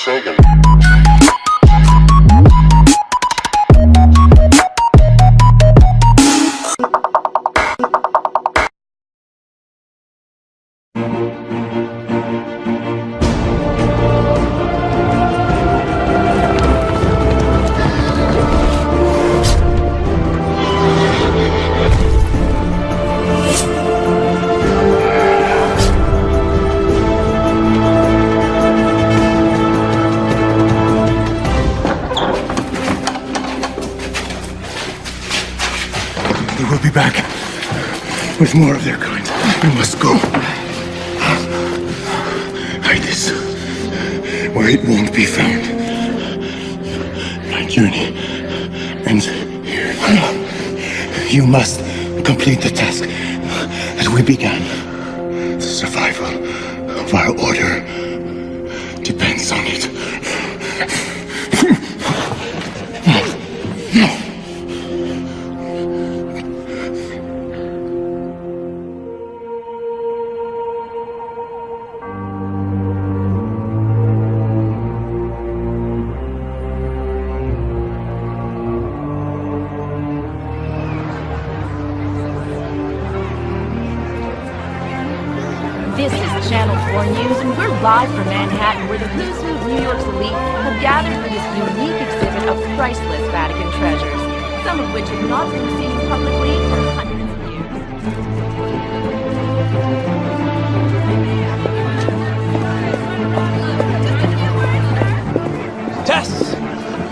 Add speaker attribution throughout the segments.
Speaker 1: Sagan.
Speaker 2: They will be back with more of their kind. We must go. Hide this where it won't be found. My journey ends here. You must complete the task that we began. The survival of our order depends on it.
Speaker 3: This is Channel 4 News, and we're live from Manhattan, where the who's who of New York's elite have gathered for this unique exhibit of priceless Vatican treasures, some of which have not been seen publicly for hundreds of years.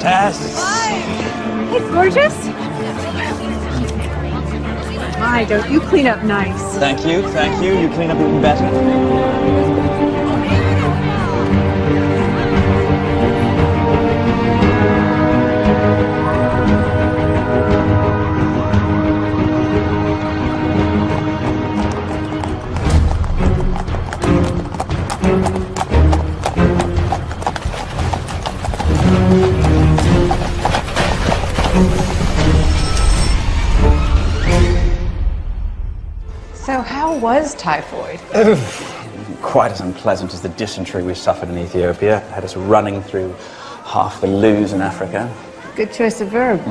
Speaker 4: Tess!
Speaker 5: Hi! It's gorgeous. My, don't you clean up nice.
Speaker 4: Thank you. You clean up even better.
Speaker 5: So how was typhoid?
Speaker 4: Quite as unpleasant as the dysentery we suffered in Ethiopia. Had us running through half the loos in Africa.
Speaker 5: Good choice of verb.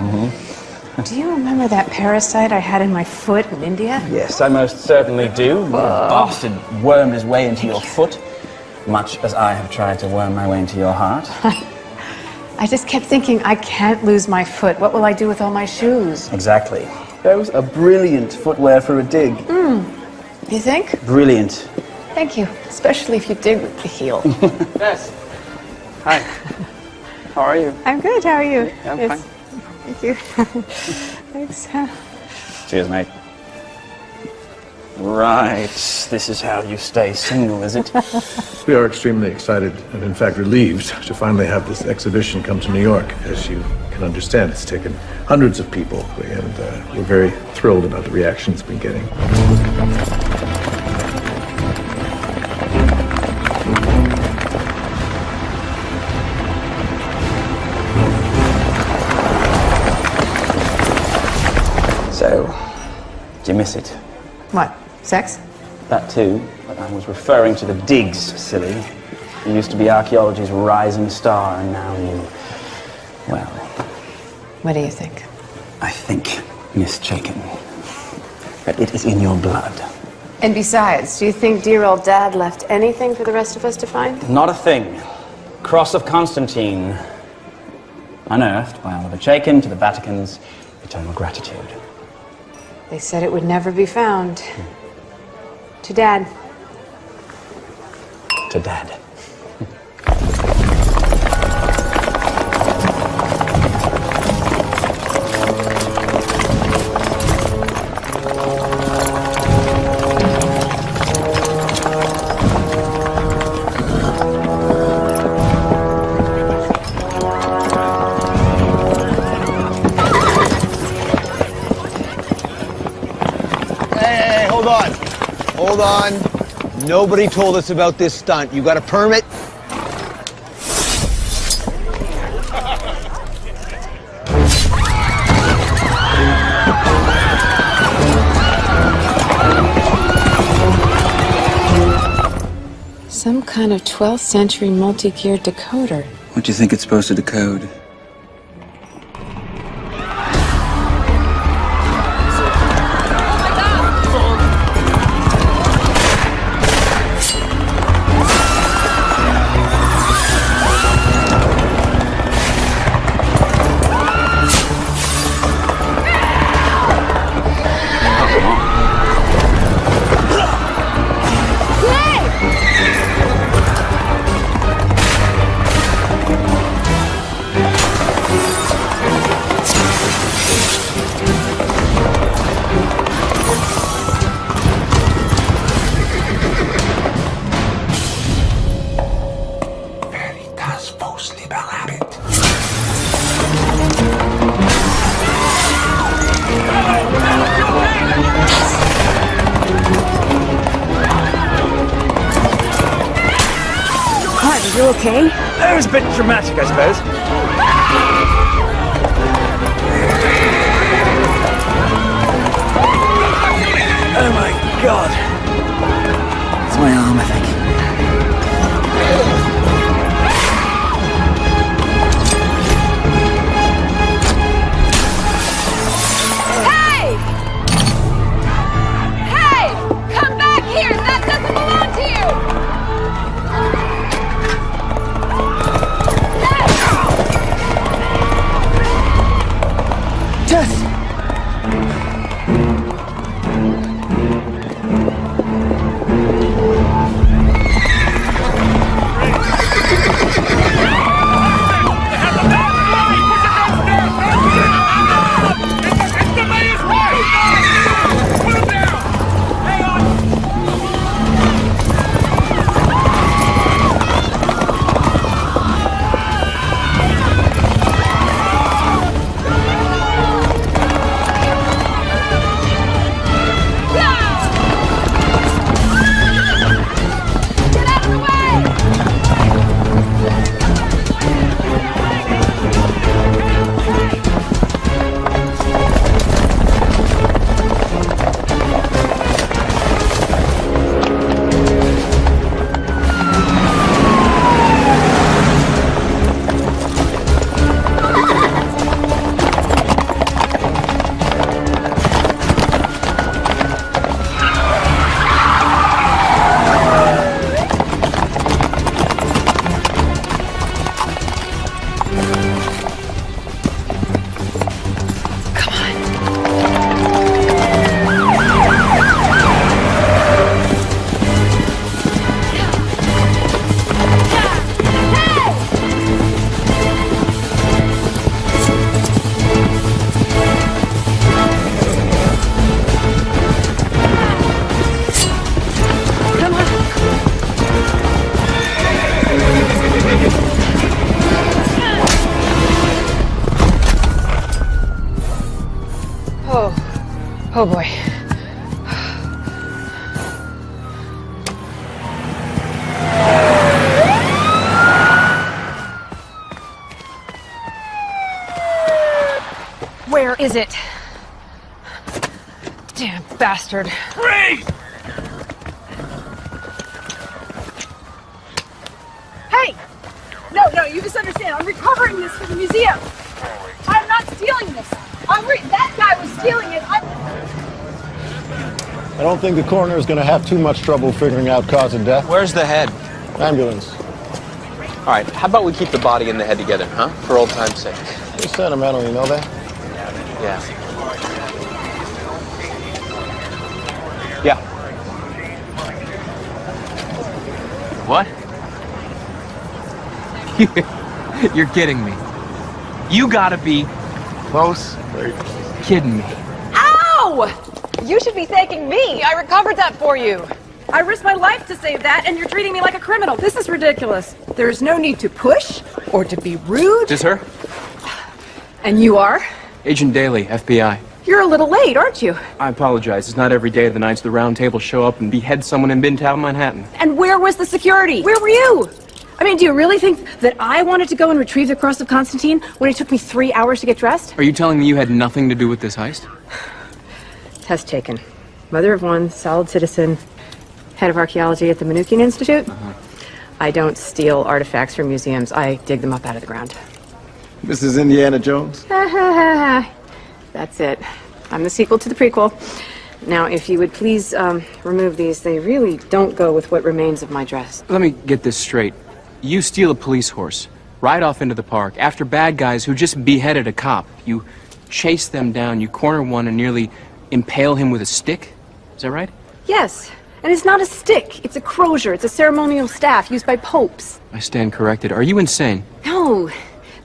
Speaker 5: Do you remember that parasite I had in my foot in India?
Speaker 4: Yes, I most certainly do. The bastard wormed his way into your foot, much as I have tried to worm my way into your heart.
Speaker 5: I just kept thinking, I can't lose my foot. What will I do with all my shoes?
Speaker 4: Exactly. Those are brilliant footwear for a dig.
Speaker 5: You think?
Speaker 4: Brilliant.
Speaker 5: Thank you. Especially if you dig with the heel.
Speaker 4: Yes. Hi. How are you?
Speaker 5: I'm good. How are you?
Speaker 4: I'm
Speaker 5: Yes.
Speaker 4: fine.
Speaker 5: Thank you. Thanks.
Speaker 4: Cheers, mate. Right. This is how you stay single, is it?
Speaker 2: We are extremely excited and, in fact, relieved to finally have this exhibition come to New York. As you can understand, it's taken hundreds of people, and we're very thrilled about the reaction it's been getting.
Speaker 4: So, do you miss it?
Speaker 5: What? Sex?
Speaker 4: That too, but I was referring to the digs, silly. You used to be archaeology's rising star, and now you... well...
Speaker 5: What do you think?
Speaker 4: I think, Miss Chaikin, that it is in your blood.
Speaker 5: And besides, do you think dear old Dad left anything for the rest of us to find?
Speaker 4: Not a thing. Cross of Constantine. Unearthed by Oliver Chaikin to the Vatican's eternal gratitude.
Speaker 5: They said it would never be found. To Dad.
Speaker 4: To Dad.
Speaker 6: Hey, hold on. Hold on. Nobody told us about this stunt. You got a permit?
Speaker 5: Some kind of 12th century multi-geared decoder.
Speaker 4: What do you think it's supposed to decode?
Speaker 5: Are you okay?
Speaker 4: It was a bit dramatic, I suppose. Oh my god. It's my arm, I think.
Speaker 3: Hey! Hey! Come back here! That doesn't belong to you!
Speaker 5: Oh boy.
Speaker 3: Where is it? Damn bastard.
Speaker 4: Freeze!
Speaker 3: Hey! No, you misunderstand. I'm recovering this for the museum. I'm not stealing this. That guy was stealing it.
Speaker 1: I don't think the coroner is going to have too much trouble figuring out cause of death.
Speaker 6: Where's the head?
Speaker 1: Ambulance.
Speaker 6: All right, how about we keep the body and the head together, huh? For old time's sake.
Speaker 1: You're sentimental, you know that?
Speaker 6: Yeah. Yeah.
Speaker 7: What? You're kidding me. You gotta be close kidding me.
Speaker 3: Ow! You should be thanking me. I recovered that for you. I risked my life to save that, and you're treating me like a criminal. This is ridiculous. There's no need to push or to be rude.
Speaker 7: Is this her?
Speaker 3: And you are?
Speaker 7: Agent Daly, FBI.
Speaker 3: You're a little late, aren't you?
Speaker 7: I apologize. It's not every day the Knights of the Round Table show up and behead someone in Midtown Manhattan.
Speaker 3: And where was the security? Where were you? I mean, do you really think that I wanted to go and retrieve the Cross of Constantine when it took me 3 hours to get dressed?
Speaker 7: Are you telling me you had nothing to do with this heist?
Speaker 3: Test taken. Mother of one, solid citizen, head of archaeology at the Manukian Institute.
Speaker 5: I don't steal artifacts from museums. I dig them up out of the ground.
Speaker 8: Mrs. Indiana Jones?
Speaker 5: That's it. I'm the sequel to the prequel. Now, if you would please remove these, they really don't go with what remains of my dress.
Speaker 7: Let me get this straight. You steal a police horse, ride off into the park, after bad guys who just beheaded a cop. You chase them down, you corner one and nearly impale him with a stick? Is that right?
Speaker 5: Yes, and it's not a stick. It's a crozier. It's a ceremonial staff used by popes.
Speaker 7: I stand corrected. Are you insane?
Speaker 5: No,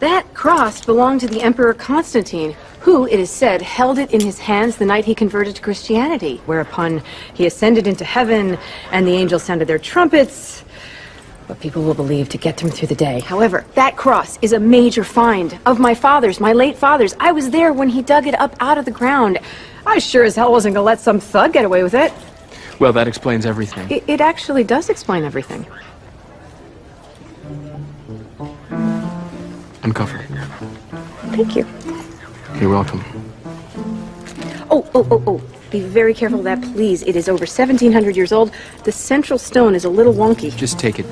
Speaker 5: that cross belonged to the Emperor Constantine, who, it is said, held it in his hands the night he converted to Christianity, whereupon he ascended into heaven, and the angels sounded their trumpets, what people will believe to get him through the day. However, that cross is a major find of my father's, my late father's. I was there when he dug it up out of the ground. I sure as hell wasn't gonna let some thug get away with it.
Speaker 7: Well, that explains everything.
Speaker 5: It actually does explain everything.
Speaker 7: Uncover.
Speaker 5: Thank you.
Speaker 7: You're welcome.
Speaker 5: Oh. Be very careful of that, please. It is over 1,700 years old. The central stone is a little wonky.
Speaker 7: Just take it.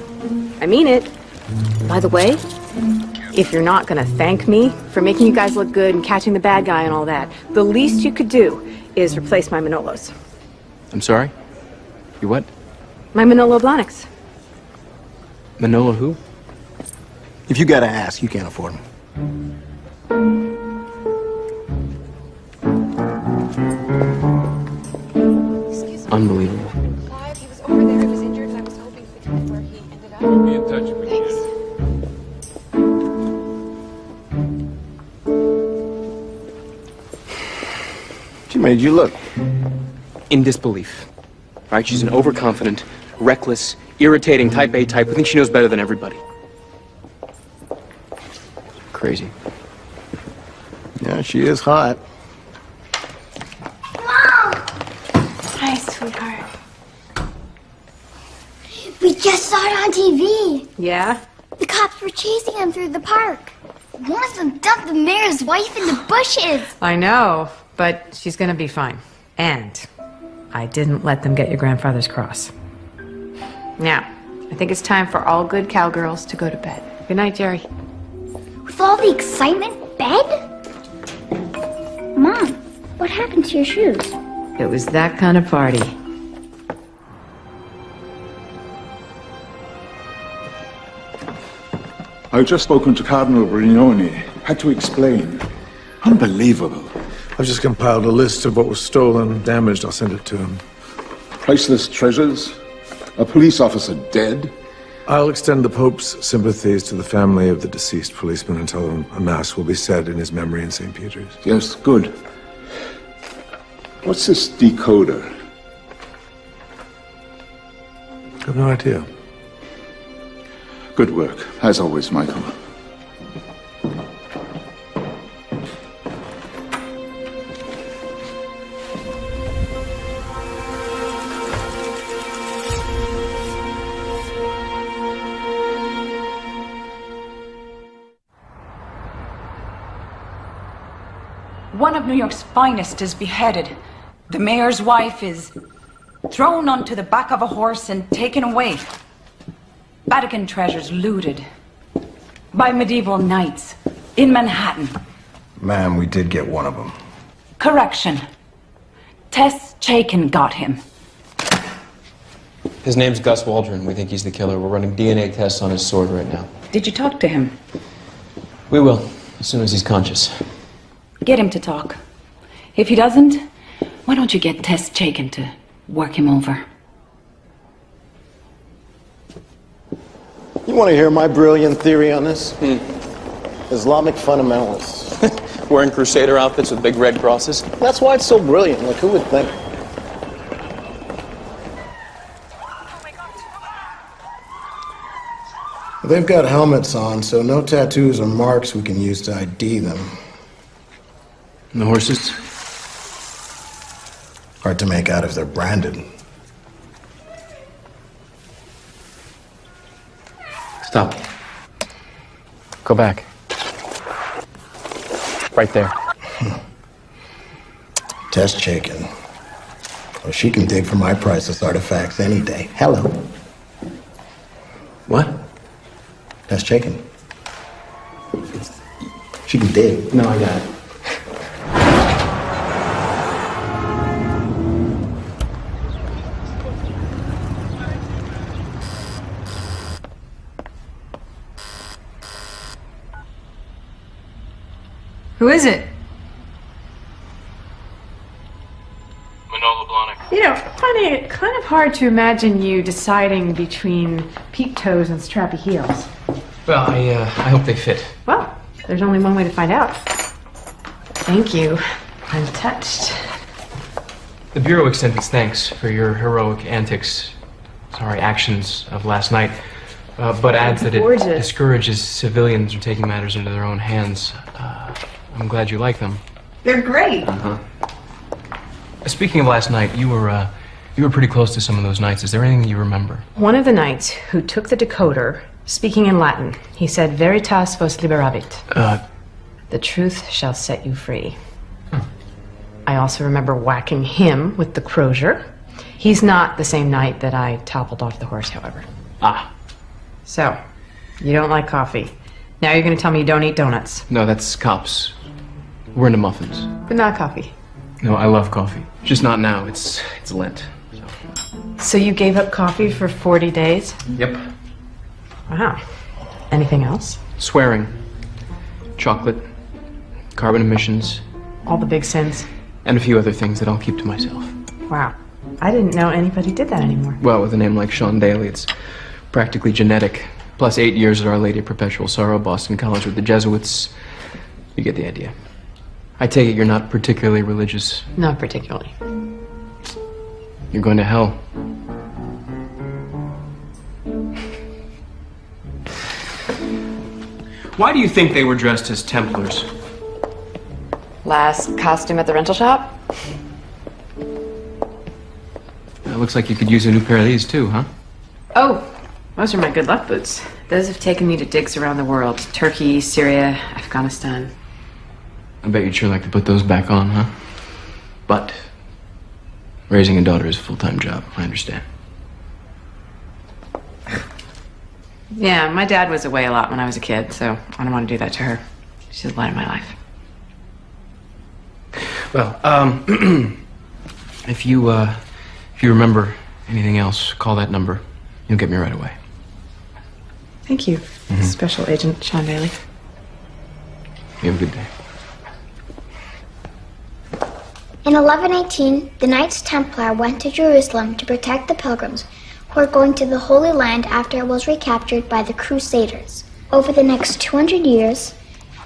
Speaker 5: I mean it. By the way, if you're not gonna thank me for making you guys look good and catching the bad guy and all that, the least you could do is replace my Manolos.
Speaker 7: I'm sorry? You what?
Speaker 5: My Manolo Blahniks.
Speaker 7: Manolo who?
Speaker 8: If you gotta ask, you can't afford them.
Speaker 7: Unbelievable.
Speaker 9: Clive, he was over there. He was injured, and I was hoping to find where he ended up.
Speaker 7: Be in touch with
Speaker 9: Thanks.
Speaker 8: She made you look.
Speaker 7: In disbelief. Right? She's an overconfident, reckless, irritating type A type who thinks she knows better than everybody. Crazy.
Speaker 8: Yeah, she is hot.
Speaker 10: Hi, sweetheart. We just saw it on TV.
Speaker 5: Yeah?
Speaker 10: The cops were chasing him through the park. One of them dumped the mayor's wife in the bushes.
Speaker 5: I know, but she's gonna be fine. And I didn't let them get your grandfather's cross. Now, I think it's time for all good cowgirls to go to bed. Good night, Jerry.
Speaker 10: With all the excitement, bed? Mom, what happened to your shoes?
Speaker 5: It was that kind of party.
Speaker 11: I've just spoken to Cardinal Brignone. Had to explain. Unbelievable.
Speaker 12: I've just compiled a list of what was stolen, damaged. I'll send it to him.
Speaker 11: Priceless treasures? A police officer dead?
Speaker 12: I'll extend the Pope's sympathies to the family of the deceased policeman and tell him a mass will be said in his memory in St. Peter's.
Speaker 11: Yes, good. What's this decoder?
Speaker 12: I have no idea.
Speaker 11: Good work, as always, Michael.
Speaker 13: One of New York's finest is beheaded. The mayor's wife is thrown onto the back of a horse and taken away. Vatican treasures looted by medieval knights in Manhattan.
Speaker 8: Ma'am, we did get one of them.
Speaker 13: Correction. Tess Chaikin got him.
Speaker 7: His name's Gus Waldron. We think he's the killer. We're running DNA tests on his sword right now.
Speaker 13: Did you talk to him?
Speaker 7: We will, as soon as he's conscious.
Speaker 13: Get him to talk. If he doesn't, why don't you get Tess Chaikin to work him over?
Speaker 1: You want to hear my brilliant theory on this? Islamic fundamentalists.
Speaker 7: Wearing crusader outfits with big red crosses?
Speaker 1: That's why it's so brilliant. Like, who would think? They've got helmets on, so no tattoos or marks we can use to ID them.
Speaker 7: And the horses?
Speaker 1: Hard to make out if they're branded.
Speaker 7: Stop. Go back. Right there.
Speaker 1: Tess Chaikin. Well, she can dig for my priceless artifacts any day. Hello.
Speaker 7: What?
Speaker 8: That's chicken. She can dig.
Speaker 7: No, I got it.
Speaker 5: Who is it?
Speaker 7: Manola Blahnik.
Speaker 5: You know, funny, kind of hard to imagine you deciding between peep toes and strappy heels.
Speaker 7: Well, I hope they fit.
Speaker 5: Well, there's only one way to find out. Thank you. I'm touched.
Speaker 7: The Bureau extends its thanks for your heroic actions of last night, but adds that it discourages civilians from taking matters into their own hands. I'm glad you like them.
Speaker 5: They're great.
Speaker 7: Speaking of last night, you were pretty close to some of those nights. Is there anything you remember?
Speaker 5: One of the knights who took the decoder, speaking in Latin, he said, "Veritas vos liberavit." The truth shall set you free. I also remember whacking him with the crozier. He's not the same knight that I toppled off the horse, however.
Speaker 7: Ah.
Speaker 5: So, you don't like coffee. Now you're going to tell me you don't eat donuts.
Speaker 7: No, that's cops. We're into muffins.
Speaker 5: But not coffee.
Speaker 7: No, I love coffee. Just not now. It's Lent.
Speaker 5: So you gave up coffee for 40 days?
Speaker 7: Yep.
Speaker 5: Wow. Anything else?
Speaker 7: Swearing. Chocolate. Carbon emissions.
Speaker 5: All the big sins.
Speaker 7: And a few other things that I'll keep to myself.
Speaker 5: Wow. I didn't know anybody did that anymore.
Speaker 7: Well, with a name like Sean Daly, it's practically genetic. Plus 8 years at Our Lady of Perpetual Sorrow, Boston College with the Jesuits. You get the idea. I take it you're not particularly religious.
Speaker 5: Not particularly.
Speaker 7: You're going to hell. Why do you think they were dressed as Templars?
Speaker 5: Last costume at the rental shop?
Speaker 7: It looks like you could use a new pair of these too, huh?
Speaker 5: Oh, those are my good luck boots. Those have taken me to digs around the world. Turkey, Syria, Afghanistan.
Speaker 7: I bet you'd sure like to put those back on, huh? But raising a daughter is a full-time job, I understand.
Speaker 5: Yeah, my dad was away a lot when I was a kid, so I don't want to do that to her. She's the light of my life.
Speaker 7: Well, if you remember anything else, call that number. You'll get me right away.
Speaker 5: Thank you, Special Agent Sean Daly.
Speaker 7: You have a good day.
Speaker 10: In 1118, the Knights Templar went to Jerusalem to protect the pilgrims who were going to the Holy Land after it was recaptured by the Crusaders. Over the next 200 years,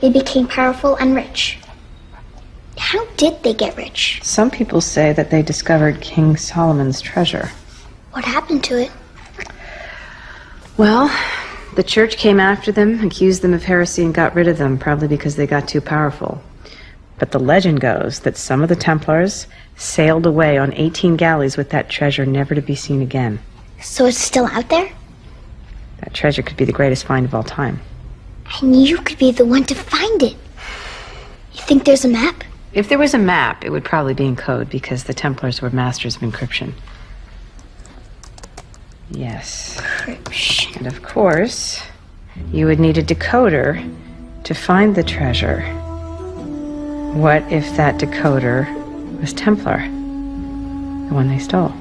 Speaker 10: they became powerful and rich. How did they get rich?
Speaker 5: Some people say that they discovered King Solomon's treasure.
Speaker 10: What happened to it?
Speaker 5: Well, the church came after them, accused them of heresy, and got rid of them, probably because they got too powerful. But the legend goes that some of the Templars sailed away on 18 galleys with that treasure, never to be seen again.
Speaker 10: So it's still out there?
Speaker 5: That treasure could be the greatest find of all time.
Speaker 10: And you could be the one to find it. You think there's a map?
Speaker 5: If there was a map, it would probably be in code, because the Templars were masters of encryption. Yes.
Speaker 10: Encryption.
Speaker 5: And of course, you would need a decoder to find the treasure. What if that decoder was Templar? The one they stole?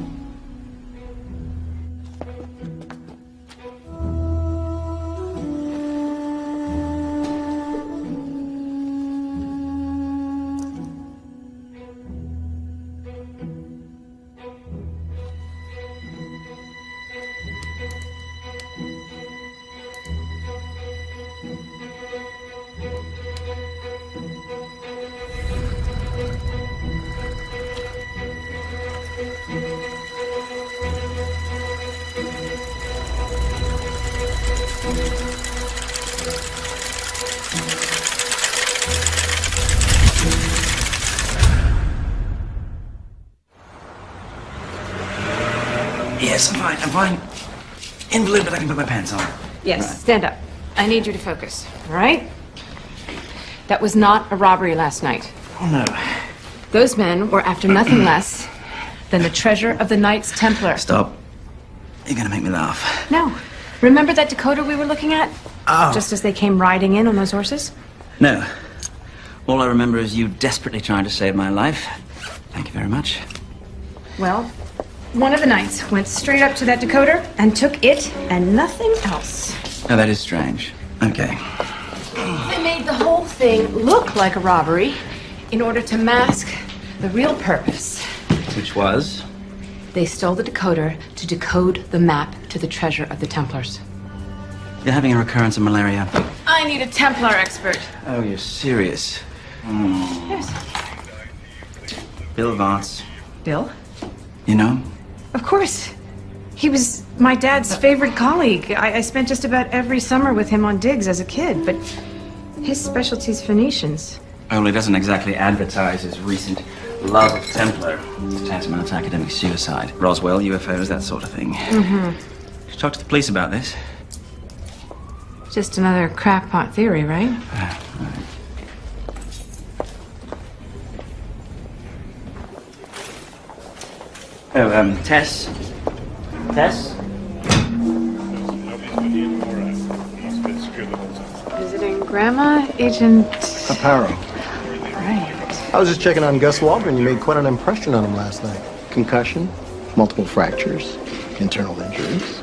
Speaker 14: Yes, I'm fine. Invalid, but I can put my pants on.
Speaker 5: Yes,
Speaker 14: Right.
Speaker 5: stand up. I need you to focus, all right? That was not a robbery last night.
Speaker 14: Oh, no.
Speaker 5: Those men were after nothing less than the treasure of the Knights Templar.
Speaker 14: Stop. You're gonna make me laugh.
Speaker 5: No, Remember that Dakota we were looking at?
Speaker 14: Oh.
Speaker 5: Just as they came riding in on those horses?
Speaker 14: No. All I remember is you desperately trying to save my life. Thank you very much.
Speaker 5: Well, one of the knights went straight up to that Dakota and took it and nothing else.
Speaker 14: Oh, that is strange. Okay.
Speaker 5: They made the whole thing look like a robbery in order to mask the real purpose.
Speaker 14: Which was?
Speaker 5: They stole the decoder to decode the map to the treasure of the Templars.
Speaker 14: You're having a recurrence of malaria.
Speaker 5: I need a Templar expert.
Speaker 14: Oh, you're serious?
Speaker 5: Yes.
Speaker 14: Bill Vance.
Speaker 5: Bill?
Speaker 14: You know?
Speaker 5: Of course. He was my dad's favorite colleague. I spent just about every summer with him on digs as a kid, but his specialty's Phoenicians.
Speaker 14: Only doesn't exactly advertise his recent love of Templar. It's tantamount to academic suicide. Roswell, UFOs, that sort of thing.
Speaker 5: Mm-hmm.
Speaker 14: Should talk to the police about this.
Speaker 5: Just another crackpot theory, right?
Speaker 14: Oh, Tess? Tess?
Speaker 5: Visiting Grandma, Agent...
Speaker 1: Aparo.
Speaker 5: Right.
Speaker 1: I was just checking on Gus Waldron. You made quite an impression on him last night. Concussion, multiple fractures, internal injuries.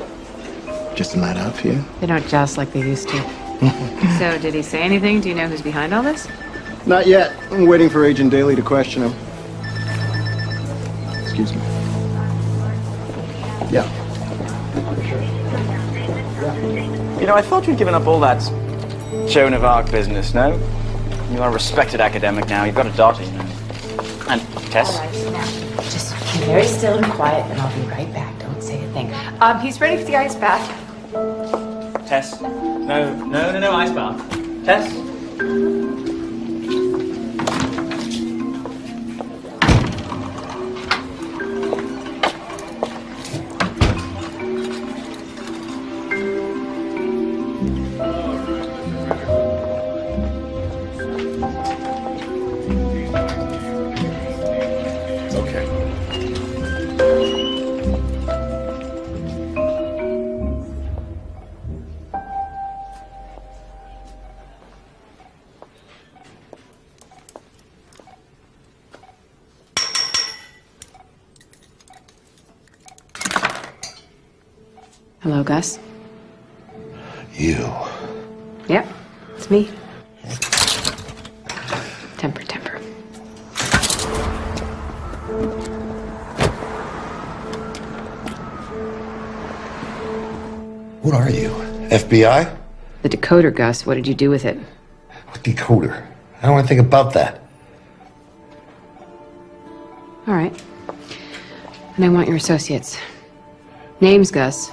Speaker 1: Just a night out for you?
Speaker 5: They don't joust like they used to. So, did he say anything? Do you know who's behind all this?
Speaker 1: Not yet. I'm waiting for Agent Daly to question him. Excuse me. Yeah.
Speaker 4: You know, I thought you'd given up all that Joan of Arc business, no? You are a respected academic now. You've got a daughter, you know. And Tess?
Speaker 5: All right, now, just be very still and quiet, and I'll be right back. Don't say a thing. He's ready for the ice bath.
Speaker 4: Tess? No, ice bath. Tess?
Speaker 5: Hello, Gus.
Speaker 2: You.
Speaker 5: Yep, it's me. Temper.
Speaker 2: What are you? FBI?
Speaker 5: The decoder, Gus. What did you do with it?
Speaker 2: What decoder? I don't want to think about that.
Speaker 5: All right. And I want your associates. Names, Gus.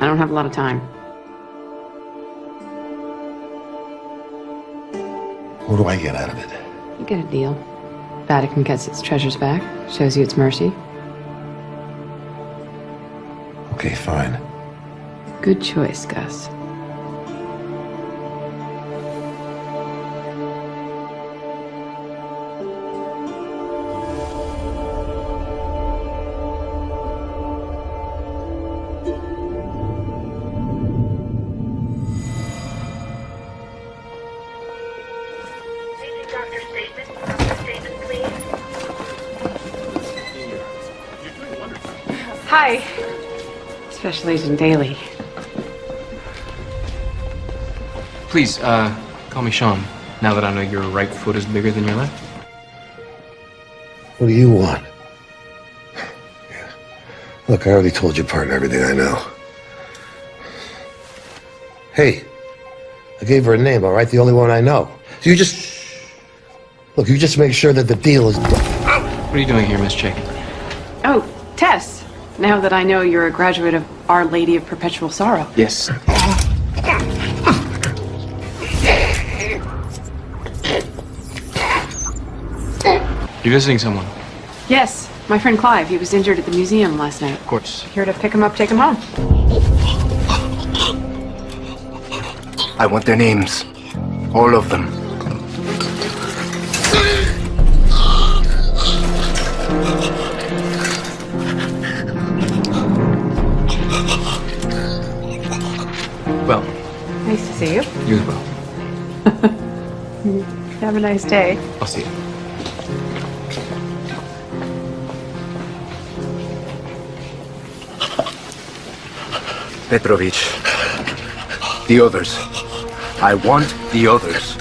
Speaker 5: I don't have a lot of time.
Speaker 2: What do I get out of it?
Speaker 5: You get a deal. Vatican gets its treasures back. Shows you its mercy.
Speaker 2: Okay, fine.
Speaker 5: Good choice, Gus. Hi. Special Agent Daly.
Speaker 7: Please, call me Sean, now that I know your right foot is bigger than your left.
Speaker 2: What do you want? Yeah. Look, I already told your partner everything I know. Hey, I gave her a name, all right? The only one I know. You just... Look, you just make sure that the deal is...
Speaker 7: What are you doing here, Miss Chick?
Speaker 5: Oh, Tess. Now that I know you're a graduate of Our Lady of Perpetual Sorrow.
Speaker 7: Yes. You visiting someone?
Speaker 5: Yes, my friend Clive. He was injured at the museum last night.
Speaker 7: Of course.
Speaker 5: Here to pick him up, take him home.
Speaker 15: I want their names. All of them.
Speaker 5: Nice to see you.
Speaker 7: You as well.
Speaker 5: Have a nice day.
Speaker 7: I'll see you.
Speaker 15: Petrovich. The others. I want the others.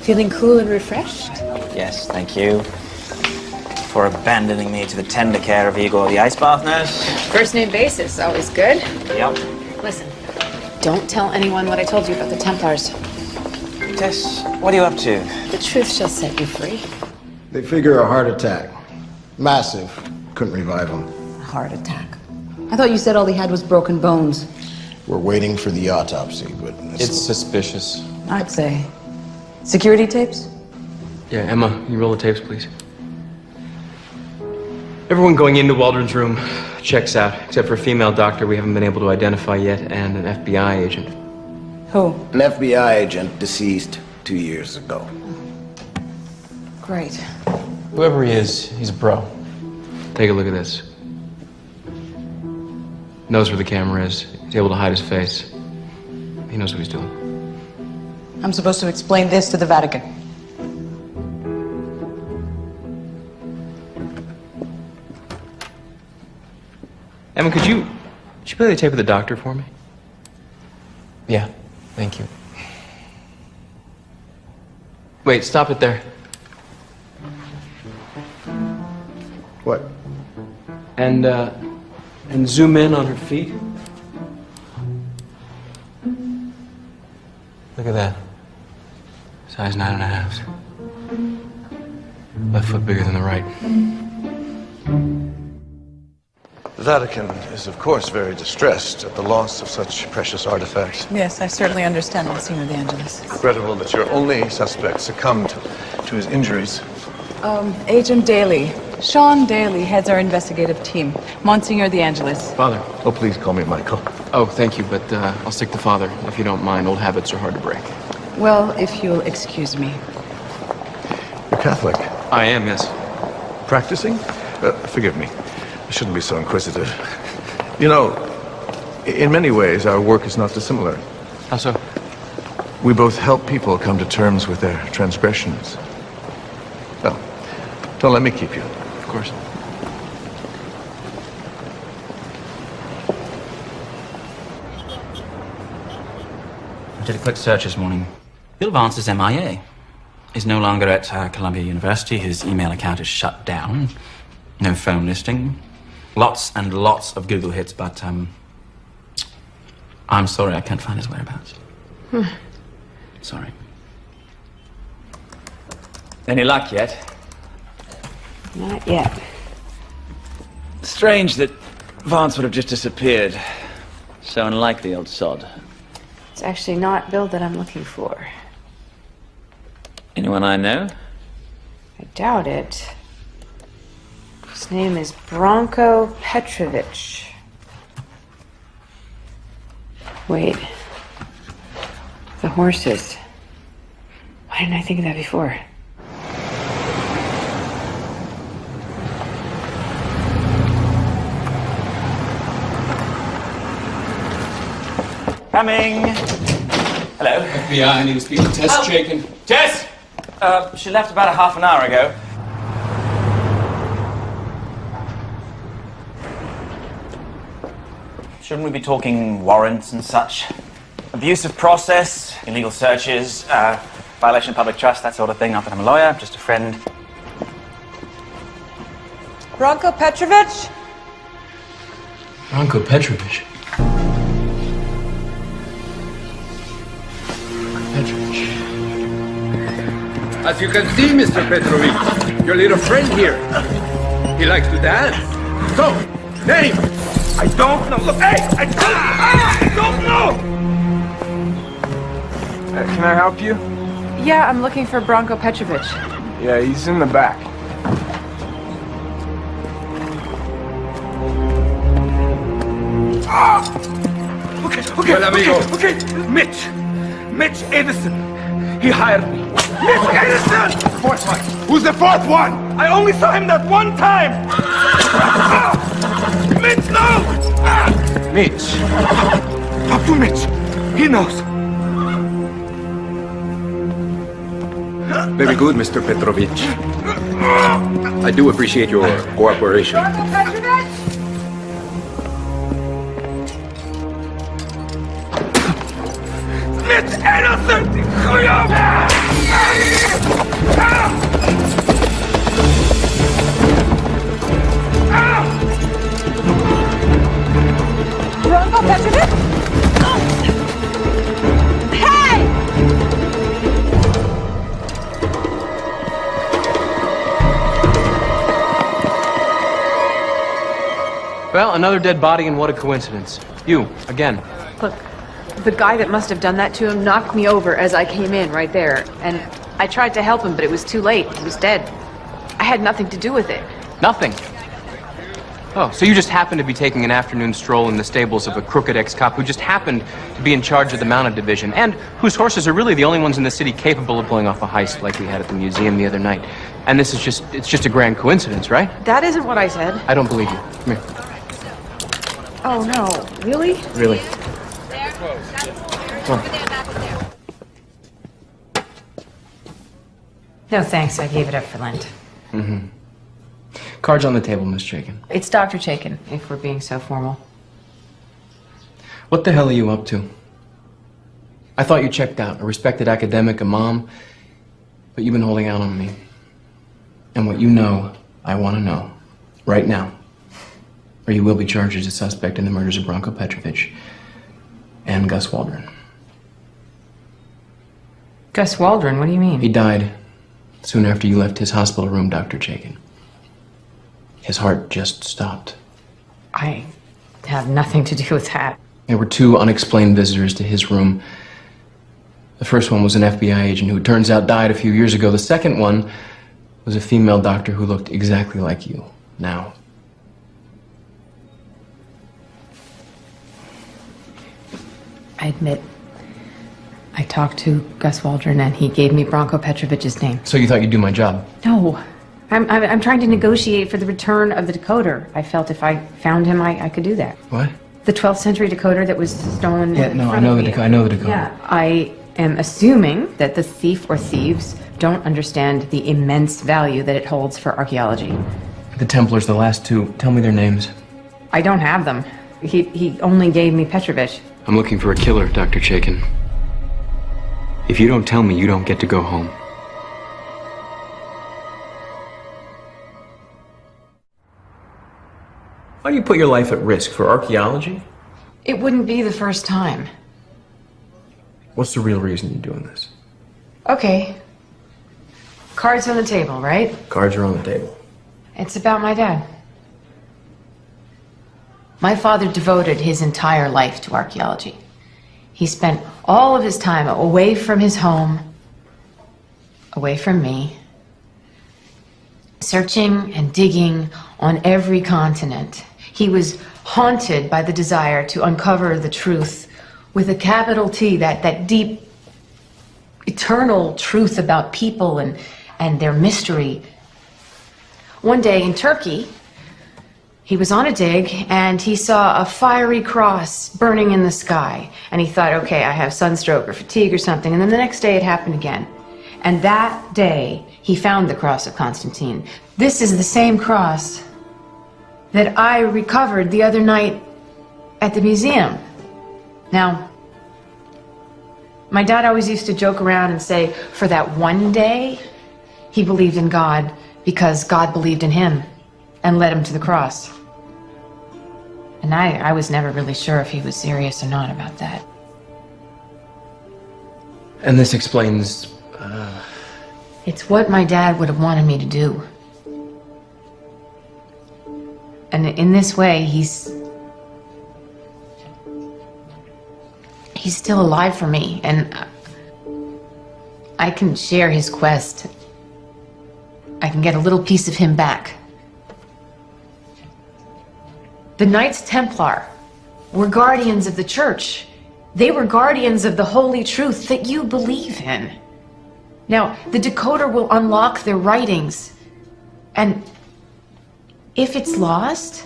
Speaker 13: Feeling cool and refreshed?
Speaker 4: Yes, thank you. For abandoning me to the tender care of Igor, the ice bath nurse.
Speaker 5: First name basis, always good.
Speaker 4: Yep.
Speaker 5: Listen, don't tell anyone what I told you about the Templars.
Speaker 4: Tess, what are you up to?
Speaker 5: The truth shall set you free.
Speaker 1: They figure a heart attack. Massive. Couldn't revive him.
Speaker 13: A heart attack. I thought you said all he had was broken bones.
Speaker 1: We're waiting for the autopsy, but
Speaker 7: It's suspicious.
Speaker 13: I'd say. Security tapes?
Speaker 7: Yeah, Emma, you roll the tapes, please. Everyone going into Waldron's room checks out, except for a female doctor we haven't been able to identify yet, and an FBI agent.
Speaker 13: Who?
Speaker 1: An FBI agent deceased 2 years ago.
Speaker 13: Great.
Speaker 7: Whoever he is, he's a pro. Take a look at this. Knows where the camera is. He's able to hide his face. He knows what he's doing.
Speaker 13: I'm supposed to explain this to the Vatican.
Speaker 7: Emma, could you play the tape of the doctor for me? Yeah, thank you. Wait, stop it there.
Speaker 1: What?
Speaker 7: And zoom in on her feet. Look at that. Size 9.5. Left foot bigger than the right.
Speaker 12: The Vatican is, of course, very distressed at the loss of such precious artifacts.
Speaker 13: Yes, I certainly understand, Monsignor De Angelis.
Speaker 12: Regrettable that your only suspect succumbed to his injuries.
Speaker 13: Agent Daly. Sean Daly heads our investigative team. Monsignor De Angelis.
Speaker 7: Father.
Speaker 12: Oh, please call me Michael.
Speaker 7: Oh, thank you, but I'll stick to Father, if you don't mind. Old habits are hard to break.
Speaker 13: Well, if you'll excuse me.
Speaker 12: You're Catholic.
Speaker 7: I am, yes.
Speaker 12: Practicing? Forgive me. I shouldn't be so inquisitive. You know, in many ways, our work is not dissimilar.
Speaker 7: How so?
Speaker 12: We both help people come to terms with their transgressions. Well, don't let me keep you.
Speaker 7: Of course.
Speaker 14: I did a quick search this morning. Bill Vance is MIA. He's no longer at Columbia University. His email account is shut down. No phone listing. Lots and lots of Google hits, but I'm sorry I can't find his whereabouts. Sorry.
Speaker 4: Any luck yet?
Speaker 5: Not yet.
Speaker 4: Strange that Vance would have just disappeared. So unlike the old sod.
Speaker 5: It's actually not Bill that I'm looking for.
Speaker 4: Anyone I know?
Speaker 5: I doubt it. His name is Branko Petrovich. Wait. The horses. Why didn't I think of that before?
Speaker 4: Coming. Hello.
Speaker 7: FBI, I need to speak to Tess Chaikin.
Speaker 4: Tess! She left about a half an hour ago. Shouldn't we be talking warrants and such? Abuse of process, illegal searches, violation of public trust, that sort of thing. Not that I'm a lawyer, just a friend.
Speaker 13: Branko Petrovich?
Speaker 7: Branko Petrovich.
Speaker 15: As you can see, Mr. Petrovich, your little friend here, he likes to dance. So, name?
Speaker 2: I don't know. Look, hey! I don't know!
Speaker 16: Can I help you?
Speaker 5: Yeah, I'm looking for Branko Petrovic.
Speaker 16: Yeah, he's in the back.
Speaker 2: Okay,
Speaker 15: Well, amigo.
Speaker 2: okay. Mitch Edison. He hired me. Mitch Edison!
Speaker 15: Fourth one. Who's the fourth one?
Speaker 2: I only saw him that one time! Mitch, no!
Speaker 15: Mitch.
Speaker 2: Talk to Mitch. He knows.
Speaker 15: Very good, Mr. Petrovich. I do appreciate your cooperation.
Speaker 2: Mitch Edison!
Speaker 3: Branko Petrovic? Hey!
Speaker 7: Well, another dead body, and what a coincidence. You, again.
Speaker 5: Look, the guy that must have done that to him knocked me over as I came in, right there. And I tried to help him, but it was too late. He was dead. I had nothing to do with it.
Speaker 7: Nothing. Oh, so you just happened to be taking an afternoon stroll in the stables of a crooked ex-cop who just happened to be in charge of the mounted division, and whose horses are really the only ones in the city capable of pulling off a heist like we had at the museum the other night. And this is it's just a grand coincidence, right?
Speaker 5: That isn't what I said.
Speaker 7: I don't believe you. Come here.
Speaker 5: Oh, no. Really?
Speaker 7: Really. Come on.
Speaker 5: No, thanks. I gave it up for Lent.
Speaker 7: Mm-hmm. Cards on the table, Miss Chaikin.
Speaker 5: It's Dr. Chaikin, if we're being so formal.
Speaker 7: What the hell are you up to? I thought you checked out. A respected academic, a mom. But you've been holding out on me. And what you know, I want to know. Right now. Or you will be charged as a suspect in the murders of Branko Petrovic and Gus Waldron.
Speaker 5: Gus Waldron? What do you mean?
Speaker 7: He died soon after you left his hospital room, Dr. Chaikin. His heart just stopped.
Speaker 5: I have nothing to do with that.
Speaker 7: There were two unexplained visitors to his room. The first one was an FBI agent who, it turns out, died a few years ago. The second one was a female doctor who looked exactly like you now.
Speaker 5: I admit, I talked to Gus Waldron and he gave me Branko Petrovic's name.
Speaker 7: So you thought you'd do my job?
Speaker 5: No. I'm trying to negotiate for the return of the decoder. I felt if I found him, I could do that.
Speaker 7: What?
Speaker 5: The 12th century decoder that was stolen.
Speaker 7: Yeah, no, I know the decoder.
Speaker 5: Yeah, I am assuming that the thief or thieves don't understand the immense value that it holds for archaeology.
Speaker 7: The Templars, the last two. Tell me their names.
Speaker 5: I don't have them. He only gave me Petrovich.
Speaker 7: I'm looking for a killer, Dr. Chaikin. If you don't tell me, you don't get to go home. Why do you put your life at risk for archaeology?
Speaker 5: It wouldn't be the first time.
Speaker 7: What's the real reason you're doing this?
Speaker 5: Okay. Cards on the table, right?
Speaker 7: Cards are on the table.
Speaker 5: It's about my dad. My father devoted his entire life to archaeology. He spent all of his time away from his home, away from me, searching and digging on every continent. He was haunted by the desire to uncover the truth with a capital T, that deep, eternal truth about people and their mystery. One day in Turkey, he was on a dig and he saw a fiery cross burning in the sky. And he thought, okay, I have sunstroke or fatigue or something. And then the next day it happened again. And that day, he found the cross of Constantine. This is the same cross that I recovered the other night at the museum. Now, my dad always used to joke around and say, for that one day, he believed in God because God believed in him and led him to the cross. And I was never really sure if he was serious or not about that.
Speaker 7: And this explains
Speaker 5: It's what my dad would have wanted me to do. And in this way, he's still alive for me, and I can share his quest. I can get a little piece of him back. The Knights Templar were guardians of the Church. They were guardians of the holy truth that you believe in. Now, the decoder will unlock their writings, and if it's lost,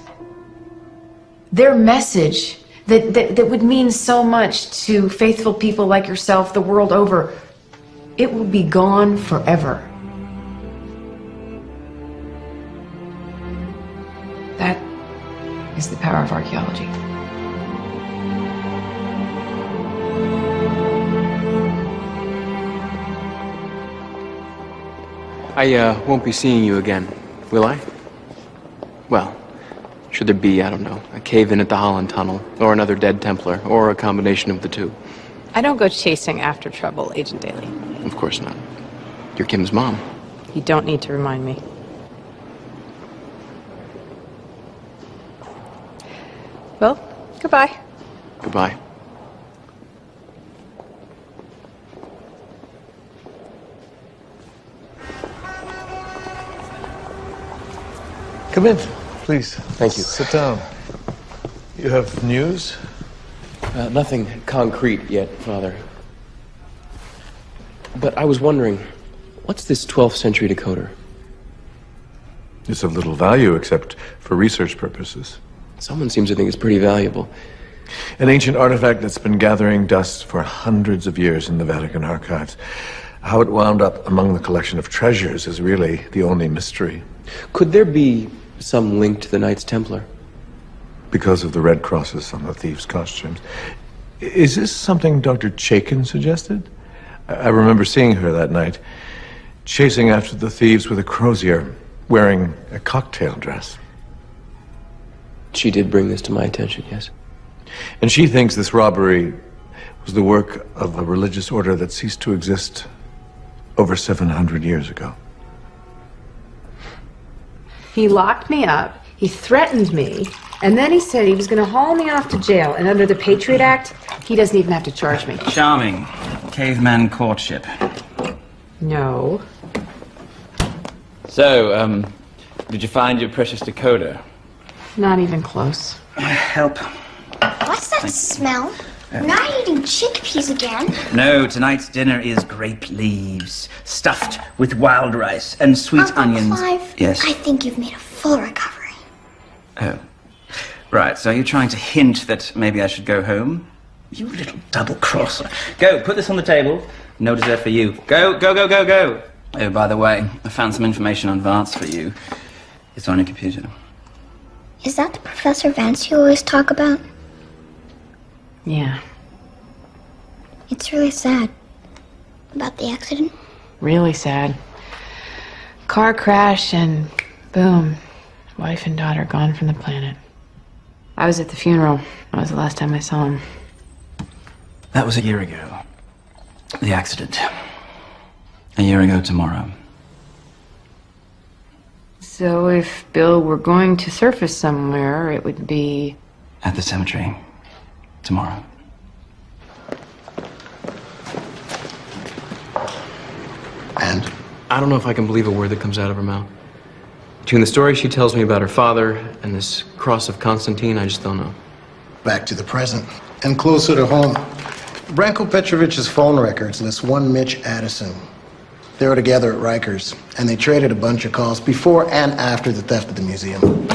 Speaker 5: their message that would mean so much to faithful people like yourself the world over, it will be gone forever. That is the power of archaeology.
Speaker 7: I won't be seeing you again, will I? Well, should there be, I don't know, a cave-in at the Holland Tunnel, or another dead Templar, or a combination of the two?
Speaker 5: I don't go chasing after trouble, Agent Daly.
Speaker 7: Of course not. You're Kim's mom.
Speaker 5: You don't need to remind me. Well, goodbye.
Speaker 7: Goodbye.
Speaker 12: Come in, please.
Speaker 7: Thank you.
Speaker 12: Sit down. You have news?
Speaker 7: Nothing concrete yet, Father. But I was wondering, what's this 12th century decoder?
Speaker 12: It's of little value except for research purposes.
Speaker 7: Someone seems to think it's pretty valuable.
Speaker 12: An ancient artifact that's been gathering dust for hundreds of years in the Vatican archives. How it wound up among the collection of treasures is really the only mystery.
Speaker 7: Could there be some link to the Knights Templar?
Speaker 12: Because of the red crosses on the thieves' costumes. Is this something Dr. Chaikin suggested? I remember seeing her that night, chasing after the thieves with a crozier, wearing a cocktail dress.
Speaker 7: She did bring this to my attention, yes.
Speaker 12: And she thinks this robbery was the work of a religious order that ceased to exist over 700 years ago.
Speaker 5: He locked me up, he threatened me, and then he said he was going to haul me off to jail, and under the Patriot Act, he doesn't even have to charge me.
Speaker 14: Charming. Caveman courtship.
Speaker 5: No.
Speaker 14: So, did you find your precious decoder?
Speaker 5: Not even close.
Speaker 14: Help.
Speaker 10: What's that smell? We're not eating chickpeas again.
Speaker 14: No, tonight's dinner is grape leaves, stuffed with wild rice and sweet
Speaker 10: Uncle
Speaker 14: onions.
Speaker 10: Clive,
Speaker 14: Yes.
Speaker 10: I think you've made a full recovery.
Speaker 14: Oh. Right, so you're trying to hint that maybe I should go home? You little double-crosser. Go, put this on the table. No dessert for you. Go, go, go, go, go. Oh, by the way, I found some information on Vance for you. It's on your computer.
Speaker 10: Is that the Professor Vance you always talk about?
Speaker 5: Yeah.
Speaker 10: It's really sad. About the accident?
Speaker 5: Really sad. Car crash and boom. Wife and daughter gone from the planet. I was at the funeral. That was the last time I saw him.
Speaker 14: That was a year ago. The accident. A year ago tomorrow.
Speaker 5: So if Bill were going to surface somewhere, it would be...
Speaker 14: At the cemetery. Tomorrow.
Speaker 7: And? I don't know if I can believe a word that comes out of her mouth. Between the story she tells me about her father and this cross of Constantine, I just don't know.
Speaker 1: Back to the present, and closer to home. Branko Petrovich's phone records list one Mitch Addison. They were together at Rikers, and they traded a bunch of calls before and after the theft of the museum.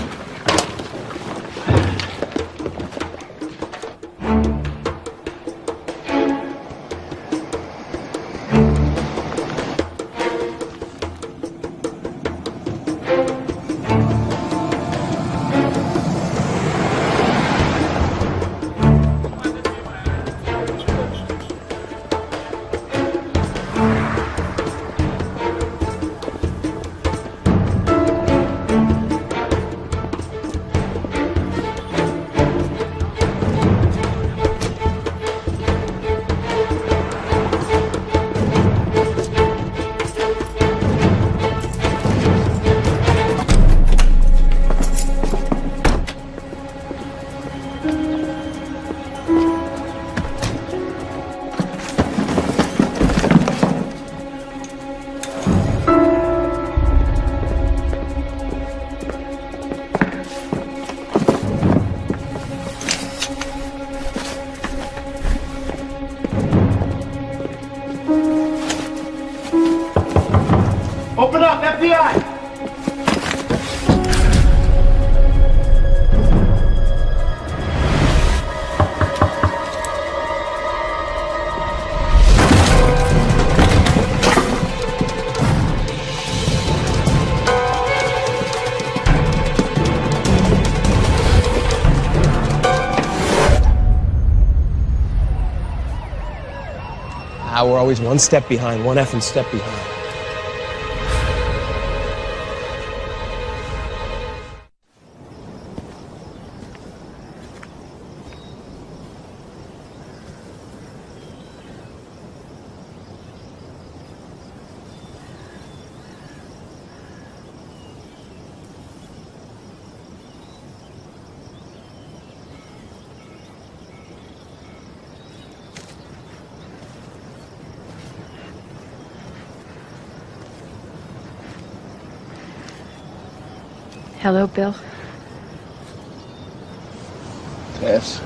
Speaker 15: FBI!
Speaker 17: We're always one step behind, one effing step behind.
Speaker 5: Hello, Bill.
Speaker 8: Tess?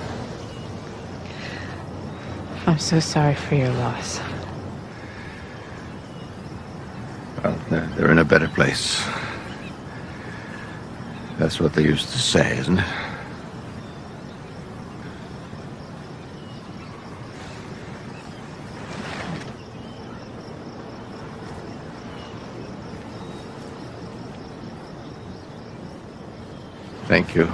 Speaker 5: I'm so sorry for your loss.
Speaker 8: Well, they're in a better place. That's what they used to say, isn't it? Thank you.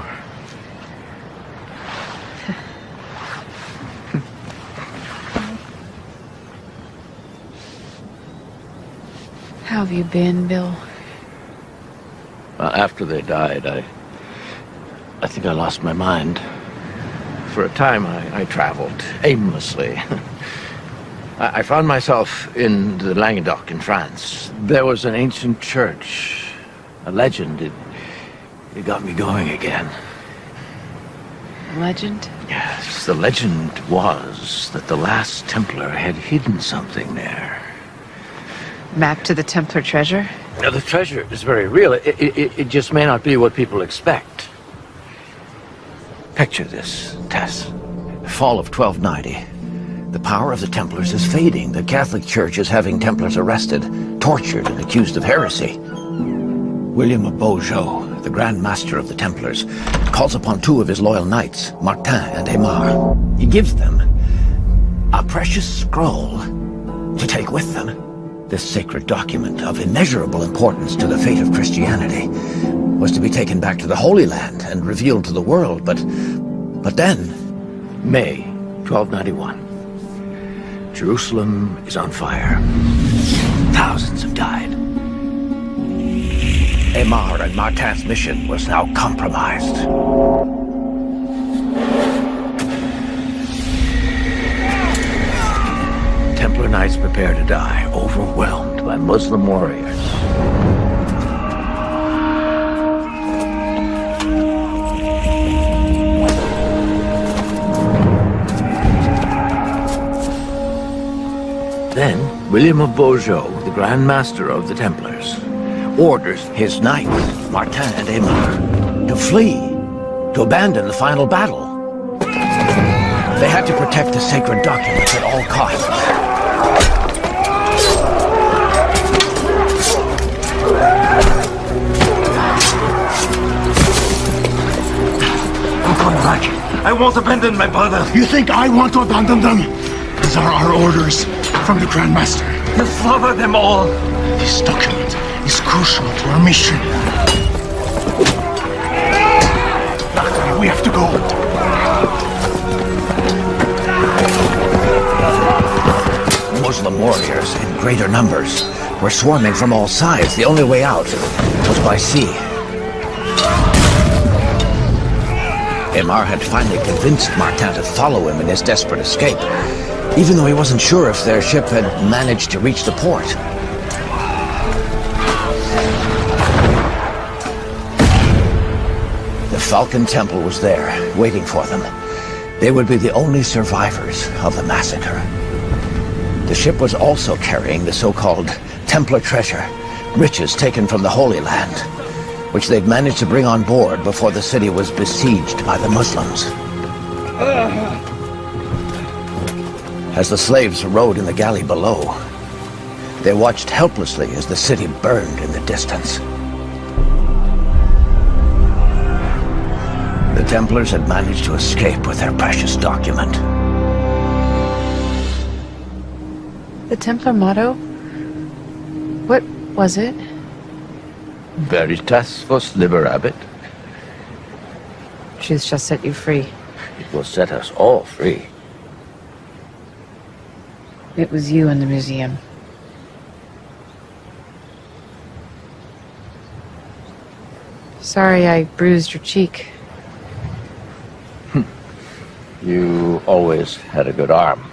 Speaker 5: How have you been, Bill?
Speaker 8: Well, after they died, I think I lost my mind. For a time, I traveled aimlessly. I found myself in the Languedoc in France. There was an ancient church, a legend. It got me going again.
Speaker 5: Legend?
Speaker 8: Yes, the legend was that the last Templar had hidden something there.
Speaker 5: Map to the Templar treasure?
Speaker 8: Now, the treasure is very real. It just may not be what people expect. Picture this, Tess. Fall of 1290. The power of the Templars is fading. The Catholic Church is having Templars arrested, tortured, and accused of heresy. William of Beaujeu, the Grand Master of the Templars, calls upon two of his loyal knights, Martin and Aymar. He gives them a precious scroll to take with them. This sacred document of immeasurable importance to the fate of Christianity was to be taken back to the Holy Land and revealed to the world, but then, May 1291, Jerusalem is on fire. Thousands have died. Aymar and Martin's mission was now compromised. Templar knights prepare to die, overwhelmed by Muslim warriors. Then, William of Beaujeu, the Grand Master of the Templars, orders his knights, Martin and Aymar, to flee, to abandon the final battle. They had to protect the sacred documents at all costs.
Speaker 2: I'm going back. I won't abandon my brother. You think I want to abandon them? These are our orders from the Grand Master. You father them all. This document is crucial to our mission. Doctor, we have to go.
Speaker 8: Muslim warriors in greater numbers were swarming from all sides. The only way out was by sea. Aymar had finally convinced Martin to follow him in his desperate escape, even though he wasn't sure if their ship had managed to reach the port. The Falcon Temple was there, waiting for them. They would be the only survivors of the massacre. The ship was also carrying the so-called Templar treasure, riches taken from the Holy Land, which they'd managed to bring on board before the city was besieged by the Muslims. As the slaves rowed in the galley below, They watched helplessly as the city burned in the distance. The Templars had managed to escape with their precious document.
Speaker 18: The Templar motto? What was it?
Speaker 8: Veritas vos liberabit.
Speaker 18: Truth shall set you free.
Speaker 8: It will set us all free.
Speaker 18: It was you in the museum. Sorry I bruised your cheek.
Speaker 8: You always had a good arm.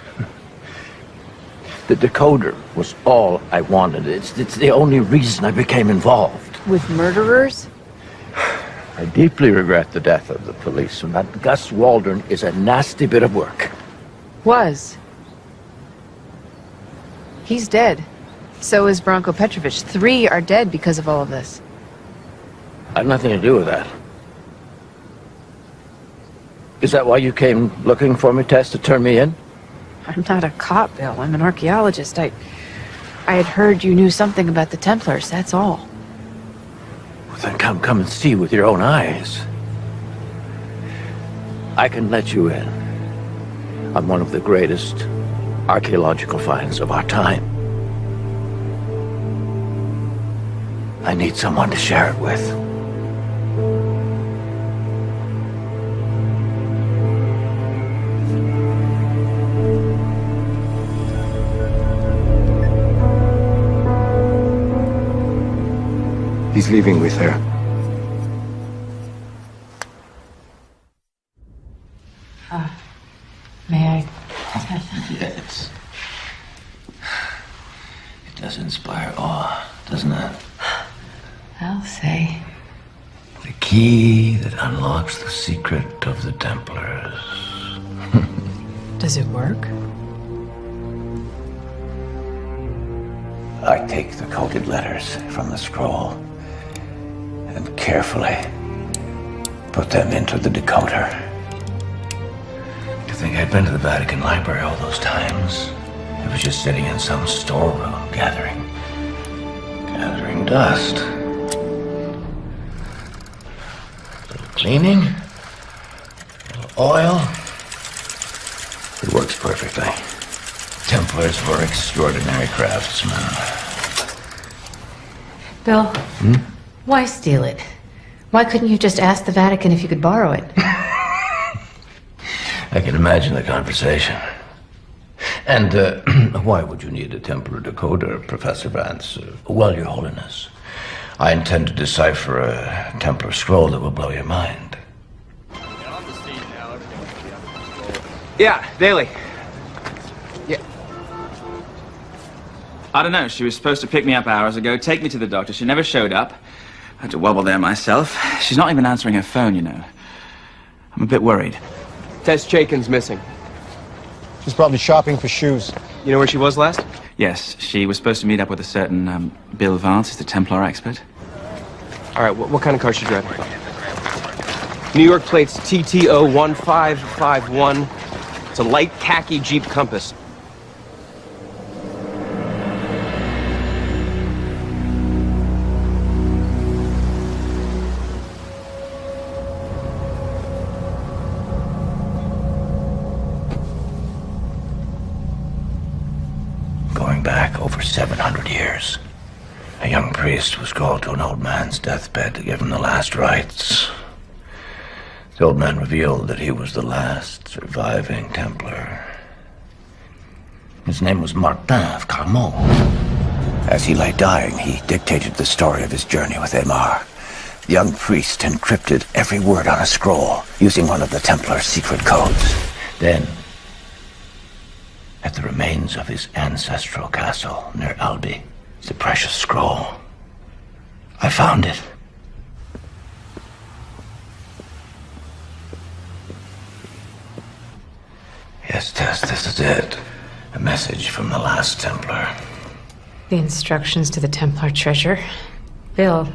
Speaker 8: The decoder was all I wanted. It's the only reason I became involved.
Speaker 18: With murderers?
Speaker 8: I deeply regret the death of the policeman. That Gus Waldron is a nasty bit of work.
Speaker 18: Was. He's dead. So is Branko Petrovic. 3 are dead because of all of this.
Speaker 8: I have nothing to do with that. Is that why you came looking for me, Tess, to turn me in?
Speaker 18: I'm not a cop, Bill. I'm an archaeologist. I had heard you knew something about the Templars, that's all.
Speaker 8: Well, then come and see with your own eyes. I can let you in on one of the greatest archaeological finds of our time. I need someone to share it with.
Speaker 12: He's leaving with her.
Speaker 18: May I?
Speaker 8: Yes. It does inspire awe, doesn't it?
Speaker 18: I'll say.
Speaker 8: The key that unlocks the secret of the Templars.
Speaker 18: Does it work?
Speaker 8: I take the coded letters from the scroll and carefully put them into the decoder. You think I'd been to the Vatican Library all those times? It was just sitting in some storeroom gathering dust. A little cleaning, a little oil. It works perfectly. Templars were extraordinary craftsmen.
Speaker 18: Bill, why steal it? Why couldn't you just ask the Vatican if you could borrow it?
Speaker 8: I can imagine the conversation. And why would you need a Templar decoder, Professor Vance? Well, Your Holiness, I intend to decipher a Templar scroll that will blow your mind.
Speaker 7: Yeah, Daly. Yeah.
Speaker 14: I don't know. She was supposed to pick me up hours ago, take me to the doctor. She never showed up. I had to wobble there myself. She's not even answering her phone, you know. I'm a bit worried.
Speaker 17: Tess Chaikin's missing.
Speaker 6: She's probably shopping for shoes.
Speaker 17: You know where she was last?
Speaker 14: Yes, she was supposed to meet up with a certain Bill Vance, who's the Templar expert.
Speaker 17: All right, what kind of car is she driving? New York plates TTO 1551. It's a light khaki Jeep Compass.
Speaker 8: Going back over 700 years, a young priest was called to an old man's deathbed to give him the last rites. The old man revealed that he was the last surviving Templar. His name was Martin of Carmont. As he lay dying, he dictated the story of his journey with Aymar. The young priest encrypted every word on a scroll using one of the Templar's secret codes. Then, at the remains of his ancestral castle near Albi, the precious scroll. I found it. Yes, Tess, this is it. A message from the last Templar.
Speaker 5: The instructions to the Templar treasure. Bill,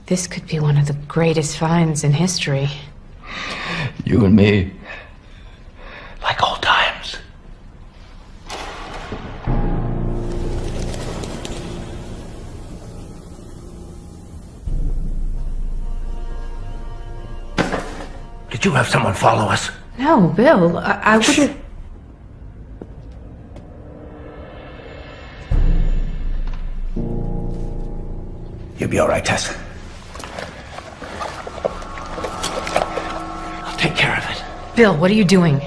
Speaker 5: this could be one of the greatest finds in history.
Speaker 8: You and me, like old times. Did you have someone follow us?
Speaker 18: No, Bill, I wouldn't...
Speaker 8: You'll be all right, Tess. I'll take care of it.
Speaker 18: Bill, what are you doing?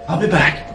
Speaker 8: I'll be back.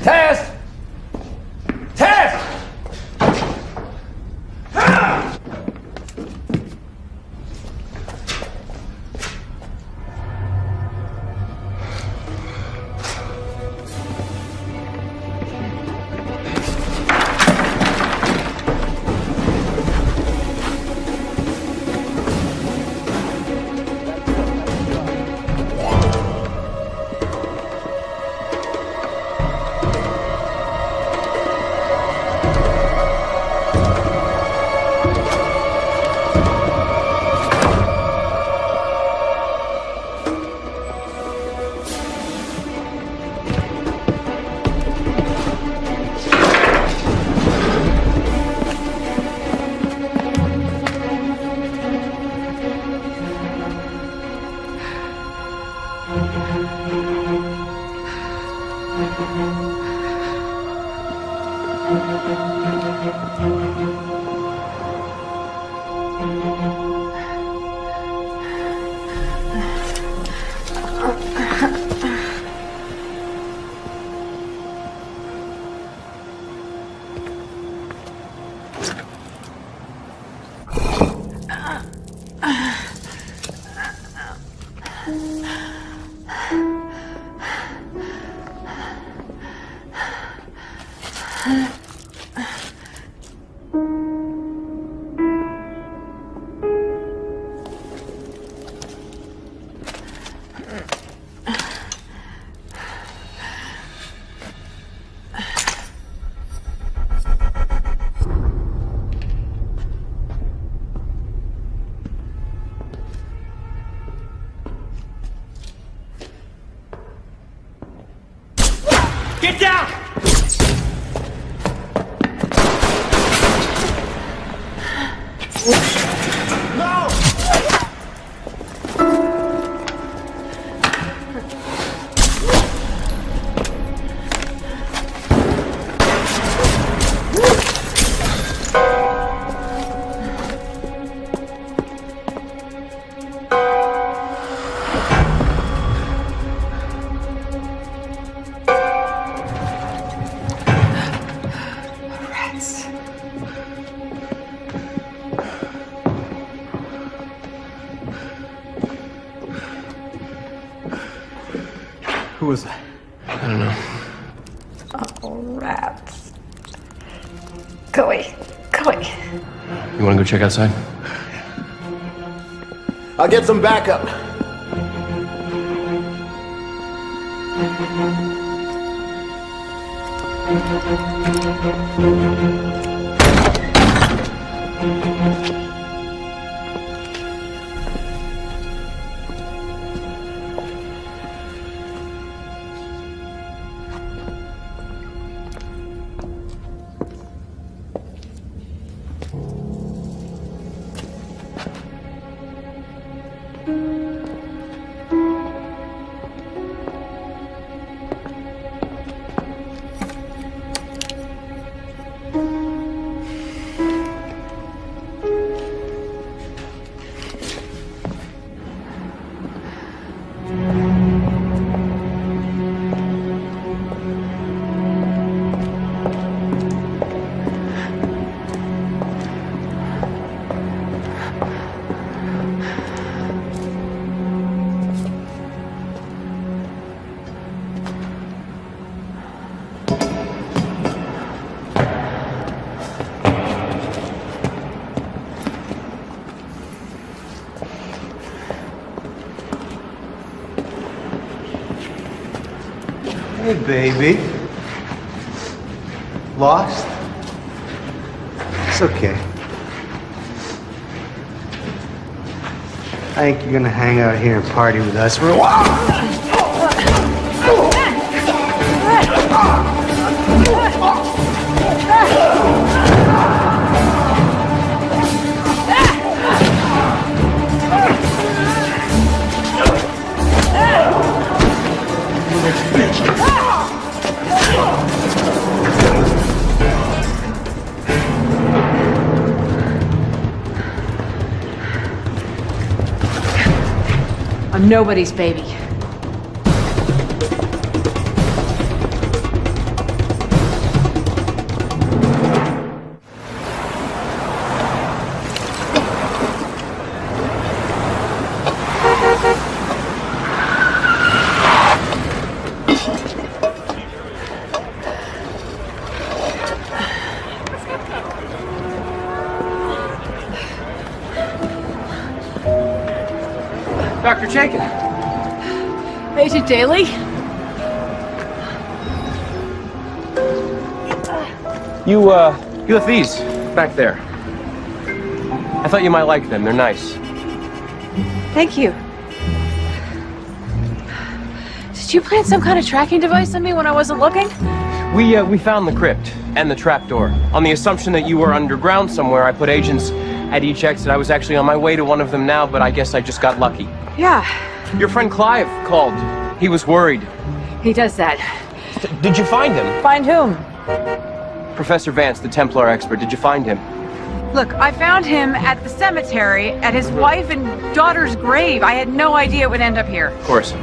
Speaker 2: Tess! Tess! Get down! No!
Speaker 7: Who was that? I don't know.
Speaker 9: Oh, rats. Go away. Go away.
Speaker 7: You want to go check outside?
Speaker 1: I'll get some backup.
Speaker 6: Hey, baby. Lost? It's okay. I think you're gonna hang out here and party with us for a while.
Speaker 5: I'm nobody's baby.
Speaker 17: Dr. Chaikin.
Speaker 5: Agent Daly?
Speaker 17: You left these back there. I thought you might like them. They're nice.
Speaker 5: Thank you. Did you plant some kind of tracking device on me when I wasn't looking?
Speaker 17: We found the crypt and the trapdoor. On the assumption that you were underground somewhere, I put agents at each exit. I was actually on my way to one of them now, but I guess I just got lucky.
Speaker 5: Yeah.
Speaker 17: Your friend Clive called. He was worried.
Speaker 5: He does that.
Speaker 17: Did you find him?
Speaker 5: Find whom?
Speaker 17: Professor Vance, the Templar expert. Did you find him?
Speaker 5: Look, I found him at the cemetery, at his wife and daughter's grave. I had no idea it would end up here.
Speaker 17: Of course.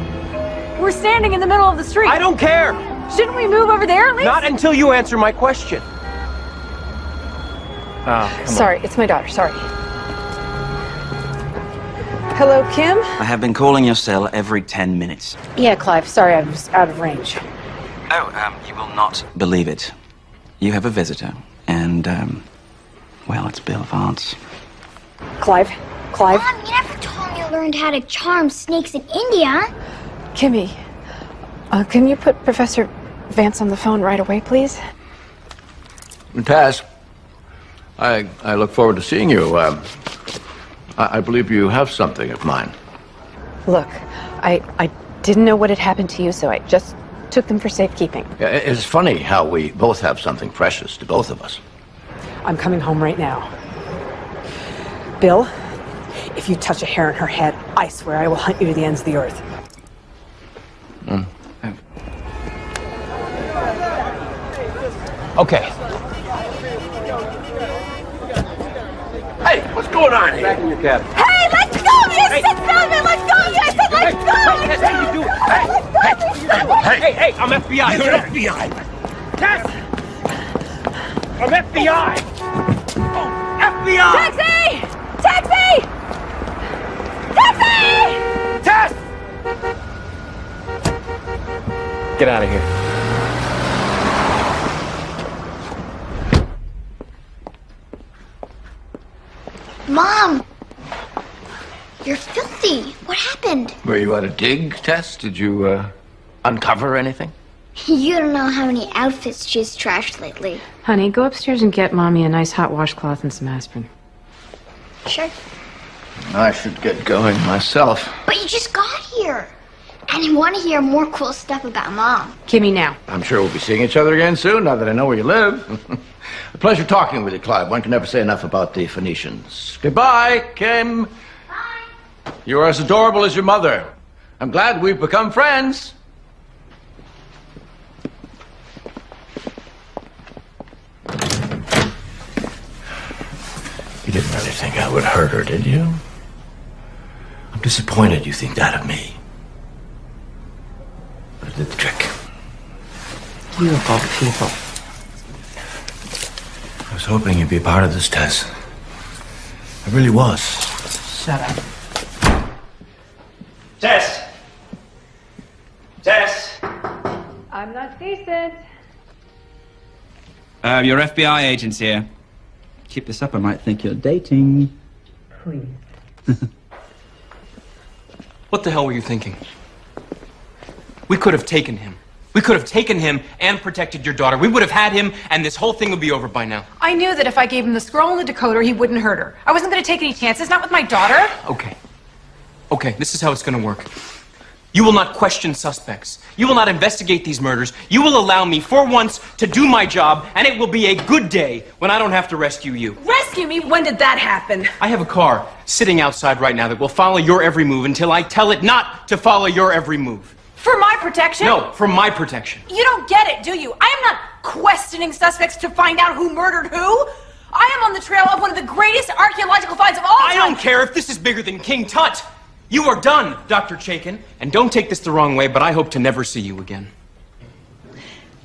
Speaker 5: We're standing in the middle of the street.
Speaker 17: I don't care!
Speaker 5: Shouldn't we move over there at least?
Speaker 17: Not until you answer my question. Oh,
Speaker 5: Sorry, it's my daughter. Sorry. Hello, Kim?
Speaker 4: I have been calling your cell every 10 minutes.
Speaker 5: Yeah, Clive. Sorry, I was out of range.
Speaker 4: Oh, you will not believe it. You have a visitor, and, well, it's Bill Vance.
Speaker 5: Clive? Clive?
Speaker 10: Mom, you never told me you learned how to charm snakes in India.
Speaker 5: Kimmy, can you put Professor Vance on the phone right away, please?
Speaker 8: Taz, I look forward to seeing you. I believe you have something of mine.
Speaker 5: Look, I didn't know what had happened to you, so I just took them for safekeeping.
Speaker 8: Yeah, it's funny how we both have something precious to both of us.
Speaker 5: I'm coming home right now. Bill, if you touch a hair on her head, I swear I will hunt you to the ends of the earth.
Speaker 17: Okay.
Speaker 8: Hey, what's going on here?
Speaker 17: Back in your cabin.
Speaker 3: Hey, let's go! You said something! Let's go! I said let's go!
Speaker 17: Tess, how you doing? Hey, I'm FBI.
Speaker 8: You're FBI.
Speaker 17: Tess! I'm FBI! FBI!
Speaker 3: Taxi! Taxi! Taxi!
Speaker 17: Tess! Get out of here.
Speaker 10: Mom! You're filthy. What happened?
Speaker 8: Were you at a dig, Tess? Did you, uncover anything?
Speaker 10: You don't know how many outfits she's trashed lately.
Speaker 5: Honey, go upstairs and get Mommy a nice hot washcloth and some aspirin.
Speaker 10: Sure.
Speaker 8: I should get going myself.
Speaker 10: But you just got here. And I want to hear more cool stuff about Mom.
Speaker 5: Kimmy, now.
Speaker 8: I'm sure we'll be seeing each other again soon, now that I know where you live. A pleasure talking with you, Clive. One can never say enough about the Phoenicians. Goodbye, Kim. Bye. You're as adorable as your mother. I'm glad we've become friends. You didn't really think I would hurt her, did you? I'm disappointed you think that of me. But it did the trick.
Speaker 5: Beautiful people.
Speaker 8: I was hoping you'd be a part of this, Tess. I really was.
Speaker 5: Shut up.
Speaker 4: Tess! Tess!
Speaker 5: I'm not decent.
Speaker 14: Your FBI agent's here. Keep this up, I might think you're dating.
Speaker 5: Please.
Speaker 7: What the hell were you thinking? We could have taken him. We could have taken him and protected your daughter. We would have had him, and this whole thing would be over by now.
Speaker 5: I knew that if I gave him the scroll and the decoder, he wouldn't hurt her. I wasn't going to take any chances, not with my daughter.
Speaker 7: Okay. Okay, this is how it's going to work. You will not question suspects. You will not investigate these murders. You will allow me, for once, to do my job, and it will be a good day when I don't have to rescue you.
Speaker 5: Rescue me? When did that happen?
Speaker 7: I have a car sitting outside right now that will follow your every move until I tell it not to follow your every move.
Speaker 5: For my protection?
Speaker 7: No, for my protection.
Speaker 5: You don't get it, do you? I am not questioning suspects to find out who murdered who. I am on the trail of one of the greatest archaeological finds of all time.
Speaker 7: I don't care if this is bigger than King Tut. You are done, Dr. Chaikin. And don't take this the wrong way, but I hope to never see you again.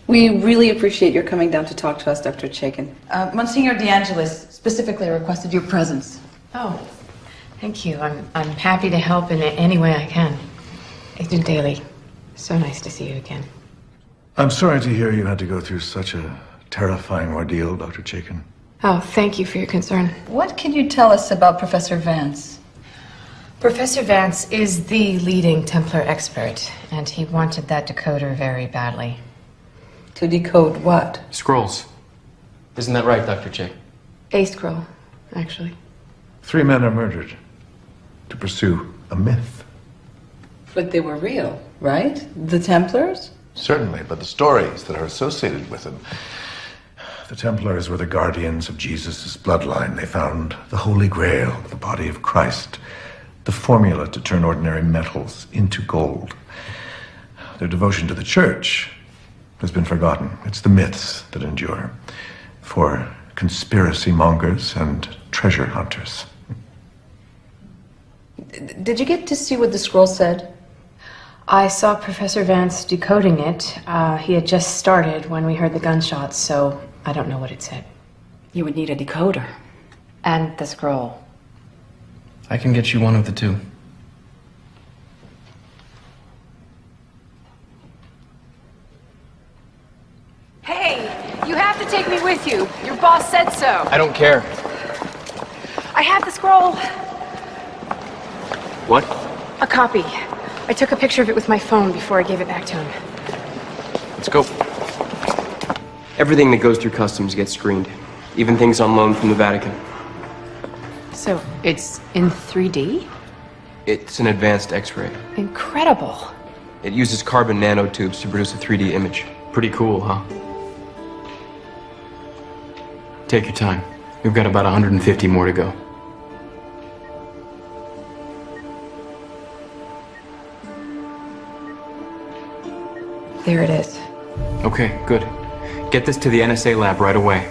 Speaker 19: We really appreciate your coming down to talk to us, Dr. Chaikin. Monsignor DeAngelis specifically requested your presence.
Speaker 5: Oh, thank you. I'm happy to help in any way I can. Agent Daly, so nice to see you again.
Speaker 12: I'm sorry to hear you had to go through such a terrifying ordeal, Dr. Chaikin.
Speaker 5: Oh, thank you for your concern.
Speaker 19: What can you tell us about Professor Vance?
Speaker 5: Professor Vance is the leading Templar expert, and he wanted that decoder very badly.
Speaker 19: To decode what?
Speaker 7: Scrolls. Isn't that right, Dr. Chaikin?
Speaker 5: A scroll, actually.
Speaker 12: 3 men are murdered to pursue a myth.
Speaker 19: But they were real, right? The Templars?
Speaker 12: Certainly, but the stories that are associated with them. The Templars were the guardians of Jesus' bloodline. They found the Holy Grail, the body of Christ, the formula to turn ordinary metals into gold. Their devotion to the church has been forgotten. It's the myths that endure for conspiracy mongers and treasure hunters.
Speaker 19: Did you get to see what the scroll said?
Speaker 5: I saw Professor Vance decoding it. He had just started when we heard the gunshots, so I don't know what it said.
Speaker 19: You would need a decoder.
Speaker 5: And the scroll.
Speaker 7: I can get you one of the two.
Speaker 5: Hey, you have to take me with you. Your boss said so.
Speaker 7: I don't care.
Speaker 5: I have the scroll.
Speaker 7: What?
Speaker 5: A copy. I took a picture of it with my phone before I gave it back to him.
Speaker 7: Let's go. Everything that goes through customs gets screened. Even things on loan from the Vatican.
Speaker 5: So, it's in 3D?
Speaker 7: It's an advanced X-ray.
Speaker 5: Incredible.
Speaker 7: It uses carbon nanotubes to produce a 3D image. Pretty cool, huh? Take your time. We've got about 150 more to go.
Speaker 5: There it is.
Speaker 7: Okay, good. Get this to the NSA lab right away.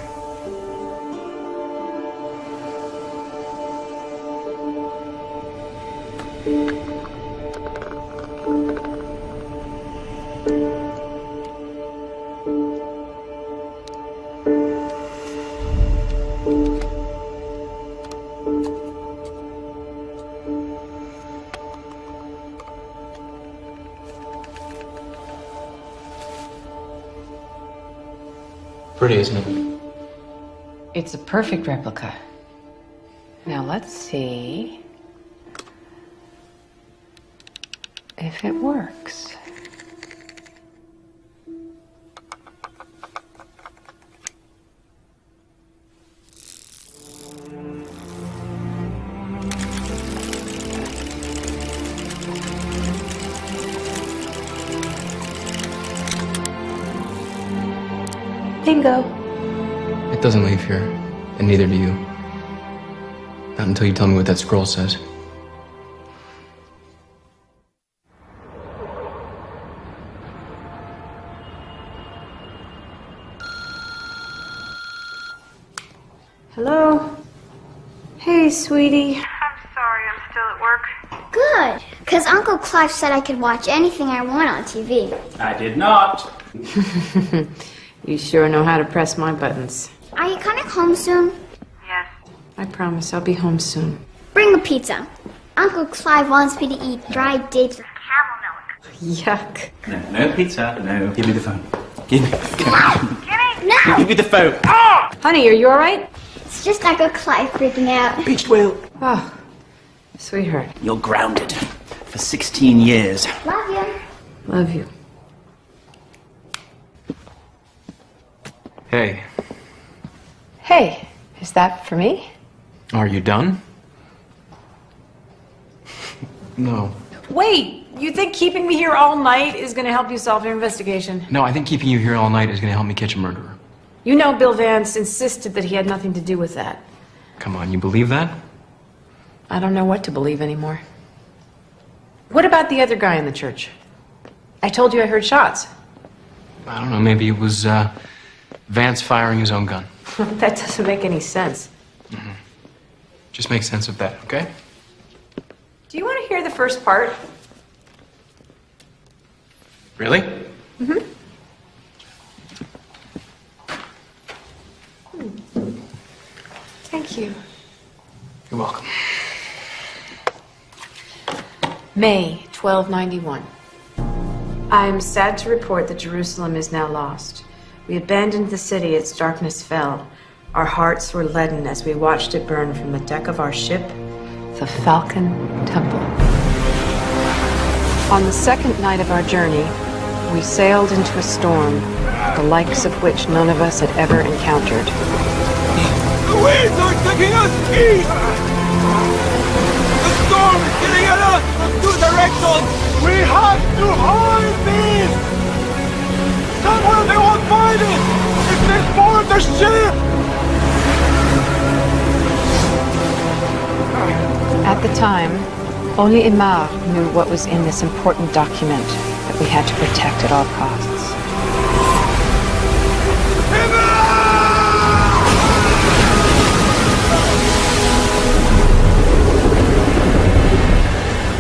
Speaker 7: Pretty, isn't it?
Speaker 5: It's a perfect replica. Now let's see if it works. Bingo.
Speaker 7: It doesn't leave here, and neither do you. Not until you tell me what that scroll says.
Speaker 5: Hello? Hey, sweetie.
Speaker 9: I'm sorry, I'm still at work.
Speaker 10: Good, because Uncle Clive said I could watch anything I want on TV.
Speaker 14: I did not.
Speaker 5: You sure know how to press my buttons.
Speaker 10: Are you coming home soon?
Speaker 9: Yes.
Speaker 5: I promise I'll be home soon.
Speaker 10: Bring a pizza. Uncle Clive wants me to eat dried dates with caramel milk.
Speaker 5: Yuck.
Speaker 14: No pizza. No. Give me the phone. Give me the phone.
Speaker 10: No!
Speaker 14: Give me the phone. Ah!
Speaker 5: Honey, are you all right?
Speaker 10: It's just Uncle Clive freaking out.
Speaker 14: Beached whale.
Speaker 5: Oh, sweetheart.
Speaker 14: You're grounded for 16 years.
Speaker 10: Love you.
Speaker 5: Love you. Hey, is that for me?
Speaker 7: Are you done? No.
Speaker 5: Wait, you think keeping me here all night is gonna help you solve your investigation?
Speaker 7: No, I think keeping you here all night is going to help me catch a murderer.
Speaker 5: You know Bill Vance insisted that he had nothing to do with that.
Speaker 7: Come on, you believe that?
Speaker 5: I don't know what to believe anymore. What about the other guy in the church? I told you I heard shots.
Speaker 7: I don't know, maybe it was Vance firing his own gun.
Speaker 5: That doesn't make any sense.
Speaker 7: Just make sense of that, okay?
Speaker 5: Do you want to hear the first part?
Speaker 7: Really?
Speaker 5: Mm-hmm. Thank you.
Speaker 7: You're welcome.
Speaker 5: May 1291. I am sad to report that Jerusalem is now lost. We abandoned the city, its darkness fell. Our hearts were leaden as we watched it burn from the deck of our ship, the Falcon Temple. On the second night of our journey, we sailed into a storm, the likes of which none of us had ever encountered.
Speaker 2: The winds are taking us east! The storm is getting at us from two directions! We have to hide this! Somewhere they won't find it! If they board the ship!
Speaker 5: At the time, only Aymar knew what was in this important document that we had to protect at all costs.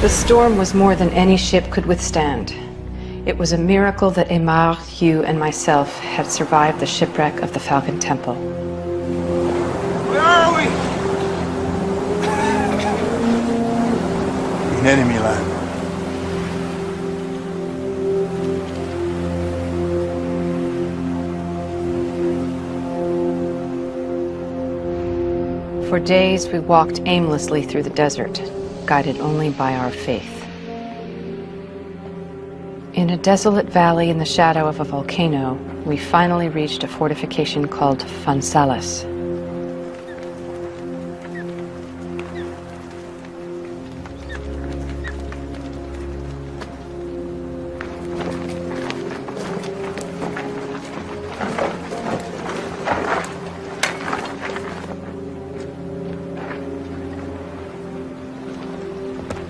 Speaker 5: The storm was more than any ship could withstand. It was a miracle that Aymar, Hugh, and myself had survived the shipwreck of the Falcon Temple.
Speaker 2: Where are we? In enemy land.
Speaker 5: For days we walked aimlessly through the desert, guided only by our faith. In a desolate valley in the shadow of a volcano, we finally reached a fortification called Phansalis.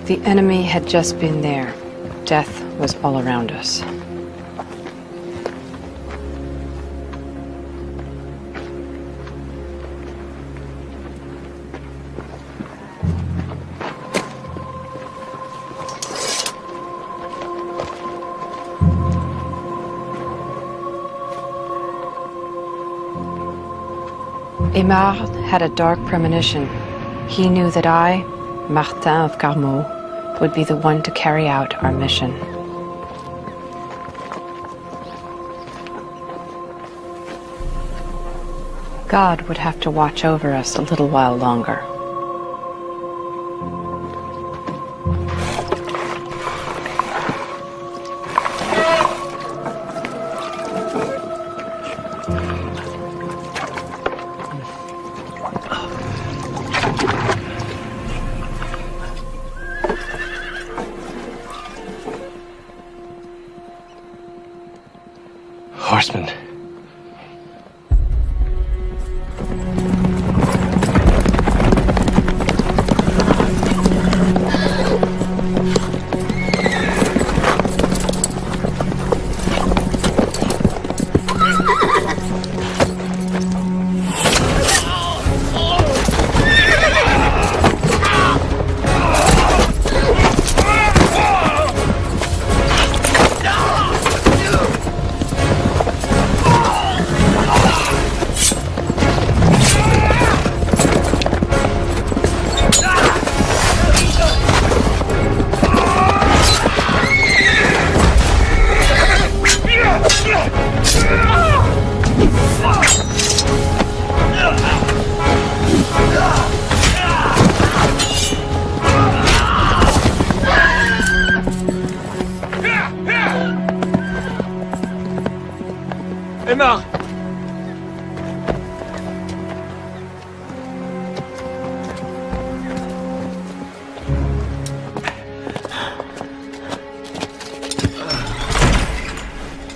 Speaker 5: The enemy had just been there. Death was all around us. Aymar had a dark premonition. He knew that I, Martin of Carmaux, would be the one to carry out our mission. God would have to watch over us a little while longer.
Speaker 17: Horseman.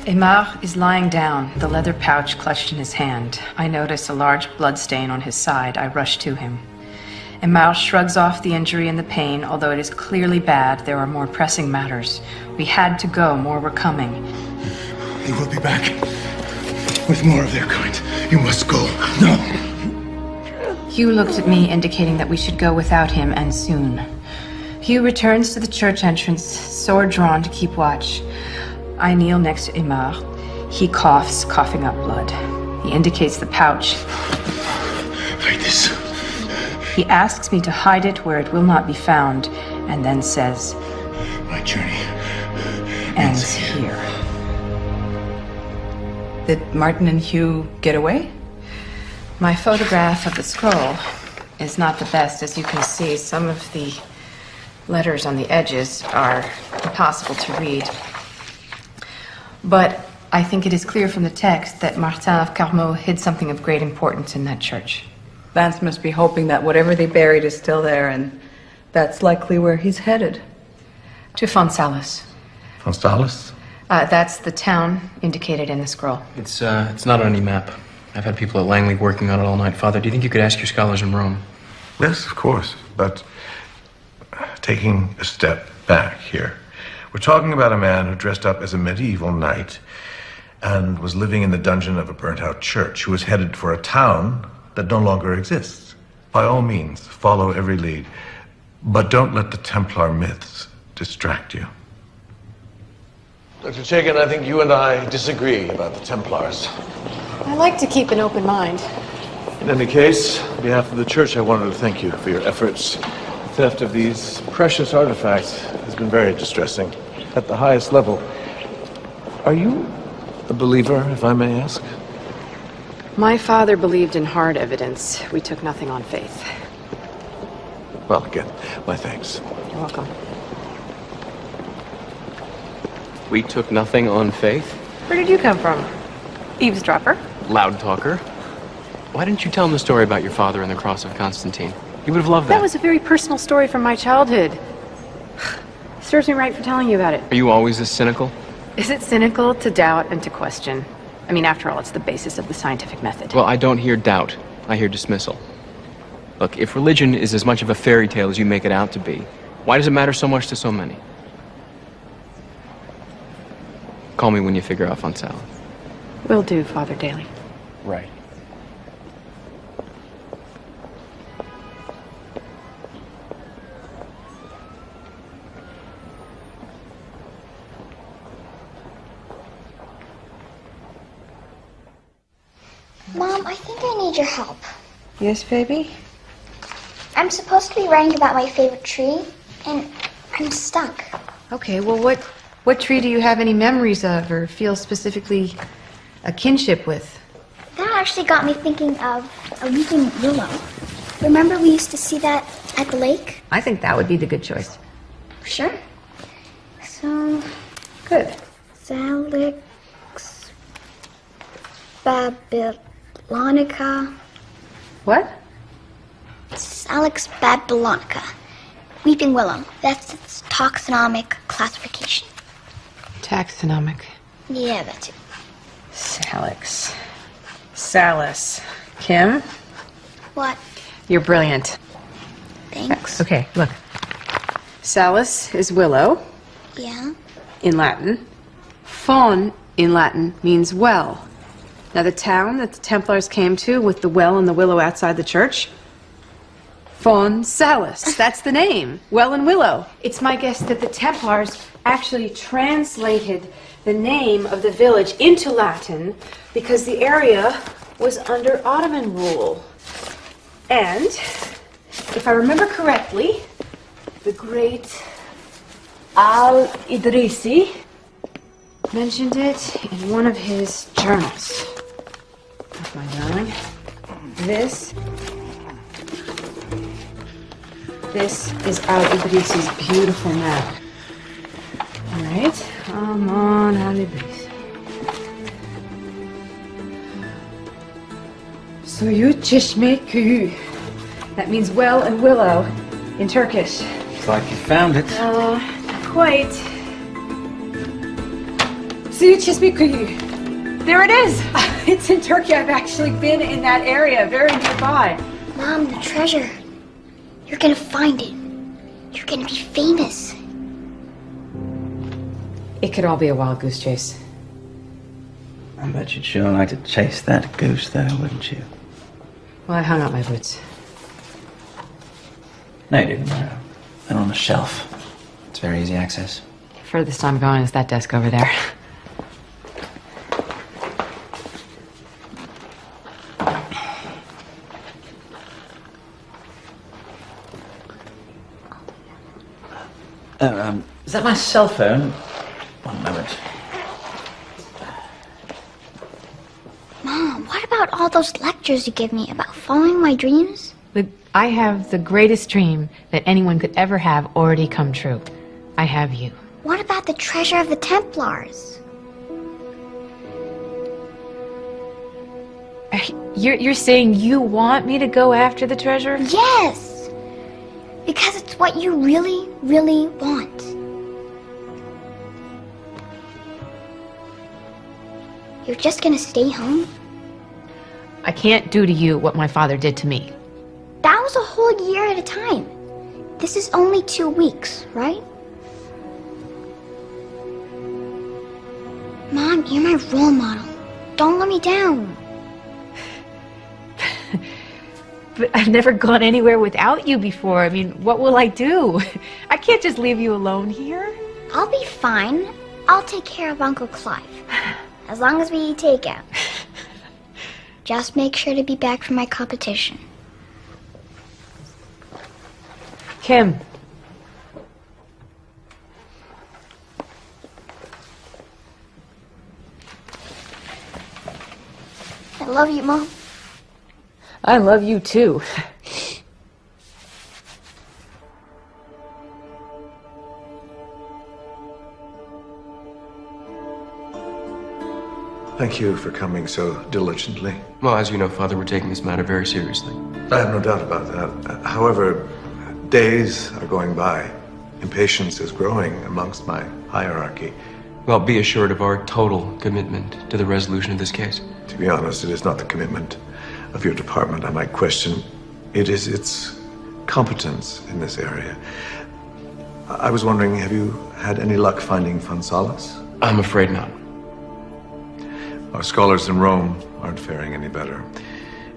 Speaker 5: Aymar is lying down, the leather pouch clutched in his hand. I notice a large blood stain on his side. I rush to him. Aymar shrugs off the injury and the pain. Although it is clearly bad, there are more pressing matters. We had to go. More were coming.
Speaker 2: They will be back with more of their kind. You must go. No.
Speaker 5: Hugh looked at me, indicating that we should go without him, and soon. Hugh returns to the church entrance, sword drawn to keep watch. I kneel next to Aymar. He coughs, coughing up blood. He indicates the pouch.
Speaker 2: Hide this.
Speaker 5: He asks me to hide it where it will not be found, and then says,
Speaker 2: My journey
Speaker 5: ends here.
Speaker 19: Did Martin and Hugh get away?
Speaker 5: My photograph of the scroll is not the best. As you can see, some of the letters on the edges are impossible to read. But I think it is clear from the text that Martin of Carmaux hid something of great importance in that church.
Speaker 19: Vance must be hoping that whatever they buried is still there, and that's likely where he's headed.
Speaker 5: To Fonsalis.
Speaker 12: Fonsalis?
Speaker 5: That's the town indicated in the scroll.
Speaker 7: It's not on any map. I've had people at Langley working on it all night. Father, do you think you could ask your scholars in Rome?
Speaker 12: Yes, of course. But taking a step back here, we're talking about a man who dressed up as a medieval knight and was living in the dungeon of a burnt-out church, who was headed for a town that no longer exists. By all means, follow every lead, but don't let the Templar myths distract you. Dr. Chaikin, I think you and I disagree about the Templars.
Speaker 5: I like to keep an open mind.
Speaker 12: In any case, on behalf of the church, I wanted to thank you for your efforts. The theft of these precious artifacts has been very distressing, at the highest level. Are you a believer, if I may ask?
Speaker 5: My father believed in hard evidence. We took nothing on faith.
Speaker 12: Well, again, my thanks.
Speaker 5: You're welcome.
Speaker 7: We took nothing on faith?
Speaker 5: Where did you come from? Eavesdropper?
Speaker 7: Loud talker. Why didn't you tell him the story about your father and the cross of Constantine? He would have loved that.
Speaker 5: That was a very personal story from my childhood. Serves me right for telling you about it.
Speaker 7: Are you always this cynical?
Speaker 5: Is it cynical to doubt and to question? I mean, after all, it's the basis of the scientific method.
Speaker 7: Well, I don't hear doubt. I hear dismissal. Look, if religion is as much of a fairy tale as you make it out to be, why does it matter so much to so many? Call me when you figure out Fonsalis.
Speaker 5: Will do, Father Daly.
Speaker 7: Right.
Speaker 10: Mom, I think I need your help.
Speaker 19: Yes, baby?
Speaker 10: I'm supposed to be writing about my favorite tree, and I'm stuck.
Speaker 5: Okay, well, what tree do you have any memories of or feel specifically a kinship with?
Speaker 10: That actually got me thinking of a weeping willow. Remember we used to see that at the lake?
Speaker 5: I think that would be the good choice.
Speaker 10: Sure. So...
Speaker 5: Good.
Speaker 10: Salix... Babylonica...
Speaker 5: What?
Speaker 10: Salix babylonica. Weeping willow. That's its taxonomic classification.
Speaker 5: Taxonomic.
Speaker 10: Yeah, that's it.
Speaker 5: Salix. Salis. Kim?
Speaker 10: What?
Speaker 5: You're brilliant.
Speaker 10: Thanks.
Speaker 5: Okay, look. Salus is willow
Speaker 10: Yeah?
Speaker 5: in Latin. Faun in Latin means well. Now, the town that the Templars came to with the well and the willow outside the church, Fonsalis. That's the name. Well and willow. It's my guess that the Templars actually translated the name of the village into Latin because the area was under Ottoman rule. And, if I remember correctly, the great Al-Idrisi mentioned it in one of his journals. That's my darling. This is Al-Idrisi's beautiful map. All right, come on, Al-Idrisi. Suyu Çeşme Köyü. That means well and willow in Turkish.
Speaker 14: Looks like you found it.
Speaker 5: Not quite.
Speaker 18: There it is. It's in Turkey. I've actually been in that area, very nearby.
Speaker 10: Mom, the treasure. You're gonna find it. You're gonna be famous.
Speaker 18: It could all be a wild goose chase.
Speaker 4: I bet you'd sure like to chase that goose, though, wouldn't you?
Speaker 5: Well, I hung up my boots.
Speaker 4: No, you didn't. They're on the shelf. It's very easy access.
Speaker 5: Furthest I'm going is that desk over there.
Speaker 4: Is that my cell phone? One moment.
Speaker 10: Mom, what about all those lectures you give me about following my dreams?
Speaker 5: I have the greatest dream that anyone could ever have already come true. I have you.
Speaker 10: What about the treasure of the Templars?
Speaker 5: You're saying you want me to go after the treasure?
Speaker 10: Yes! Because it's what you really, really want. You're just gonna stay home?
Speaker 5: I can't do to you what my father did to me.
Speaker 10: That was a whole year at a time. This is only 2 weeks, right? Mom, you're my role model. Don't let me down.
Speaker 5: But I've never gone anywhere without you before. I mean, what will I do? I can't just leave you alone here.
Speaker 10: I'll be fine. I'll take care of Uncle Clive. As long as we eat takeout. Just make sure to be back for my competition.
Speaker 5: Kim.
Speaker 10: I love you, Mom.
Speaker 5: I love you too.
Speaker 12: Thank you for coming so diligently.
Speaker 17: Well, as you know, Father, we're taking this matter very seriously.
Speaker 12: I have no doubt about that. However, days are going by. Impatience is growing amongst my hierarchy.
Speaker 17: Well, be assured of our total commitment to the resolution of this case.
Speaker 12: To be honest, it is not the commitment of your department I might question. It is its competence in this area. I was wondering, have you had any luck finding Fonsalis?
Speaker 17: I'm afraid not.
Speaker 12: Our scholars in Rome aren't faring any better.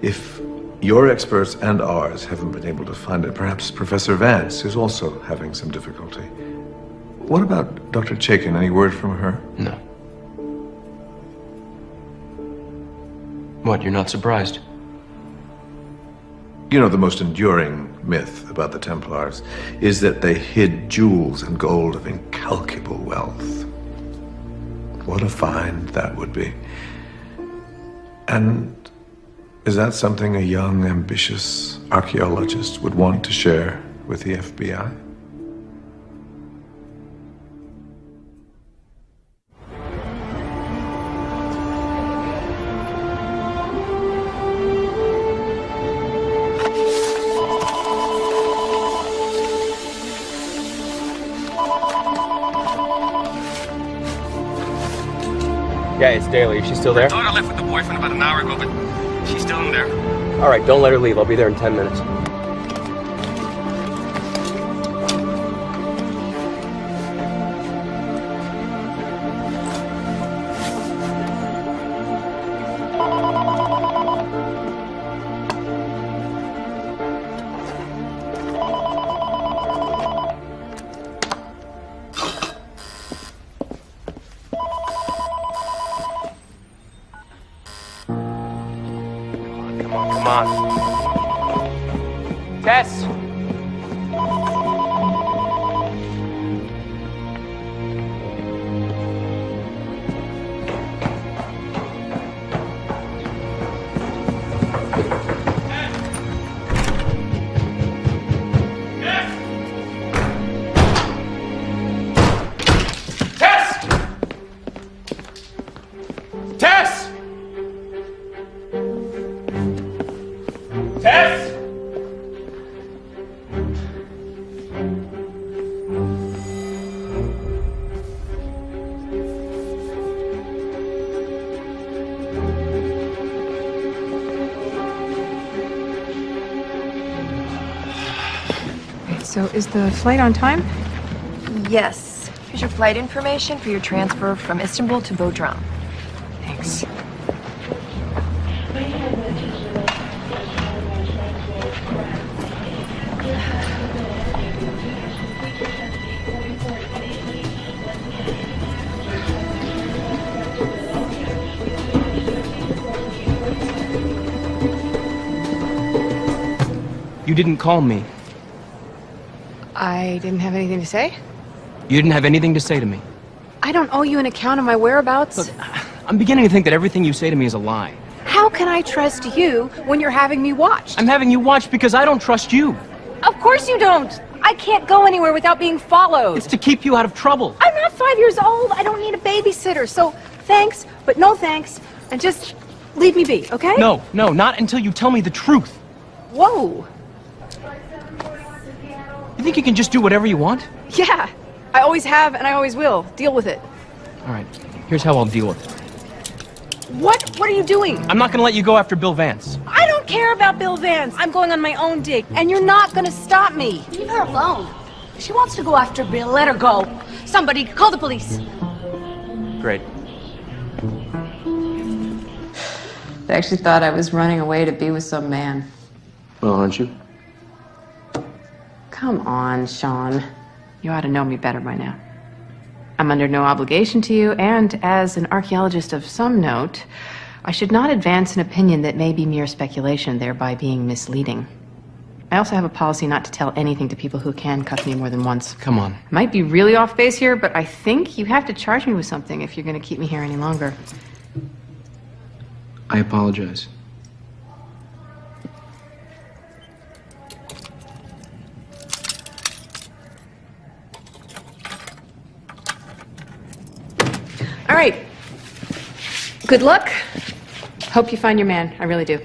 Speaker 12: If your experts and ours haven't been able to find it, perhaps Professor Vance is also having some difficulty. What about Dr. Chaikin? Any word from her?
Speaker 17: No. What, you're not surprised?
Speaker 12: You know, the most enduring myth about the Templars is that they hid jewels and gold of incalculable wealth. What a find that would be. And is that something a young, ambitious archaeologist would want to share with the FBI?
Speaker 17: Yeah, it's Daly. Is she still there?
Speaker 20: I thought I left with the boyfriend about an hour ago, but she's still in there.
Speaker 17: All right, don't let her leave. I'll be there in 10 minutes. Come on. Tess!
Speaker 5: So is the flight on time?
Speaker 9: Yes. Here's your flight information for your transfer from Istanbul to Bodrum.
Speaker 5: Thanks.
Speaker 7: You didn't call me.
Speaker 5: I didn't have anything to say?
Speaker 7: You didn't have anything to say to me.
Speaker 5: I don't owe you an account of my whereabouts.
Speaker 7: Look, I'm beginning to think that everything you say to me is a lie.
Speaker 5: How can I trust you when you're having me watched?
Speaker 7: I'm having you watched because I don't trust you.
Speaker 5: Of course you don't. I can't go anywhere without being followed.
Speaker 7: It's to keep you out of trouble.
Speaker 5: I'm not 5 years old. I don't need a babysitter. So thanks, but no thanks. And just leave me be, okay?
Speaker 7: No, not until you tell me the truth.
Speaker 5: Whoa.
Speaker 7: You think you can just do whatever you want?
Speaker 5: Yeah. I always have and I always will. Deal with it.
Speaker 7: All right, here's how I'll deal with it.
Speaker 5: What? What are you doing?
Speaker 7: I'm not gonna let you go after Bill Vance.
Speaker 5: I don't care about Bill Vance. I'm going on my own dig, and you're not gonna stop me.
Speaker 21: Leave her alone. If she wants to go after Bill, let her go. Somebody, call the police.
Speaker 7: Great.
Speaker 18: I actually thought I was running away to be with some man.
Speaker 7: Well, aren't you?
Speaker 5: Come on, Sean. You ought to know me better by now. I'm under no obligation to you, and as an archaeologist of some note, I should not advance an opinion that may be mere speculation, thereby being misleading. I also have a policy not to tell anything to people who can cuff me more than once.
Speaker 7: Come on.
Speaker 5: I might be really off base here, but I think you have to charge me with something if you're going to keep me here any longer.
Speaker 7: I apologize.
Speaker 5: All right. Good luck. Hope you find your man. I really do.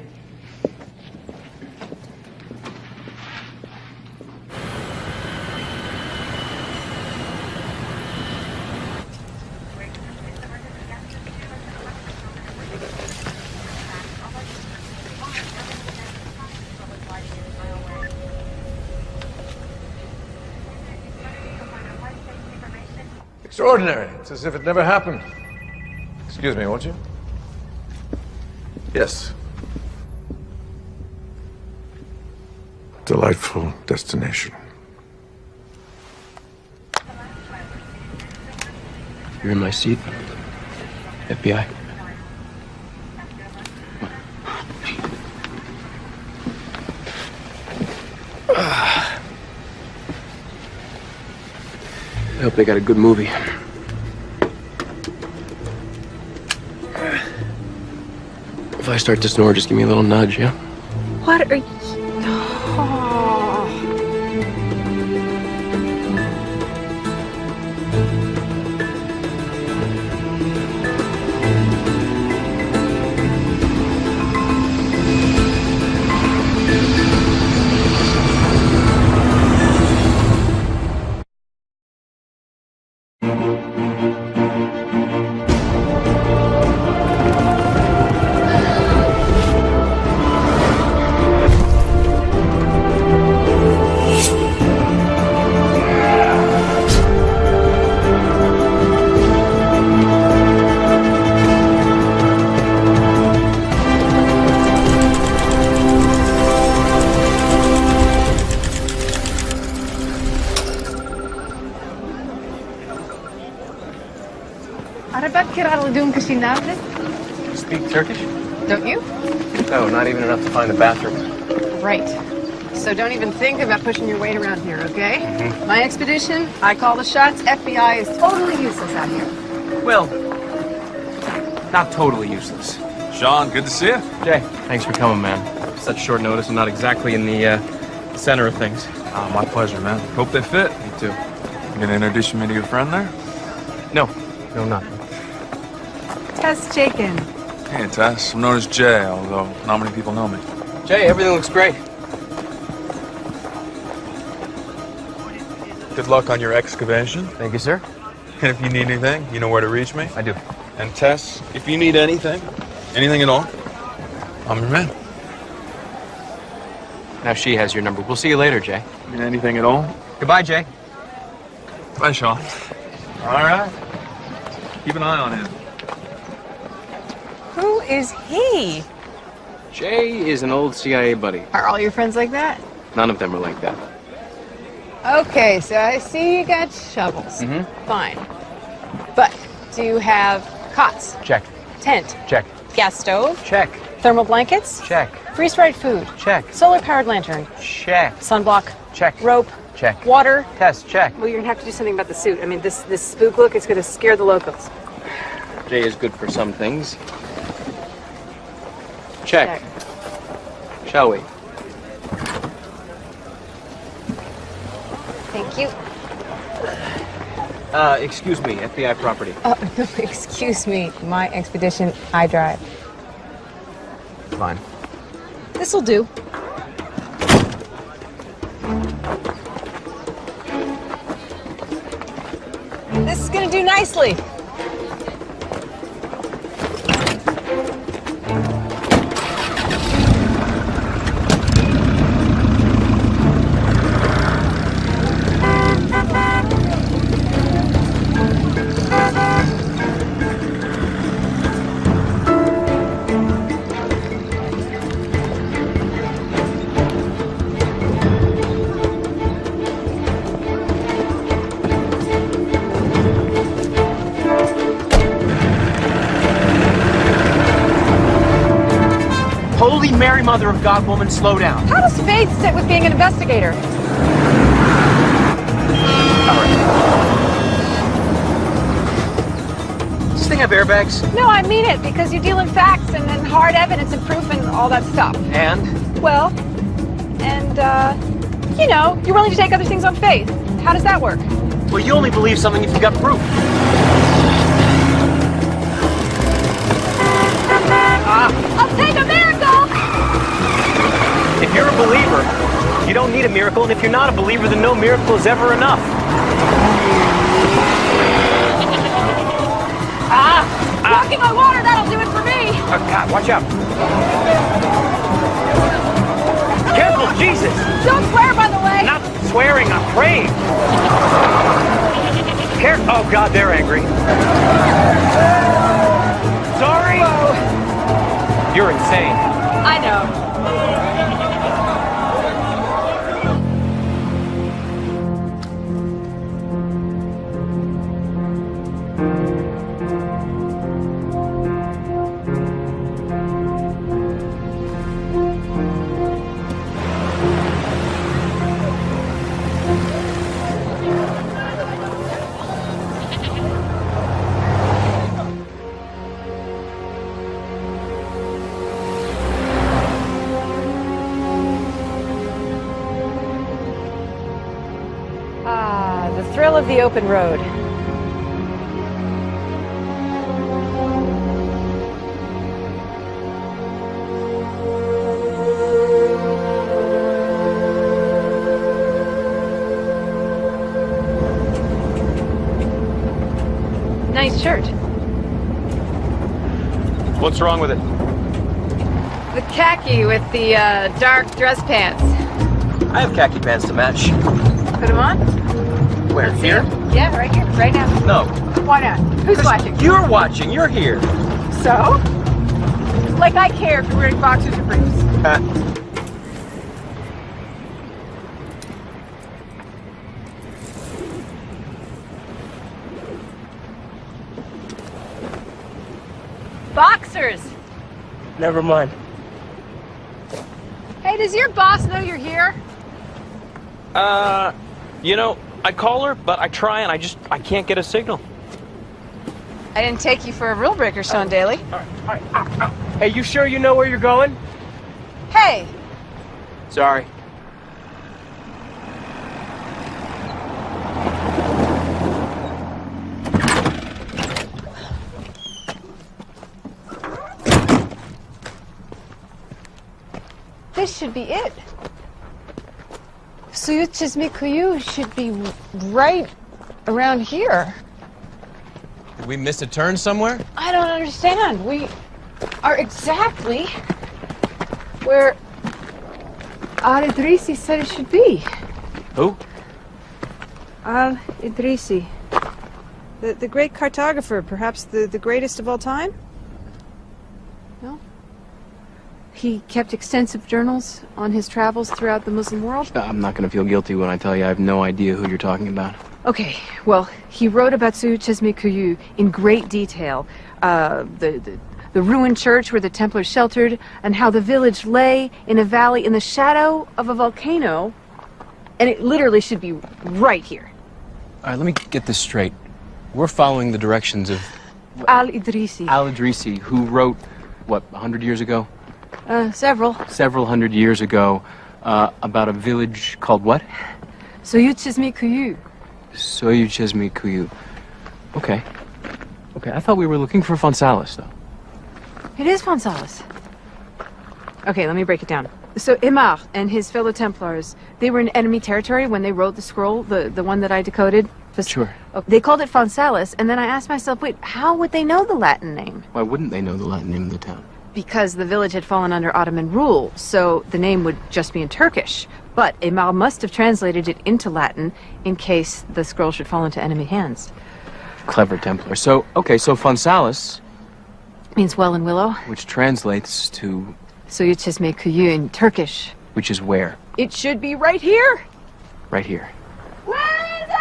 Speaker 12: Extraordinary. It's as if it never happened. Excuse me, won't you? Yes. Delightful destination.
Speaker 7: You're in my seat. FBI. I hope they got a good movie. If I start to snore, just give me a little nudge, yeah?
Speaker 5: What are you...
Speaker 7: Speak Turkish?
Speaker 5: Don't you?
Speaker 7: No, not even enough to find a bathroom.
Speaker 5: Right. So don't even think about pushing your weight around here, okay? My expedition, I call the shots. FBI is totally useless out here.
Speaker 7: Well, not totally useless.
Speaker 22: Sean, good to see you.
Speaker 7: Jay, thanks for coming, man. Such short notice and not exactly in the center of things.
Speaker 22: My pleasure, man. Hope they fit.
Speaker 7: Me too.
Speaker 22: You gonna introduce me to your friend there?
Speaker 7: No, not.
Speaker 5: Tess Jakin.
Speaker 22: Hey, Tess. I'm known as Jay, although not many people know me.
Speaker 7: Jay, everything looks great.
Speaker 22: Good luck on your excavation.
Speaker 7: Thank you, sir.
Speaker 22: And if you need anything, you know where to reach me.
Speaker 7: I do.
Speaker 22: And Tess, if you need anything at all, I'm your man.
Speaker 7: Now she has your number. We'll see you later, Jay.
Speaker 22: Anything at all?
Speaker 17: Goodbye, Jay.
Speaker 22: Bye, Sean.
Speaker 17: All right.
Speaker 22: Keep an eye on him.
Speaker 18: Who is he?
Speaker 7: Jay is an old CIA buddy.
Speaker 18: Are all your friends like that?
Speaker 7: None of them are like that.
Speaker 18: Okay, so I see you got shovels.
Speaker 7: Mm-hmm.
Speaker 18: Fine. But do you have cots?
Speaker 17: Check.
Speaker 18: Tent?
Speaker 17: Check.
Speaker 18: Gas stove?
Speaker 17: Check.
Speaker 18: Thermal blankets?
Speaker 17: Check.
Speaker 18: Freeze-dried food?
Speaker 17: Check.
Speaker 18: Solar-powered lantern?
Speaker 17: Check.
Speaker 18: Sunblock?
Speaker 17: Check.
Speaker 18: Rope?
Speaker 17: Check.
Speaker 18: Water?
Speaker 17: Test. Check.
Speaker 5: Well, you're gonna have to do something about the suit. I mean, this spook look is gonna scare the locals.
Speaker 7: Jay is good for some things. Check. Shall we?
Speaker 5: Thank you.
Speaker 17: Excuse me, FBI property.
Speaker 18: Oh, no, excuse me. My expedition, I drive.
Speaker 17: Fine.
Speaker 18: This'll do. This is gonna do nicely.
Speaker 17: Holy Mary, Mother of God, woman, slow down.
Speaker 18: How does faith sit with being an investigator?
Speaker 17: All right. Does this thing have airbags?
Speaker 18: No, I mean it, because you deal in facts and hard evidence and proof and all that stuff.
Speaker 17: And?
Speaker 18: Well, and, you know, you're willing to take other things on faith. How does that work?
Speaker 17: Well, you only believe something if you got proof.
Speaker 18: I'll take a miracle!
Speaker 17: If you're a believer, you don't need a miracle, and if you're not a believer, then no miracle is ever enough.
Speaker 18: Walking on water, that'll do it for me!
Speaker 17: God, watch out. Careful, Jesus!
Speaker 18: Don't swear, by the way!
Speaker 17: I'm not swearing, I'm praying. Oh, God, they're angry. Sorry?
Speaker 18: Whoa.
Speaker 17: You're insane.
Speaker 18: I know. The thrill of the open road. Nice shirt.
Speaker 17: What's wrong with it?
Speaker 18: The khaki with the dark dress pants.
Speaker 17: I have khaki pants to match.
Speaker 18: Put them on?
Speaker 17: Where, here?
Speaker 18: Yeah, right here, right now.
Speaker 17: No.
Speaker 18: Why not? Who's watching?
Speaker 17: You're watching, you're here.
Speaker 18: So? Like I care if you're wearing boxers or briefs. Boxers!
Speaker 17: Never mind.
Speaker 18: Hey, does your boss know you're here?
Speaker 17: You know, I call her, but I try and I can't get a signal.
Speaker 18: I didn't take you for a rule breaker, Sean Daly.
Speaker 17: All right. Hey, you sure you know where you're going?
Speaker 18: Hey!
Speaker 17: Sorry.
Speaker 18: This should be it. Suyuchizmikuyu should be right around here.
Speaker 17: Did we miss a turn somewhere?
Speaker 18: I don't understand. We are exactly where
Speaker 5: Al-Idrisi said it should be.
Speaker 17: Who?
Speaker 5: Al-Idrisi.
Speaker 18: The great cartographer, perhaps the greatest of all time?
Speaker 5: No? He kept extensive journals on his travels throughout the Muslim world?
Speaker 7: I'm not going to feel guilty when I tell you I have no idea who you're talking about.
Speaker 5: Okay, well, he wrote about Soyuz-Chesme-Kuyu in great detail. The ruined church where the Templars sheltered, and how the village lay in a valley in the shadow of a volcano, and it literally should be right here.
Speaker 7: All right, let me get this straight. We're following the directions of
Speaker 5: Al-Idrisi.
Speaker 7: Al-Idrisi, who wrote, what, 100 years ago?
Speaker 5: Several.
Speaker 7: Several hundred years ago, about a village called what?
Speaker 5: Soyuz-Chesme-Kuyu.
Speaker 7: Soyuz-Chesme-Kuyu. Okay. Okay, I thought we were looking for Fonsalis, though.
Speaker 5: It is Fonsalis. Okay, let me break it down. So Aimar and his fellow Templars, they were in enemy territory when they wrote the scroll, the one that I decoded.
Speaker 7: Sure.
Speaker 5: They called it Fonsalis, and then I asked myself, wait, how would they know the Latin name?
Speaker 7: Why wouldn't they know the Latin name of the town?
Speaker 5: Because the village had fallen under Ottoman rule, so the name would just be in Turkish. But Aimar must have translated it into Latin in case the scroll should fall into enemy hands.
Speaker 7: Clever Templar. So, okay, so Fonsalis
Speaker 5: means well and willow,
Speaker 7: which translates to
Speaker 5: Soyuz-Chesme-Kuyu in Turkish.
Speaker 7: Which is where?
Speaker 5: It should be right here.
Speaker 7: Right here.
Speaker 5: Where is it?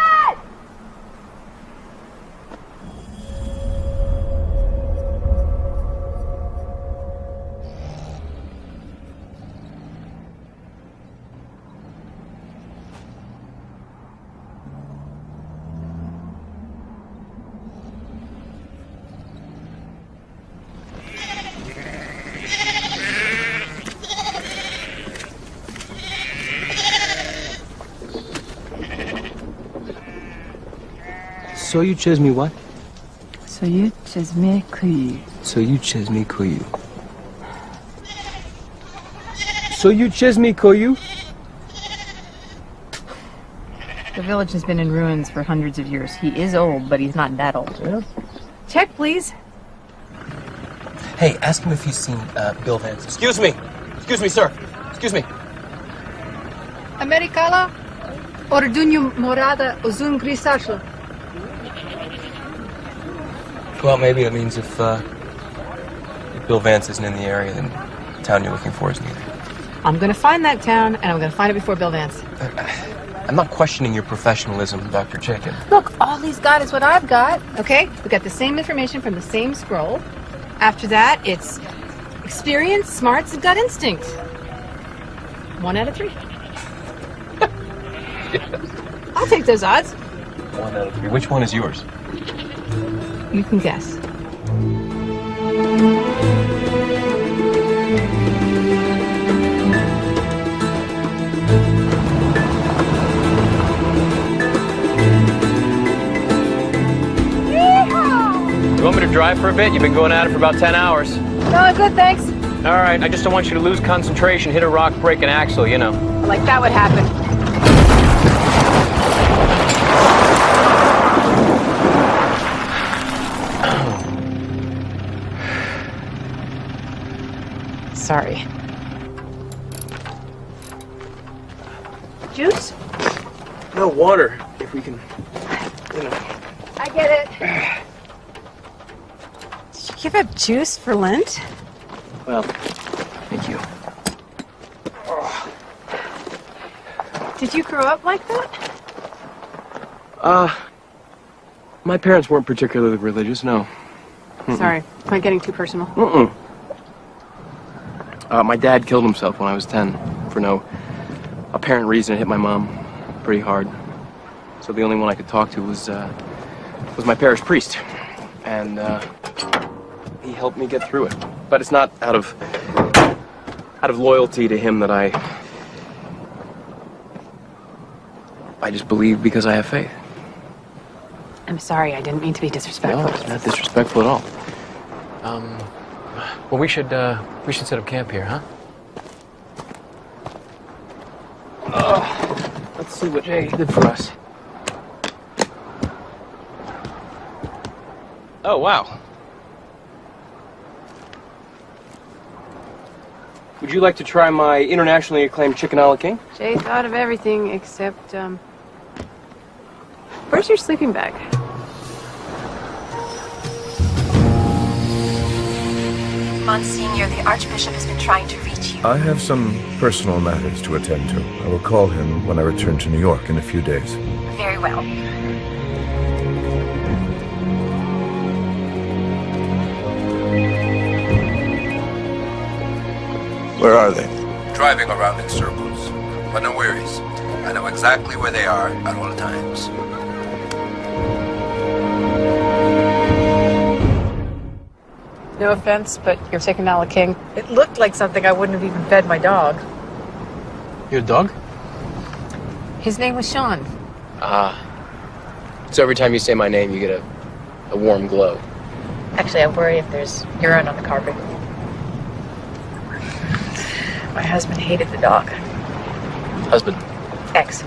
Speaker 7: Soyuz-Chesme what?
Speaker 5: Soyuz-Chesme-Kuyu.
Speaker 7: Soyuz-Chesme-Kuyu.
Speaker 17: Soyuz-Chesme-Kuyu?
Speaker 5: The village has been in ruins for hundreds of years. He is old, but he's not that old.
Speaker 17: Yeah.
Speaker 5: Check, please.
Speaker 17: Hey, ask him if he's seen Bill Vance. Excuse me, sir. Excuse me.
Speaker 5: Americala, ordunho morada uzun grisaço.
Speaker 17: Well, maybe it means if Bill Vance isn't in the area, then the town you're looking for isn't either.
Speaker 5: I'm gonna find that town, and I'm gonna find it before Bill Vance.
Speaker 17: I'm not questioning your professionalism, Dr. Chaikin.
Speaker 5: Look, all he's got is what I've got, okay? We got the same information from the same scroll. After that, it's experience, smarts, and gut instinct. 1 out of 3. I'll take those odds.
Speaker 17: 1 out of 3. Which one is yours?
Speaker 5: You can guess.
Speaker 7: You want me to drive for a bit? You've been going at it for about 10 hours.
Speaker 5: No, good, thanks.
Speaker 7: All right, I just don't want you to lose concentration, hit a rock, break an axle, you know.
Speaker 5: Like that would happen. Sorry. Juice?
Speaker 17: No, water, if we can, you know.
Speaker 5: I get it. Did you give up juice for Lent?
Speaker 7: Well, thank you.
Speaker 5: Did you grow up like that?
Speaker 7: My parents weren't particularly religious, no.
Speaker 5: Sorry, am I getting too personal?
Speaker 7: My dad killed himself when I was 10 for no apparent reason. It hit my mom pretty hard. So the only one I could talk to was my parish priest. And he helped me get through it. But it's not out of loyalty to him that I just believe because I have faith.
Speaker 5: I'm sorry, I didn't mean to be disrespectful.
Speaker 7: No, it's not disrespectful at all. Well, we should set up camp here, huh? Let's see what Jay did for us. Oh, wow.
Speaker 17: Would you like to try my internationally acclaimed chicken a la king?
Speaker 5: Jay thought of everything except, where's your sleeping bag?
Speaker 9: Monsignor, the Archbishop has been trying to reach you.
Speaker 12: I have some personal matters to attend to. I will call him when I return to New York in a few days.
Speaker 9: Very well.
Speaker 12: Where are they?
Speaker 11: Driving around in circles. But no worries. I know exactly where they are at all times.
Speaker 18: No offense, but you're taking a la king. It looked like something I wouldn't have even fed my dog.
Speaker 7: Your dog?
Speaker 18: His name was Sean.
Speaker 7: So every time you say my name, you get a warm glow.
Speaker 18: Actually, I worry if there's urine on the carpet. My husband hated the dog.
Speaker 7: Husband?
Speaker 18: Ex.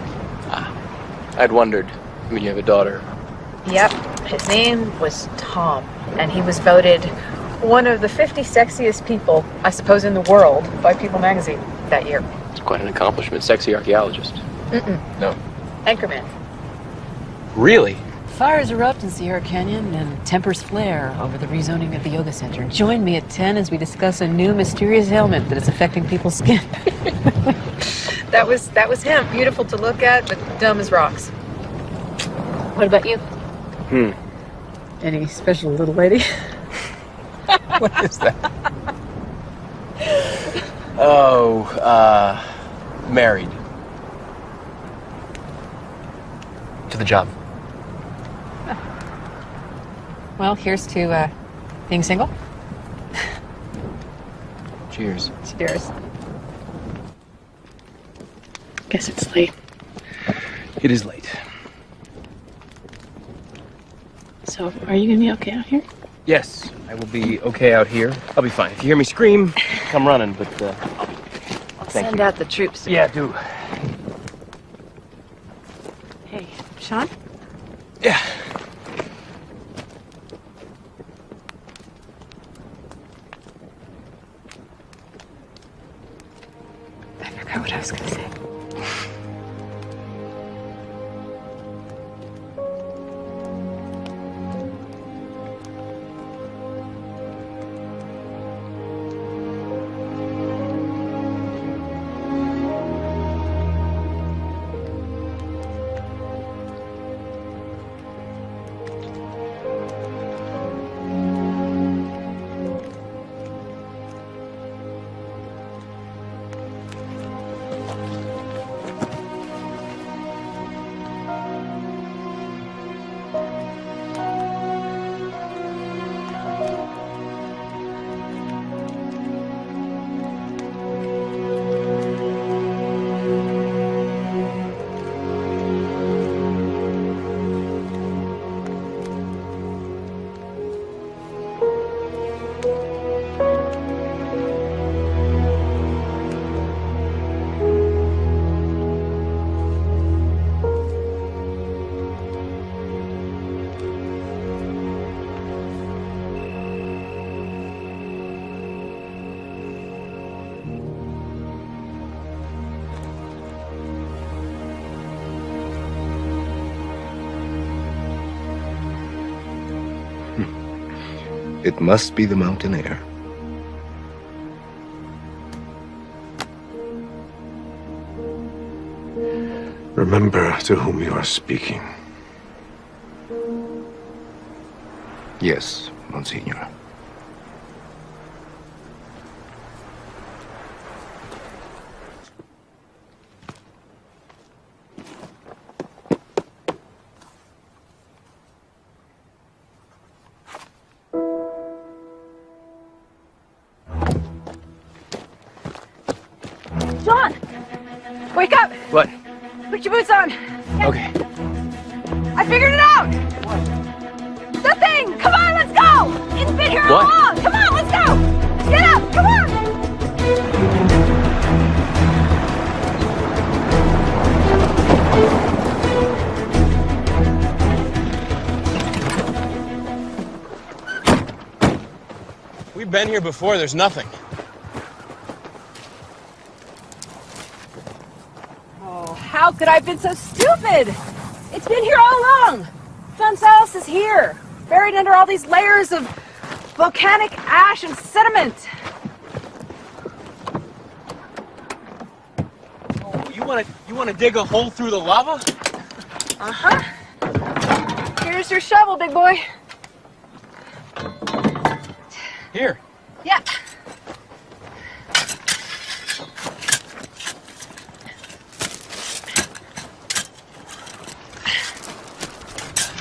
Speaker 7: I'd wondered. I mean, you have a daughter.
Speaker 18: Yep. His name was Tom, and he was voted one of the 50 sexiest people, I suppose, in the world by People magazine that year.
Speaker 7: It's quite an accomplishment. Sexy archaeologist. No.
Speaker 18: Anchorman.
Speaker 7: Really?
Speaker 13: Fires erupt in Sierra Canyon and tempers flare over the rezoning of the yoga center. Join me at 10 as we discuss a new mysterious ailment that is affecting people's skin.
Speaker 18: That was him. Beautiful to look at, but dumb as rocks.
Speaker 13: What about you?
Speaker 18: Any special little lady?
Speaker 7: What is that? Oh, married. To the job.
Speaker 18: Well, here's to being single.
Speaker 7: Cheers.
Speaker 18: Cheers.
Speaker 13: Guess it's late.
Speaker 7: It is late.
Speaker 13: So, are you gonna be okay out here?
Speaker 7: Yes, I will be okay out here. I'll be fine. If you hear me scream, come running, but
Speaker 18: I'll
Speaker 7: thank
Speaker 18: send
Speaker 7: you.
Speaker 18: out the troops.
Speaker 7: Yeah, do.
Speaker 18: Hey, Sean?
Speaker 7: Yeah.
Speaker 18: I forgot what I was gonna say.
Speaker 2: It must be the mountain air.
Speaker 12: Remember to whom you are speaking.
Speaker 2: Yes, Monsignor.
Speaker 18: Sean! Wake up!
Speaker 7: What?
Speaker 18: Put your boots on!
Speaker 7: Okay.
Speaker 18: I figured it out! The thing! Come on, let's go! It's been here all
Speaker 7: What?
Speaker 18: along! Come on, let's go! Get up! Come on!
Speaker 17: We've been here before, there's nothing.
Speaker 5: How could I have been so stupid? It's been here all along. John Silas is here, buried under all these layers of volcanic ash and sediment.
Speaker 17: Oh, you wanna dig a hole through the lava?
Speaker 5: Uh-huh. Here's your shovel, big boy.
Speaker 17: Here.
Speaker 5: Yeah.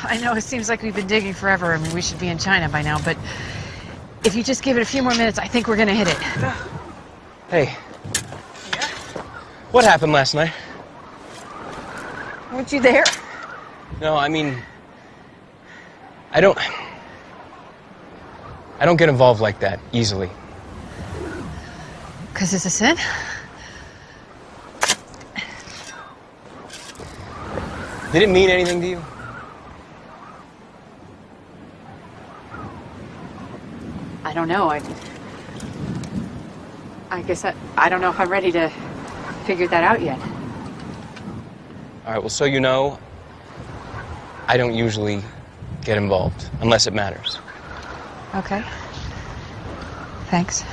Speaker 13: I know it seems like we've been digging forever. I mean, we should be in China by now, but if you just give it a few more minutes, I think we're gonna hit it.
Speaker 17: Hey. What happened last night?
Speaker 13: Weren't you there?
Speaker 17: No, I mean, I don't get involved like that easily.
Speaker 13: 'Cause it's a sin?
Speaker 17: Did it mean anything to you?
Speaker 13: I don't know. I guess I don't know if I'm ready to figure that out yet.
Speaker 17: All right, well, so you know, I don't usually get involved unless it matters.
Speaker 13: Okay. Thanks.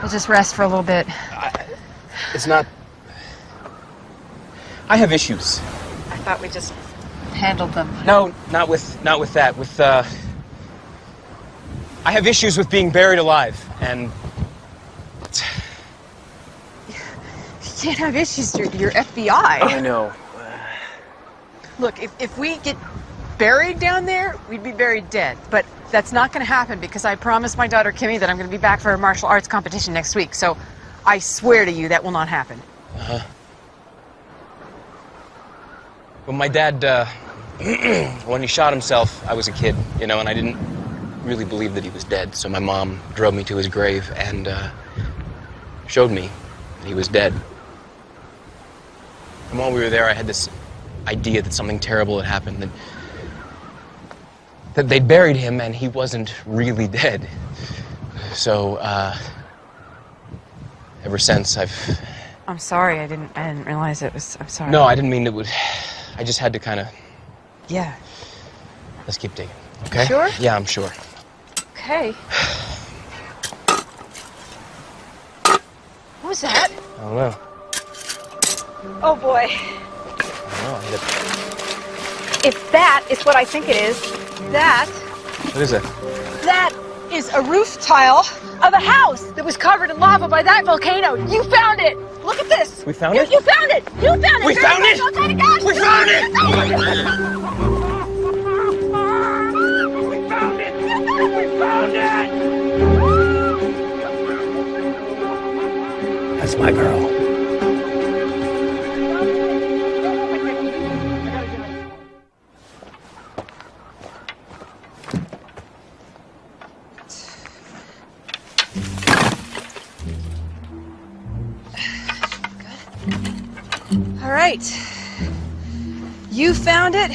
Speaker 13: We'll just rest for a little bit.
Speaker 17: It's not... I have issues.
Speaker 13: I thought we just handled them.
Speaker 17: No, not with that. With, I have issues with being buried alive, and...
Speaker 13: You can't have issues. You're FBI.
Speaker 17: I know.
Speaker 13: Look, if we get buried down there, we'd be buried dead. But that's not going to happen because I promised my daughter Kimmy that I'm going to be back for a martial arts competition next week. So I swear to you that will not happen.
Speaker 17: Uh-huh. When my dad, when he shot himself, I was a kid, you know, and I didn't really believe that he was dead. So my mom drove me to his grave and showed me that he was dead. And while we were there, I had this idea that something terrible had happened, that they'd buried him and he wasn't really dead. So, ever since
Speaker 13: I'm sorry. I didn't realize it was. I'm sorry.
Speaker 17: No, I didn't mean it would. I just had to kind of.
Speaker 13: Yeah.
Speaker 17: Let's keep digging. Okay?
Speaker 13: Sure?
Speaker 17: Yeah, I'm sure.
Speaker 13: Okay. What was that?
Speaker 17: I don't know.
Speaker 5: Oh boy.
Speaker 17: I don't know.
Speaker 5: If that is what I think it is, that
Speaker 17: What is it?
Speaker 5: That is a roof tile of a house that was covered in lava by that volcano. You found it. Look at this.
Speaker 17: We found it?
Speaker 5: You found it. You found it.
Speaker 17: We found it?
Speaker 5: Outside again.
Speaker 17: We found it.
Speaker 5: We found it. We found it.
Speaker 8: That's my girl.
Speaker 5: All right. You found it.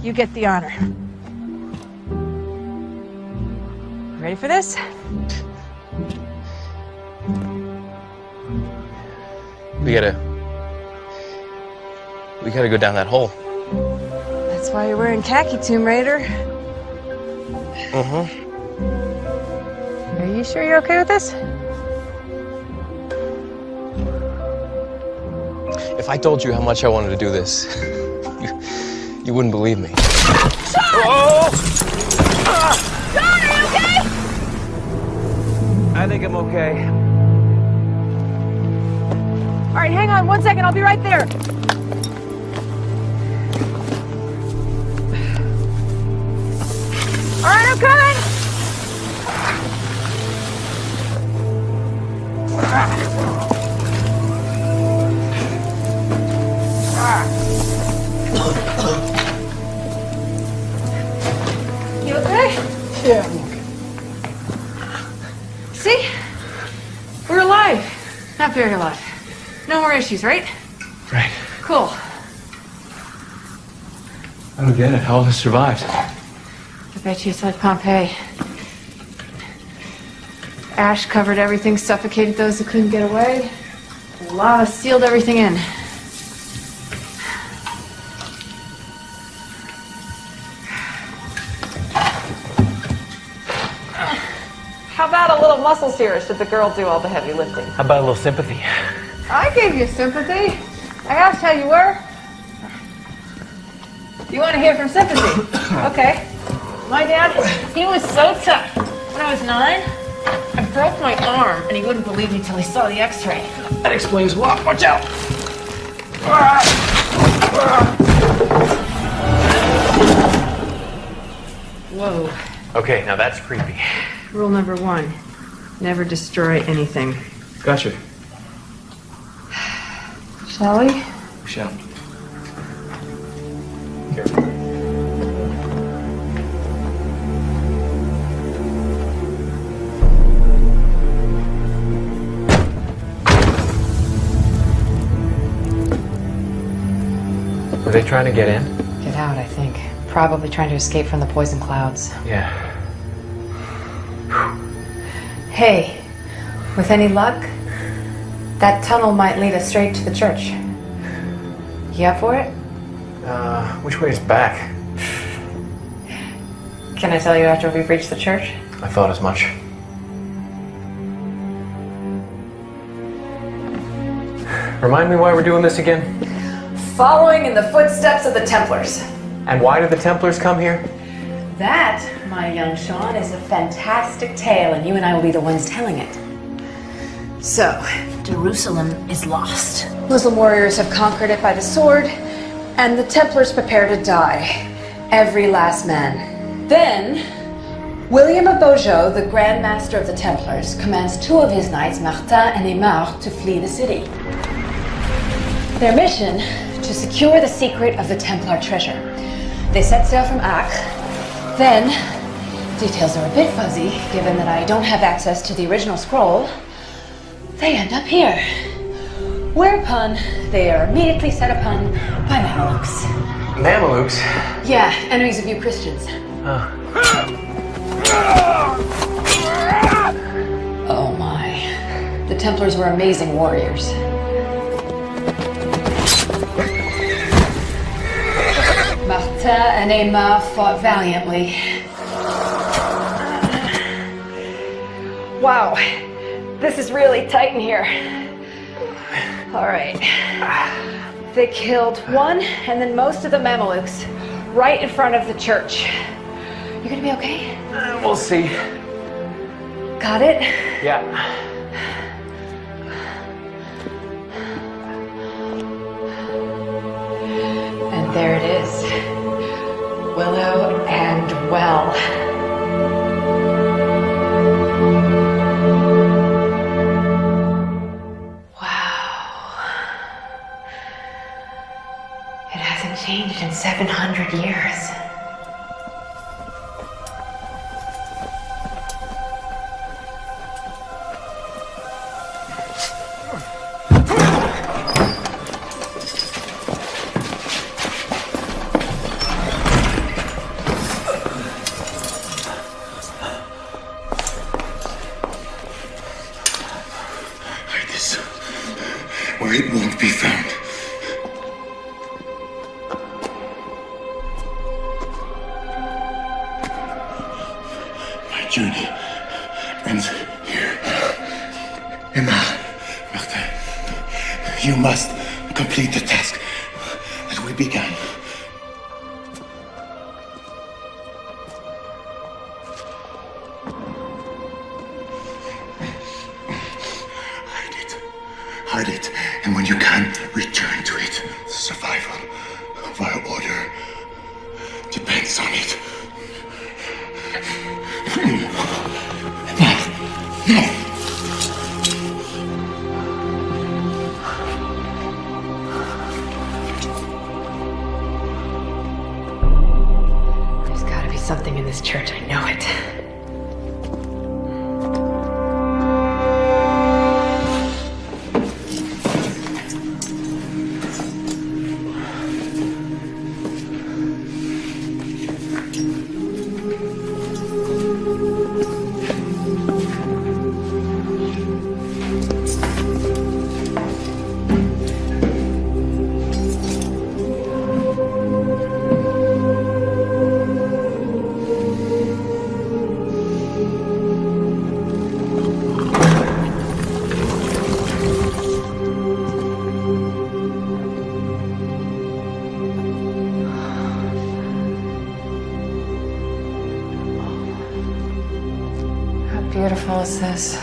Speaker 5: You get the honor. Ready for this?
Speaker 17: We gotta go down that hole.
Speaker 5: That's why you're wearing khaki, Tomb Raider.
Speaker 17: Uh-huh.
Speaker 5: Are you sure you're okay with this?
Speaker 17: If I told you how much I wanted to do this, you wouldn't believe me.
Speaker 5: Sean! Sean, are you okay?
Speaker 17: I think I'm okay.
Speaker 5: All right, hang on 1 second. I'll be right there. All right, I'm coming. You okay?
Speaker 1: Yeah, I'm okay.
Speaker 5: See? We're alive. Not very alive. No more issues, right?
Speaker 7: Right.
Speaker 5: Cool.
Speaker 7: I don't get it. How all this survived.
Speaker 5: The bet you it's like Pompeii. Ash covered everything, suffocated those who couldn't get away. Lava sealed everything in. How about a little muscle series? Should the girl do all the heavy lifting?
Speaker 17: How about a little sympathy?
Speaker 5: I gave you sympathy. I asked how you were. You want to hear from sympathy? Okay. My dad, he was so tough. When I was 9, I broke my arm, and he wouldn't believe me till he saw the x-ray.
Speaker 17: That explains a lot. Watch out.
Speaker 5: Whoa.
Speaker 17: Okay, now that's creepy.
Speaker 5: Rule number 1, never destroy anything.
Speaker 17: Gotcha.
Speaker 5: Shall we?
Speaker 17: We shall. Careful. Were they trying to get in?
Speaker 18: Get out, I think. Probably trying to escape from the poison clouds.
Speaker 17: Yeah.
Speaker 18: Hey, with any luck, that tunnel might lead us straight to the church. You up for it?
Speaker 17: Which way is back?
Speaker 18: Can I tell you after we've reached the church?
Speaker 17: I thought as much. Remind me why we're doing this again?
Speaker 18: Following in the footsteps of the Templars.
Speaker 17: And why did the Templars come here?
Speaker 18: That, my young Sean, is a fantastic tale, and you and I will be the ones telling it. So,
Speaker 21: Jerusalem is lost.
Speaker 18: Muslim warriors have conquered it by the sword, and the Templars prepare to die. Every last man. Then, William of Beaujeu, the Grand Master of the Templars, commands 2 of his knights, Martin and Aymar, to flee the city. Their mission, to secure the secret of the Templar treasure. They set sail from Acre. Then, details are a bit fuzzy, given that I don't have access to the original scroll. They end up here. Whereupon, they are immediately set upon by Mamelukes.
Speaker 17: Mamelukes?
Speaker 18: Yeah, enemies of you Christians. Oh my. The Templars were amazing warriors. Martin and Aymar fought valiantly. Wow, this is really tight in here. All right. They killed 1 and then most of the Mamelukes right in front of the church. You gonna be okay?
Speaker 17: We'll see.
Speaker 18: Got it?
Speaker 17: Yeah.
Speaker 18: And there it is. Willow and Well. It hasn't changed in 700 years.
Speaker 2: Hide this where it won't be found. Journey ends here. Emma, Martin, you must complete the task that we began. Hide it, and when you can, return to it. The survival of our order depends on it.
Speaker 18: There's gotta be something in this church, I know it. hell is this?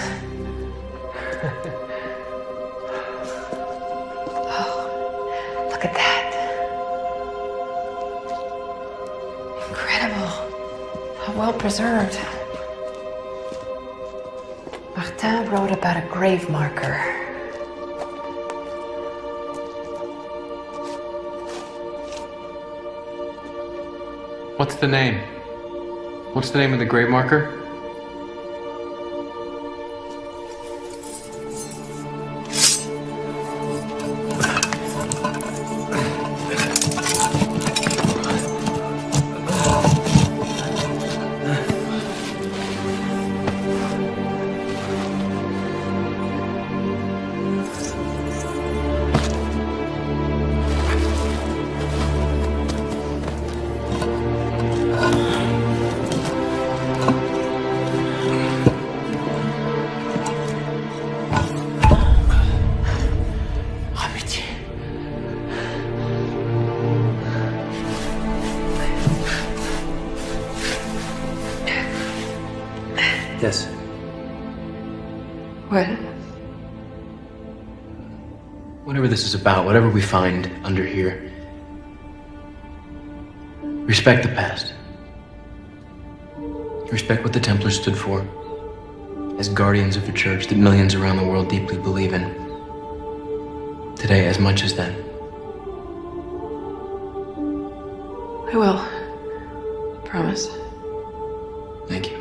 Speaker 18: Oh, look at that. Incredible. How well preserved. Martin wrote about a grave marker.
Speaker 7: What's the name? What's the name of the grave marker? Yes.
Speaker 18: What?
Speaker 7: Whatever this is about, whatever we find under here, respect the past. Respect what the Templars stood for as guardians of a church that millions around the world deeply believe in. Today, as much as then.
Speaker 18: I will. Promise.
Speaker 7: Thank you.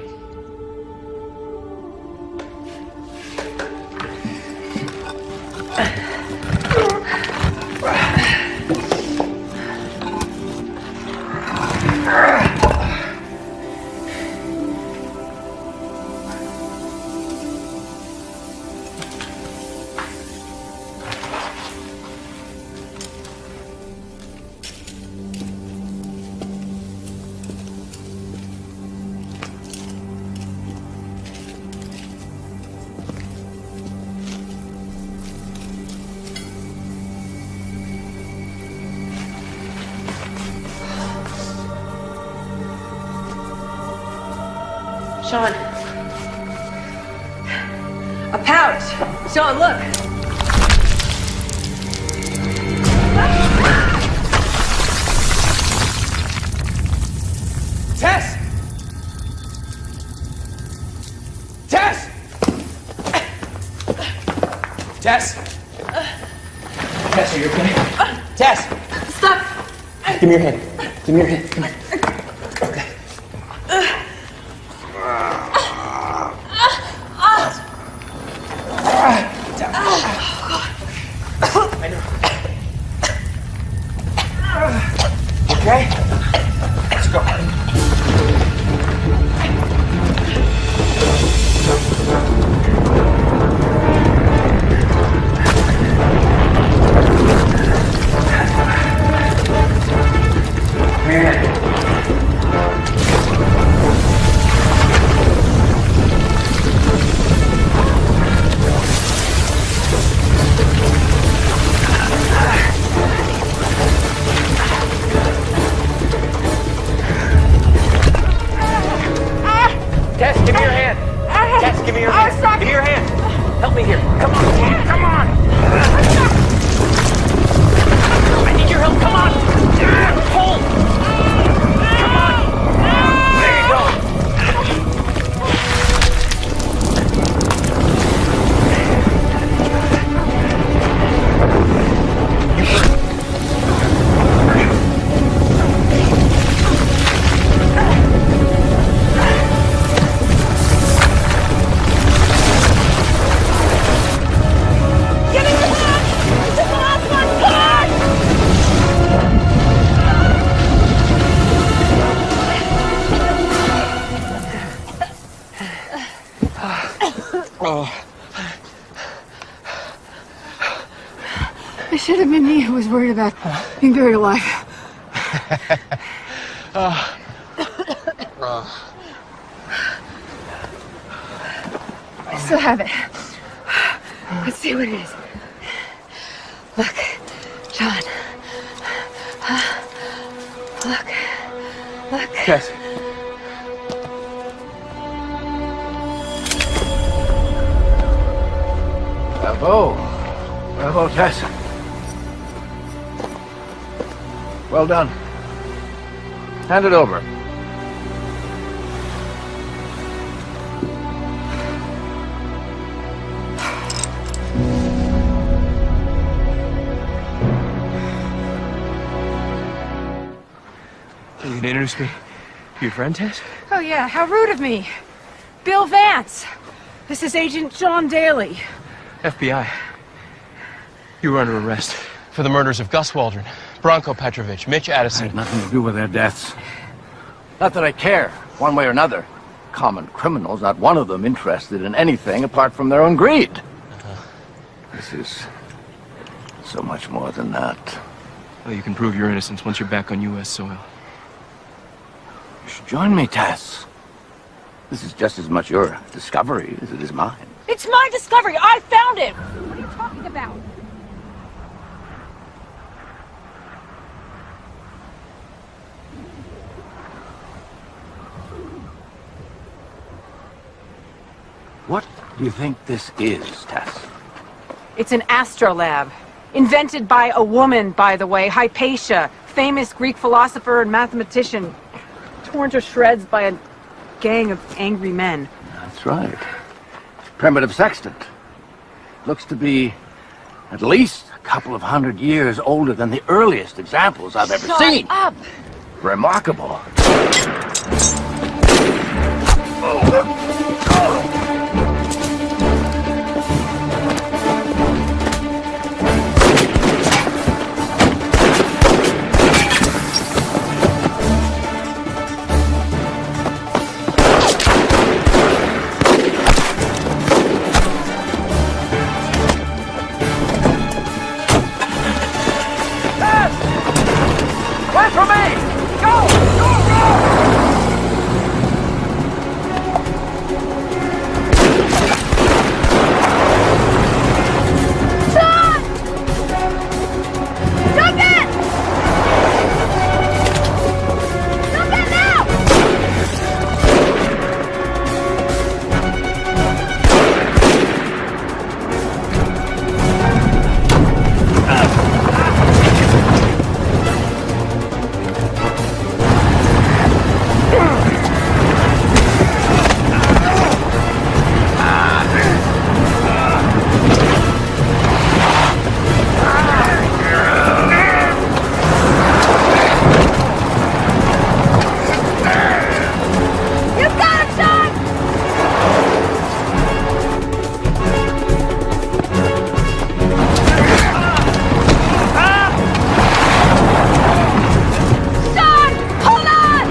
Speaker 18: Sean. A pouch. Sean, look.
Speaker 6: Tess! Tess! Tess! Tess, are you okay? Tess!
Speaker 18: Stop!
Speaker 6: Give me your hand. Give me your hand. Come here. Okay. I know. Okay? Let's go. Tess, give me your hand. Tess, give me your hand. Give me your hand. Help me here. Come on. Come on. I need your help. Come on. Hold. Come on. There you go.
Speaker 5: It should have been me who was worried about being buried alive. I still have it. Let's see what it is. Look, John. Look.
Speaker 6: Tess.
Speaker 8: Bravo. Bravo, Tess. Well done. Hand it over.
Speaker 7: Can you introduce me to your friend, Tess?
Speaker 5: Oh, yeah, how rude of me. Bill Vance. This is Agent John Daly.
Speaker 7: FBI. You were under arrest.
Speaker 17: For the murders of Gus Waldron, Branko Petrovic, Mitch Addison.
Speaker 8: Had nothing to do with their deaths. Not that I care, one way or another. Common criminals, not one of them interested in anything apart from their own greed. This is so much more than that.
Speaker 7: Well, you can prove your innocence once you're back on U.S. soil.
Speaker 8: You should join me, Tess. This is just as much your discovery as it is mine.
Speaker 21: It's my discovery. I found it. What are you talking about?
Speaker 8: What do you think this is, Tess?
Speaker 5: It's an astrolabe. Invented by a woman, by the way, Hypatia, famous Greek philosopher and mathematician. Torn to shreds by a gang of angry men.
Speaker 8: That's right. Primitive sextant. Looks to be at least a couple of 100 years older than the earliest examples I've ever seen.
Speaker 21: Shut up!
Speaker 8: Remarkable.
Speaker 6: Wait for me! Go! Go!
Speaker 21: John! Jump in! Jump in now! You got him, John! John! Hold on!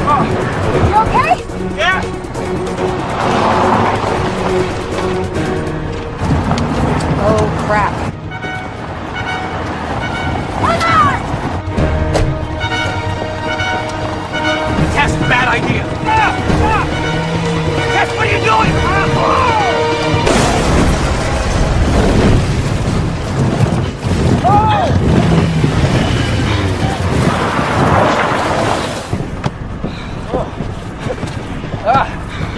Speaker 21: You okay?
Speaker 6: Yeah!
Speaker 5: Oh, crap.
Speaker 21: Hold on!
Speaker 6: Tess, bad idea. Tess, what are you doing?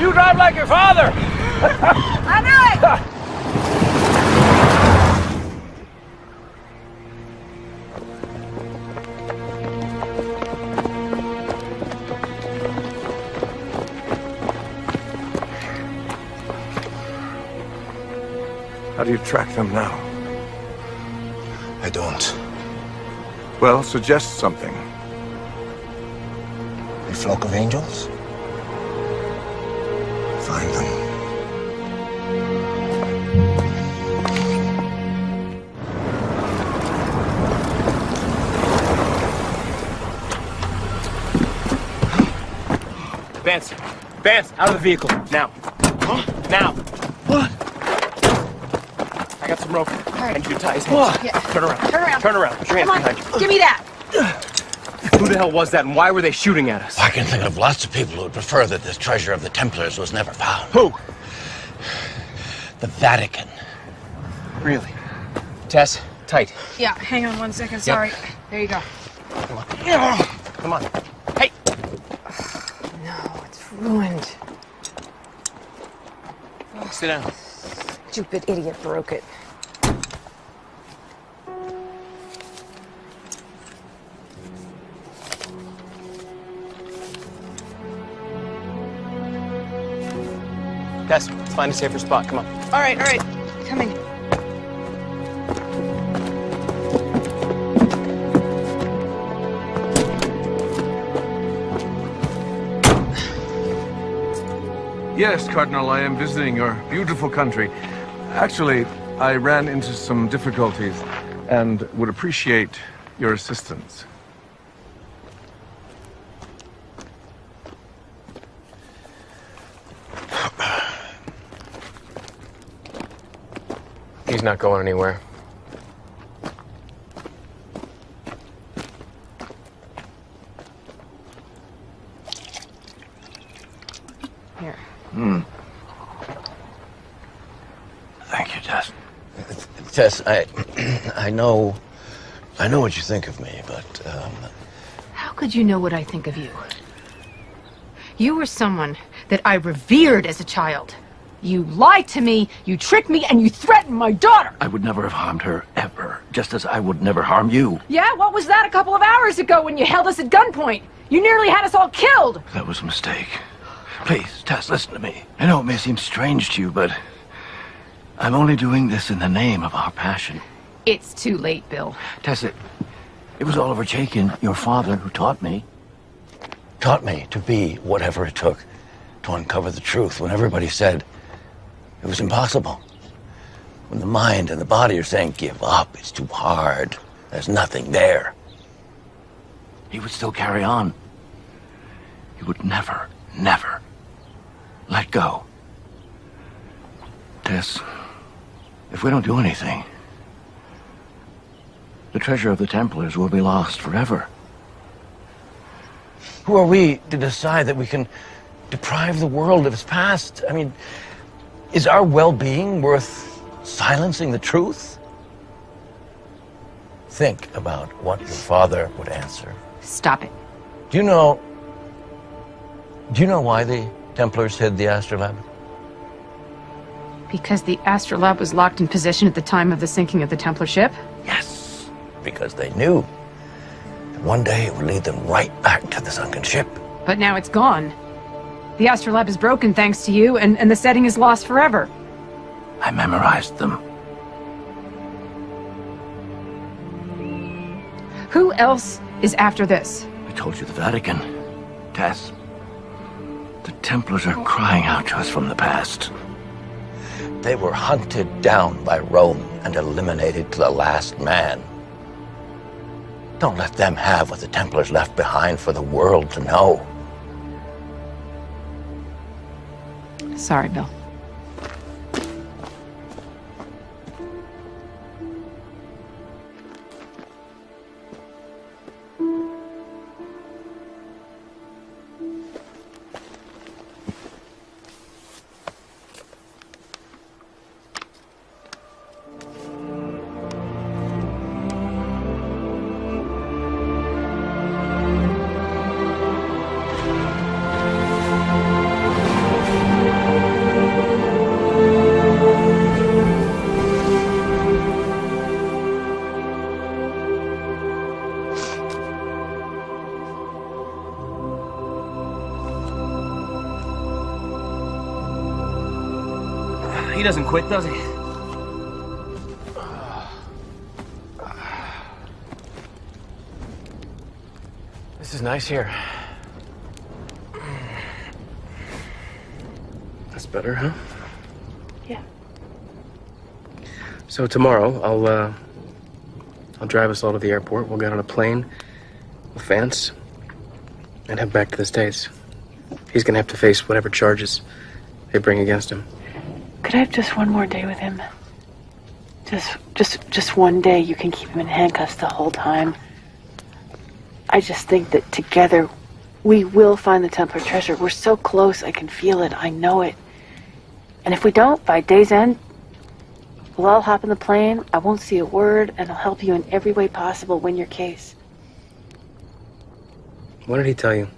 Speaker 6: You drive like your father.
Speaker 21: I knew it!
Speaker 12: How do you track them now?
Speaker 2: I don't.
Speaker 12: Well, suggest something.
Speaker 2: A flock of angels? Find them.
Speaker 6: Vance! Vance, out of the vehicle. Now. Now.
Speaker 7: What? I got some rope.
Speaker 6: I need you to tie his hands.
Speaker 21: Yeah.
Speaker 6: Turn around.
Speaker 21: Turn around.
Speaker 6: Turn around. Put your hands
Speaker 21: Come on,
Speaker 6: behind you.
Speaker 21: give me that.
Speaker 7: Who the hell was that, and why were they shooting at us?
Speaker 8: I can think of lots of people who would prefer that this treasure of the Templars was never found.
Speaker 7: Who?
Speaker 8: The Vatican.
Speaker 7: Really? Tess, tight.
Speaker 13: Yeah, hang on 1 second. Sorry. There you go.
Speaker 7: Come on. Hey!
Speaker 5: No, it's ruined.
Speaker 7: Sit down.
Speaker 5: Stupid idiot broke it.
Speaker 7: Tess, let's find a safer spot. Come on.
Speaker 13: All right. Coming.
Speaker 12: Yes, Cardinal, I am visiting your beautiful country. Actually, I ran into some difficulties and would appreciate your assistance.
Speaker 17: He's not going anywhere.
Speaker 5: Here.
Speaker 8: Thank you, Tess. Tess, I know what you think of me, but,
Speaker 5: How could you know what I think of you? You were someone that I revered as a child. You lied to me, you tricked me, and you threatened my daughter!
Speaker 8: I would never have harmed her, ever. Just as I would never harm you.
Speaker 5: Yeah, what was that a couple of hours ago when you held us at gunpoint? You nearly had us all killed!
Speaker 8: That was a mistake. Please, Tess, listen to me. I know it may seem strange to you, but I'm only doing this in the name of our passion.
Speaker 5: It's too late, Bill.
Speaker 8: Tess, it was Oliver Chaikin, your father, who taught me. Taught me to be whatever it took to uncover the truth when everybody said it was impossible. When the mind and the body are saying, give up, it's too hard, there's nothing there. He would still carry on. He would never, never let go. Tess, if we don't do anything, the treasure of the Templars will be lost forever. Who are we to decide that we can deprive the world of its past? I mean, is our well-being worth silencing the truth? Think about what your father would answer.
Speaker 5: Stop it.
Speaker 8: Do you know why the Templars hid the astrolabe?
Speaker 5: Because the astrolabe was locked in position at the time of the sinking of the Templar ship?
Speaker 8: Yes, because they knew that one day it would lead them right back to the sunken ship.
Speaker 5: But now it's gone. The astrolabe is broken thanks to you, and the setting is lost forever.
Speaker 8: I memorized them.
Speaker 5: Who else is after this?
Speaker 8: I told you, the Vatican. Tess, the Templars are crying out to us from the past. They were hunted down by Rome and eliminated to the last man. Don't let them have what the Templars left behind for the world to know.
Speaker 5: Sorry, Bill.
Speaker 7: He doesn't quit, does he?
Speaker 17: This is nice here. That's better, huh?
Speaker 5: Yeah.
Speaker 17: So tomorrow, I'll drive us all to the airport. We'll get on a plane with Vance and head back to the States. He's gonna have to face whatever charges they bring against him.
Speaker 19: Could I have just one more day with him? Just one day. You can keep him in handcuffs the whole time.
Speaker 15: I just think that together we will find the Templar treasure. We're so close, I can feel it, I know it. And if we don't, by day's end, we'll all hop in the plane, I won't see a word, and I'll help you in every way possible win your case.
Speaker 17: What did he tell you?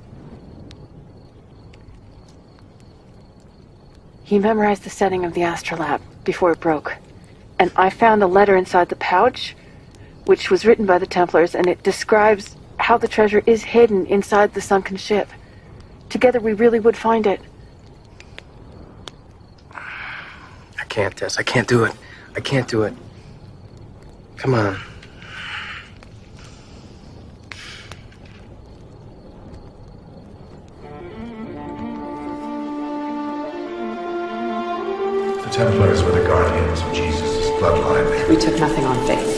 Speaker 15: He memorized the setting of the astrolabe before it broke. And I found a letter inside the pouch, which was written by the Templars, and it describes how the treasure is hidden inside the sunken ship. Together we really would find it.
Speaker 17: I can't, Tess. I can't do it. I can't do it. Come on.
Speaker 12: The Templars were the guardians of Jesus' bloodline.
Speaker 18: We took nothing on faith.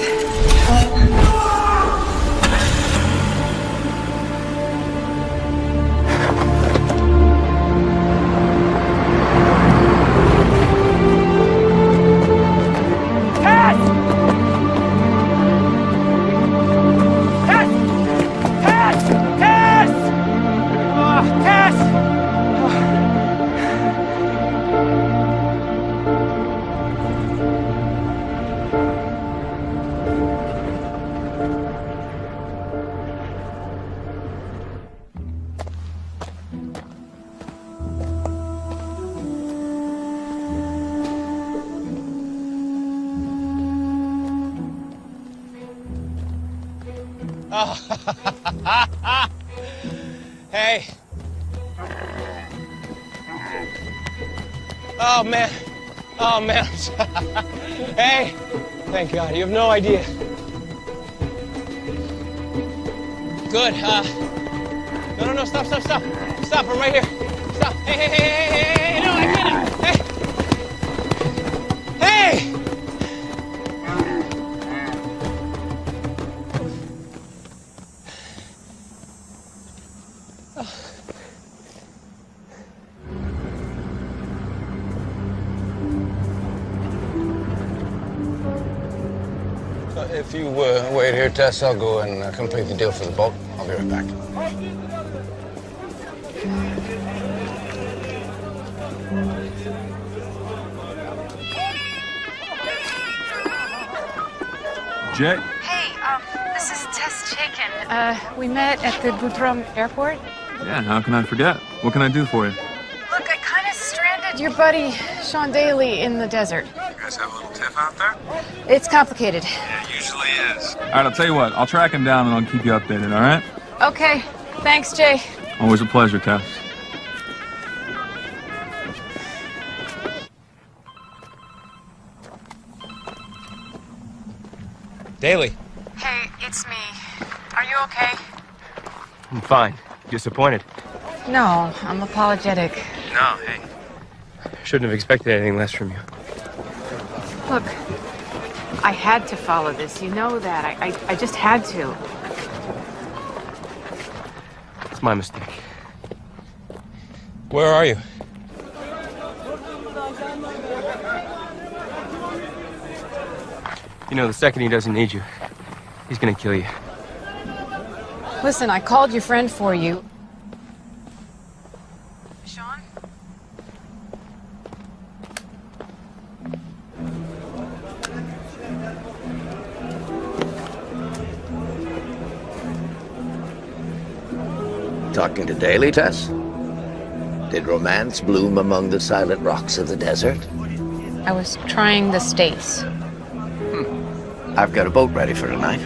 Speaker 17: Hey. Oh, man. Oh, man. Hey. Thank God. You have no idea. Good. No. Stop. Stop. I'm right here. Stop. Hey. No, I can't. Hey.
Speaker 16: If you wait here, Tess, I'll go and complete the deal for the boat. I'll be right back.
Speaker 22: Jay?
Speaker 13: Hey, this is Tess Chaikin. We met at the Boudrum airport.
Speaker 22: Yeah, how can I forget? What can I do for you?
Speaker 13: Look, I kind of stranded your buddy, Sean Daly, in the desert.
Speaker 22: You guys have a little tiff out there?
Speaker 13: It's complicated.
Speaker 22: Yeah, usually is. All right, I'll tell you what. I'll track him down and I'll keep you updated, all right?
Speaker 13: Okay. Thanks, Jay.
Speaker 22: Always a pleasure, Tess.
Speaker 17: Daly.
Speaker 13: Hey, it's me. Are you okay?
Speaker 17: I'm fine. Disappointed.
Speaker 13: No, I'm apologetic.
Speaker 17: No, hey. Shouldn't have expected anything less from you.
Speaker 5: Look, I had to follow this. You know that. I just had to.
Speaker 17: It's my mistake. Where are you? You know, the second he doesn't need you, he's gonna kill you.
Speaker 13: Listen, I called your friend for you. Sean?
Speaker 8: Talking to Daly, Tess? Did romance bloom among the silent rocks of the desert?
Speaker 13: I was trying the States.
Speaker 8: I've got a boat ready for tonight.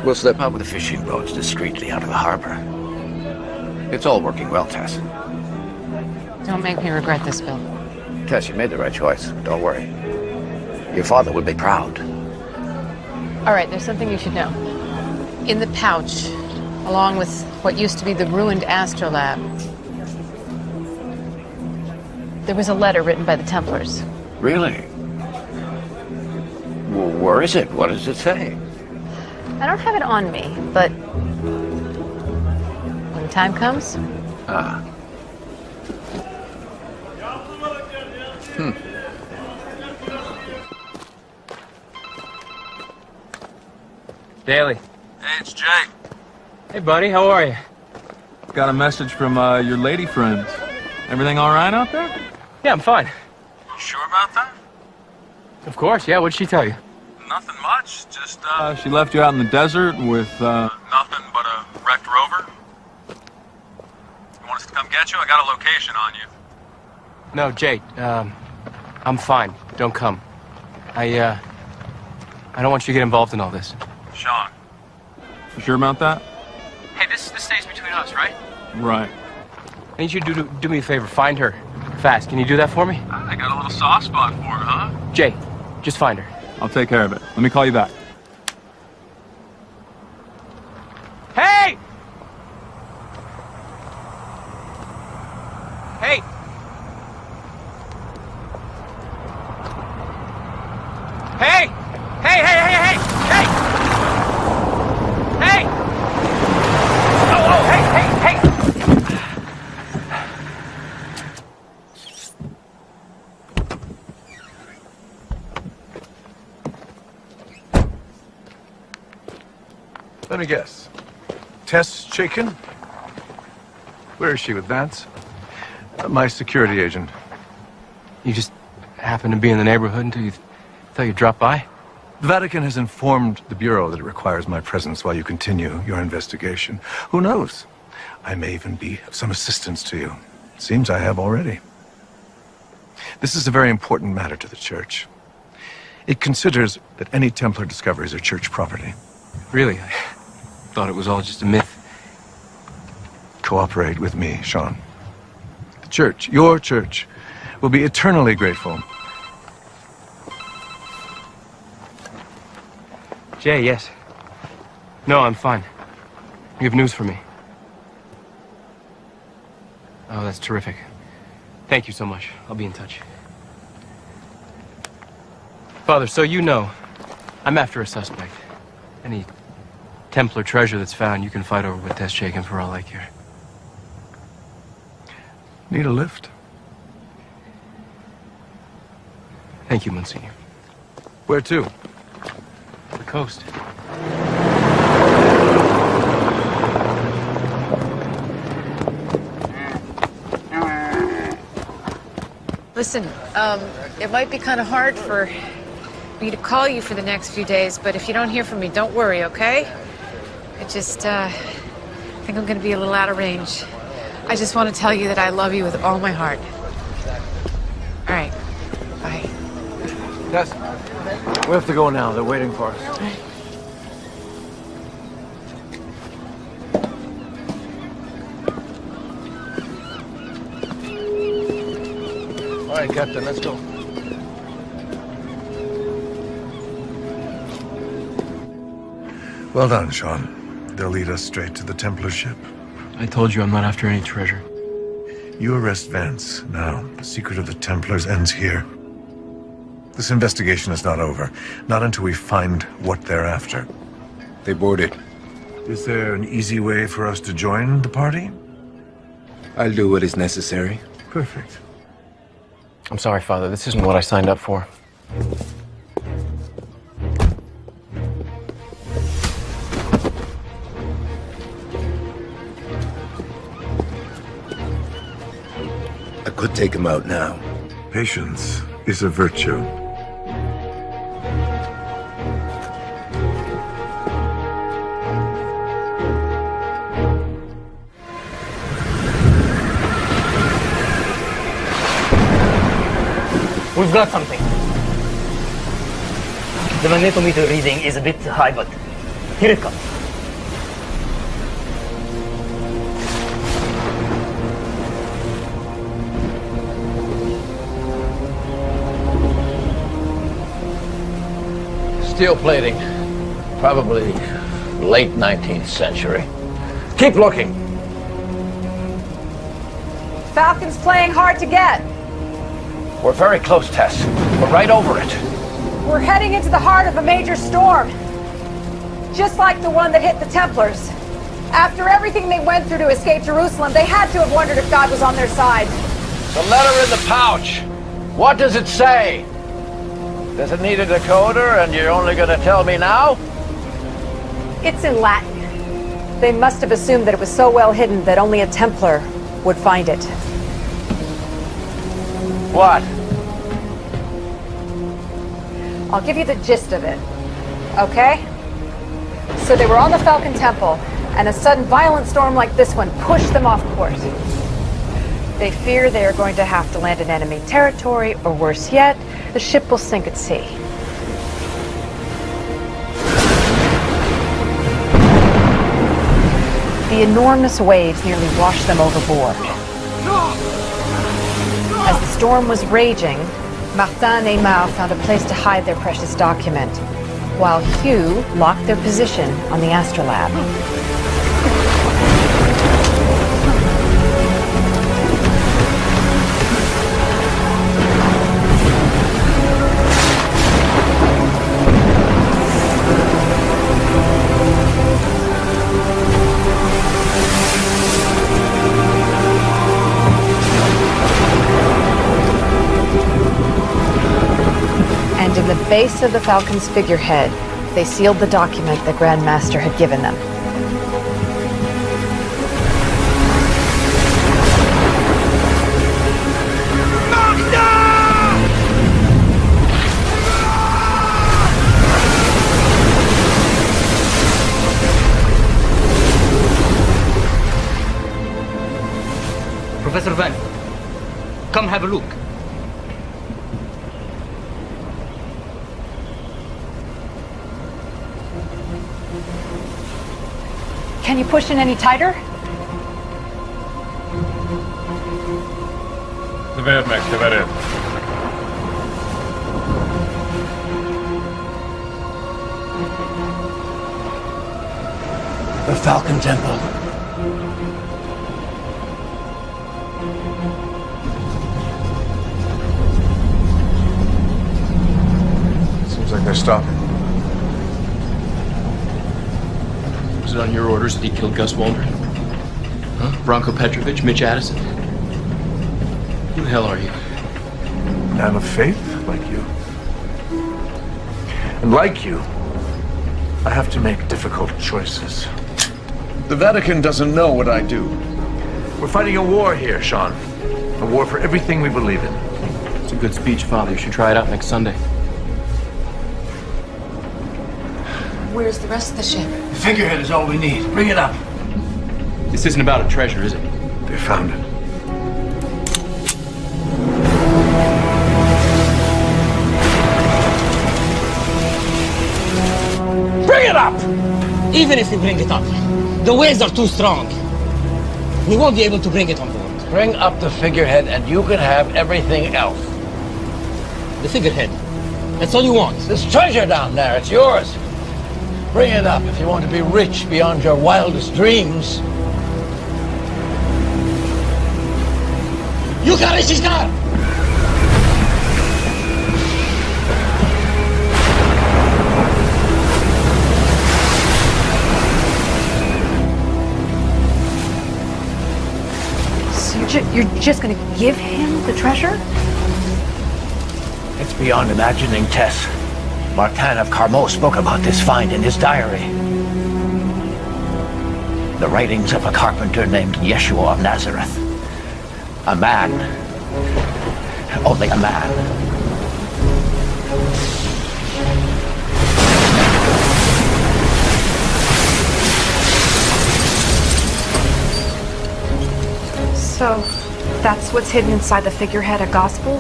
Speaker 8: We'll slip out with the fishing boats discreetly out of the harbor. It's all working well, Tess.
Speaker 13: Don't make me regret this, Bill.
Speaker 8: Tess, you made the right choice. Don't worry. Your father would be proud.
Speaker 13: All right, there's something you should know. In the pouch, along with what used to be the ruined astrolabe, there was a letter written by the Templars.
Speaker 8: Really? Well, where is it? What does it say?
Speaker 13: I don't have it on me, but when the time comes...
Speaker 8: Ah.
Speaker 17: Daly.
Speaker 22: Hey, it's Jay.
Speaker 7: Hey, buddy, how are you?
Speaker 22: Got a message from your lady friends. Everything all right out there?
Speaker 7: Yeah, I'm fine.
Speaker 22: You sure about that?
Speaker 7: Of course, yeah. What'd she tell you?
Speaker 22: Nothing much. Just she left you out in the desert with nothing but a wrecked rover. You want us to come get you? I got a location on you.
Speaker 7: No, Jake. I'm fine. Don't come. I don't want you to get involved in all this.
Speaker 22: Sean, you sure about that?
Speaker 7: Hey, this stays between us, right?
Speaker 22: Right.
Speaker 7: I need you to do me a favor. Find her. Fast. Can you do that for me?
Speaker 22: I got a little soft spot for her, huh?
Speaker 7: Jay, just find her.
Speaker 22: I'll take care of it. Let me call you back.
Speaker 7: Hey! Hey! Hey! Hey, hey, hey, hey! Hey! Hey! Oh, oh, hey, hey, hey!
Speaker 12: Let me guess. Tess Chaikin? Where is she with Vance? My security agent.
Speaker 7: You just happened to be in the neighborhood until you thought you'd drop by?
Speaker 12: The Vatican has informed the Bureau that it requires my presence while you continue your investigation. Who knows? I may even be of some assistance to you. It seems I have already. This is a very important matter to the Church. It considers that any Templar discoveries are Church property.
Speaker 7: Really? I thought it was all just a myth.
Speaker 12: Cooperate with me, Sean. The Church, your Church, will be eternally grateful.
Speaker 7: Jay, yes. No, I'm fine. You have news for me. Oh, that's terrific. Thank you so much. I'll be in touch. Father, so you know, I'm after a suspect. Any Templar treasure that's found, you can fight over with Tess Chaikin for all I care.
Speaker 12: Need a lift?
Speaker 7: Thank you, Monsignor.
Speaker 12: Where to?
Speaker 7: The coast.
Speaker 13: Listen, it might be kind of hard for me to call you for the next few days, but if you don't hear from me, don't worry, okay? I just, think I'm gonna be a little out of range. I just want to tell you that I love you with all my heart. All right, bye.
Speaker 8: Tess, we have to go now. They're waiting for us. All right, Captain, let's go.
Speaker 12: Well done, Sean. They'll lead us straight to the Templar ship.
Speaker 7: I told you I'm not after any treasure.
Speaker 12: You arrest Vance. Now, the secret of the Templars ends here. This investigation is not over. Not until we find what they're after.
Speaker 11: They boarded.
Speaker 12: Is there an easy way for us to join the party?
Speaker 11: I'll do what is necessary.
Speaker 12: Perfect.
Speaker 7: I'm sorry, Father. This isn't what I signed up for.
Speaker 11: I could take him out now.
Speaker 12: Patience is a virtue.
Speaker 6: We've got something. The magnetometer reading is a bit high, but here it comes.
Speaker 8: Steel plating. Probably late 19th century. Keep looking.
Speaker 18: Falcon's playing hard to get.
Speaker 8: We're very close, Tess. We're right over it.
Speaker 18: We're heading into the heart of a major storm. Just like the one that hit the Templars. After everything they went through to escape Jerusalem, they had to have wondered if God was on their side.
Speaker 8: The letter in the pouch. What does it say? Does it need a decoder and you're only going to tell me now?
Speaker 18: It's in Latin. They must have assumed that it was so well hidden that only a Templar would find it.
Speaker 8: What?
Speaker 18: I'll give you the gist of it, okay? So they were on the Falcon Temple, and a sudden violent storm like this one pushed them off course. They fear they are going to have to land in enemy territory, or worse yet, the ship will sink at sea. The enormous waves nearly washed them overboard. As the storm was raging, Martin and Mao found a place to hide their precious document, while Hugh locked their position on the astrolabe. And in the base of the Falcon's figurehead, they sealed the document the Grand Master had given them.
Speaker 20: Professor Van, come have a look.
Speaker 18: Can you push in any tighter?
Speaker 22: Tyvärr, Max, tyvärr.
Speaker 8: The Falcon Temple.
Speaker 12: Seems like they're stopping.
Speaker 7: Was it on your orders that he killed Gus Waldron? Huh? Branko Petrovic, Mitch Addison? Who the hell are you?
Speaker 12: Man of faith, like you. And like you, I have to make difficult choices.
Speaker 3: The Vatican doesn't know what I do.
Speaker 12: We're fighting a war here, Sean. A war for everything we believe in.
Speaker 7: It's a good speech, Father. You should try it out next Sunday.
Speaker 21: Where's the rest of the ship?
Speaker 8: The figurehead is all we need. Bring it up.
Speaker 7: This isn't about a treasure, is it?
Speaker 12: They found it.
Speaker 20: Bring it up! Even if we bring it up, the waves are too strong. We won't be able to bring it on board.
Speaker 8: Bring up the figurehead and you can have everything else.
Speaker 20: The figurehead. That's all you want.
Speaker 8: This treasure down there, it's yours. Bring it up if you want to be rich beyond your wildest dreams.
Speaker 20: You got it, she's got it!
Speaker 18: So you're just gonna give him the treasure?
Speaker 8: It's beyond imagining, Tess. Martin of Carmaux spoke about this find in his diary. The writings of a carpenter named Yeshua of Nazareth. A man. Only a man.
Speaker 18: So, that's what's hidden inside the figurehead, a gospel?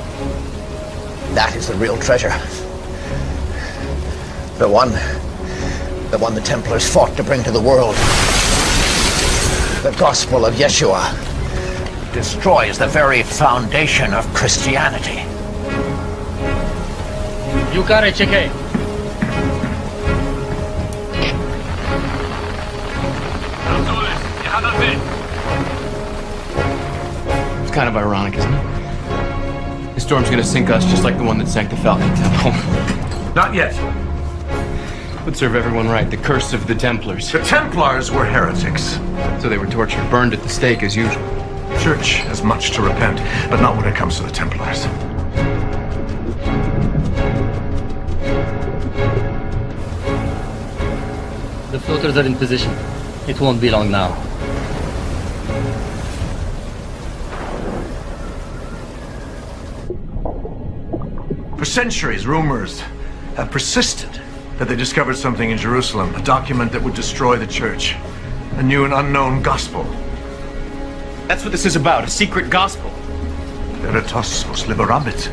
Speaker 8: That is the real treasure. The one the Templars fought to bring to the world. The gospel of Yeshua destroys the very foundation of Christianity.
Speaker 20: You got it, Chique.
Speaker 7: It's kind of ironic, isn't it? This storm's gonna sink us just like the one that sank the Falcon Temple.
Speaker 12: Not yet.
Speaker 7: Would serve everyone right. The curse of the Templars.
Speaker 12: The Templars were heretics.
Speaker 7: So they were tortured, burned at the stake as usual.
Speaker 12: Church has much to repent, but not when it comes to the Templars.
Speaker 20: The floaters are in position. It won't be long now.
Speaker 12: For centuries, rumors have persisted that they discovered something in Jerusalem, a document that would destroy the church. A new and unknown gospel.
Speaker 17: That's what this is about, a secret gospel.
Speaker 12: Veritas vos liberabit.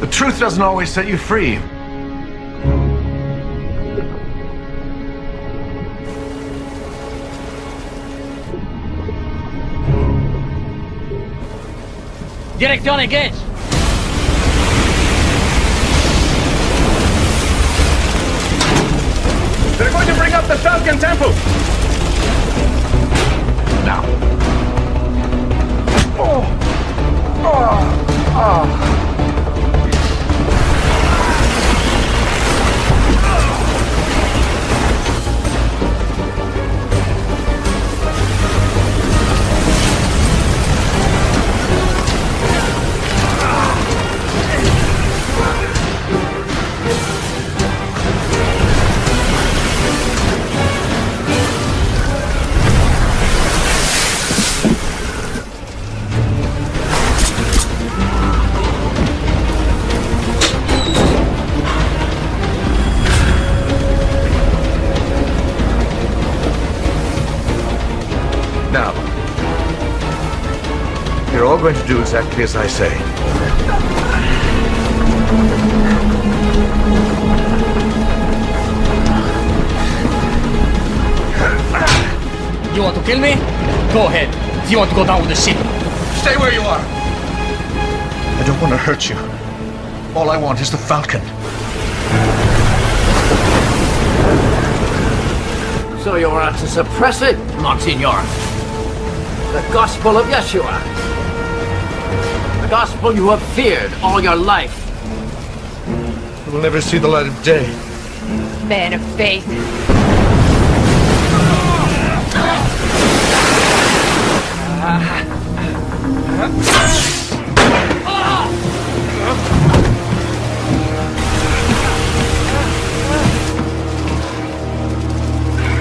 Speaker 12: The truth doesn't always set you free.
Speaker 20: Direction engage!
Speaker 3: They're going to bring up the Falcon Temple!
Speaker 12: Now. Oh. Now, you're all going to do exactly as I say.
Speaker 20: You want to kill me? Go ahead. If you want to go down with the ship.
Speaker 3: Stay where you are! I don't want to hurt you. All I want is the Falcon.
Speaker 8: So you are to suppress it, Monsignor? The gospel of Yeshua. The gospel you have feared all your life.
Speaker 12: It will never see the light of day.
Speaker 9: Man of faith.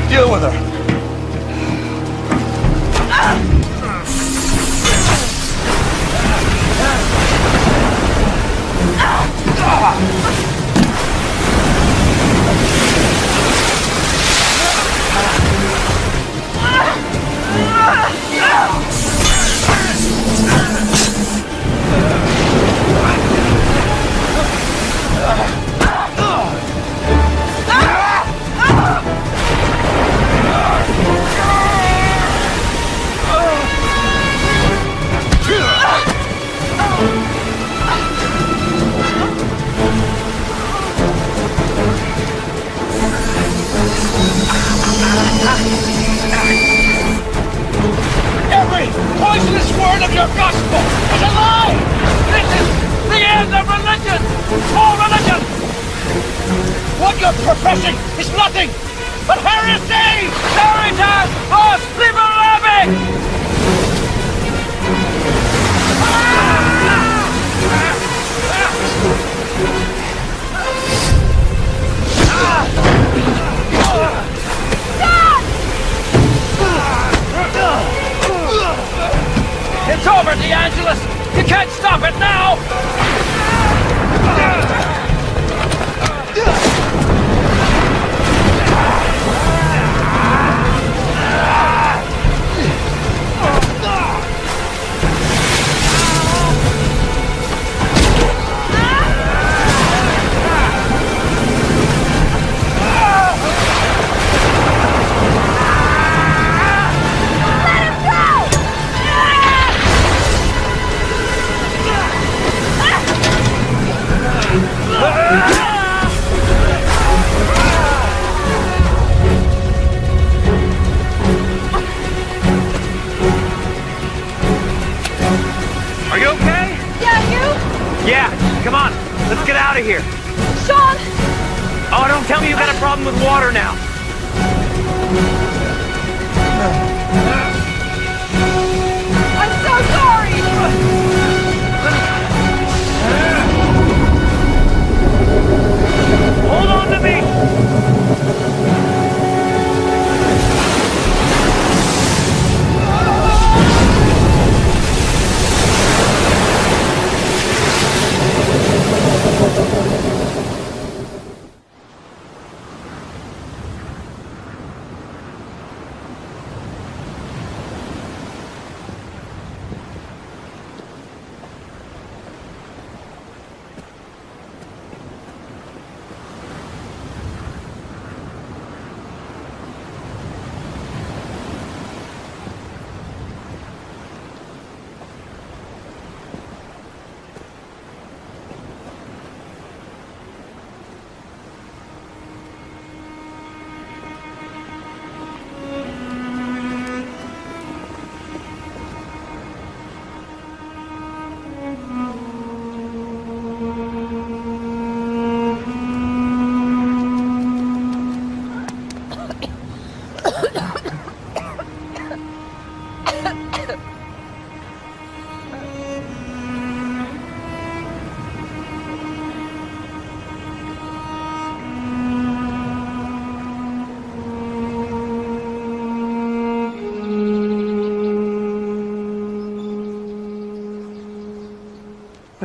Speaker 3: Deal with her.
Speaker 6: Every poisonous word of your gospel is a lie! This is the end of religion! All religion! What you're professing is nothing but heresy! Veritas os liberabit! It's over, DeAngelis! You can't stop it now! Are you okay?
Speaker 21: Yeah, you?
Speaker 6: Yeah, come on. Let's get out of here.
Speaker 21: Sean!
Speaker 6: Oh, don't tell me you got a problem with water now.
Speaker 21: I'm so sorry!
Speaker 6: Hold on to me!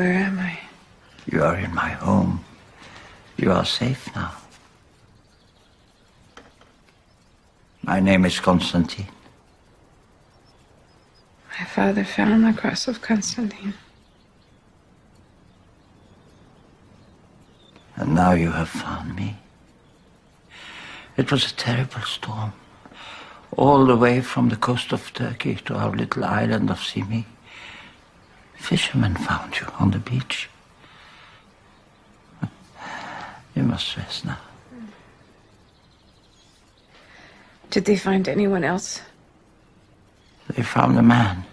Speaker 4: Where am I?
Speaker 8: You are in my home. You are safe now. My name is Constantine.
Speaker 4: My father found the cross of Constantine.
Speaker 8: And now you have found me. It was a terrible storm. All the way from the coast of Turkey to our little island of Simi. Fishermen found you on the beach. You must rest now.
Speaker 4: Did they find anyone else?
Speaker 8: They found a man.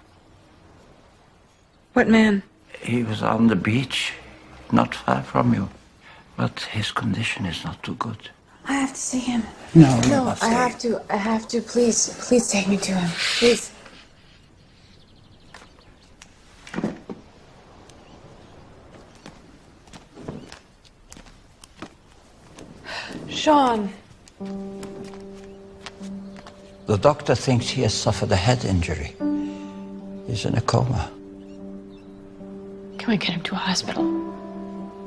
Speaker 4: What man?
Speaker 8: He was on the beach, not far from you. But his condition is not too good.
Speaker 4: I have to see him.
Speaker 8: No,
Speaker 4: No, I have to. Please take me to him. Please. Sean.
Speaker 8: The doctor thinks he has suffered a head injury. He's in a coma.
Speaker 18: Can we get him to a hospital?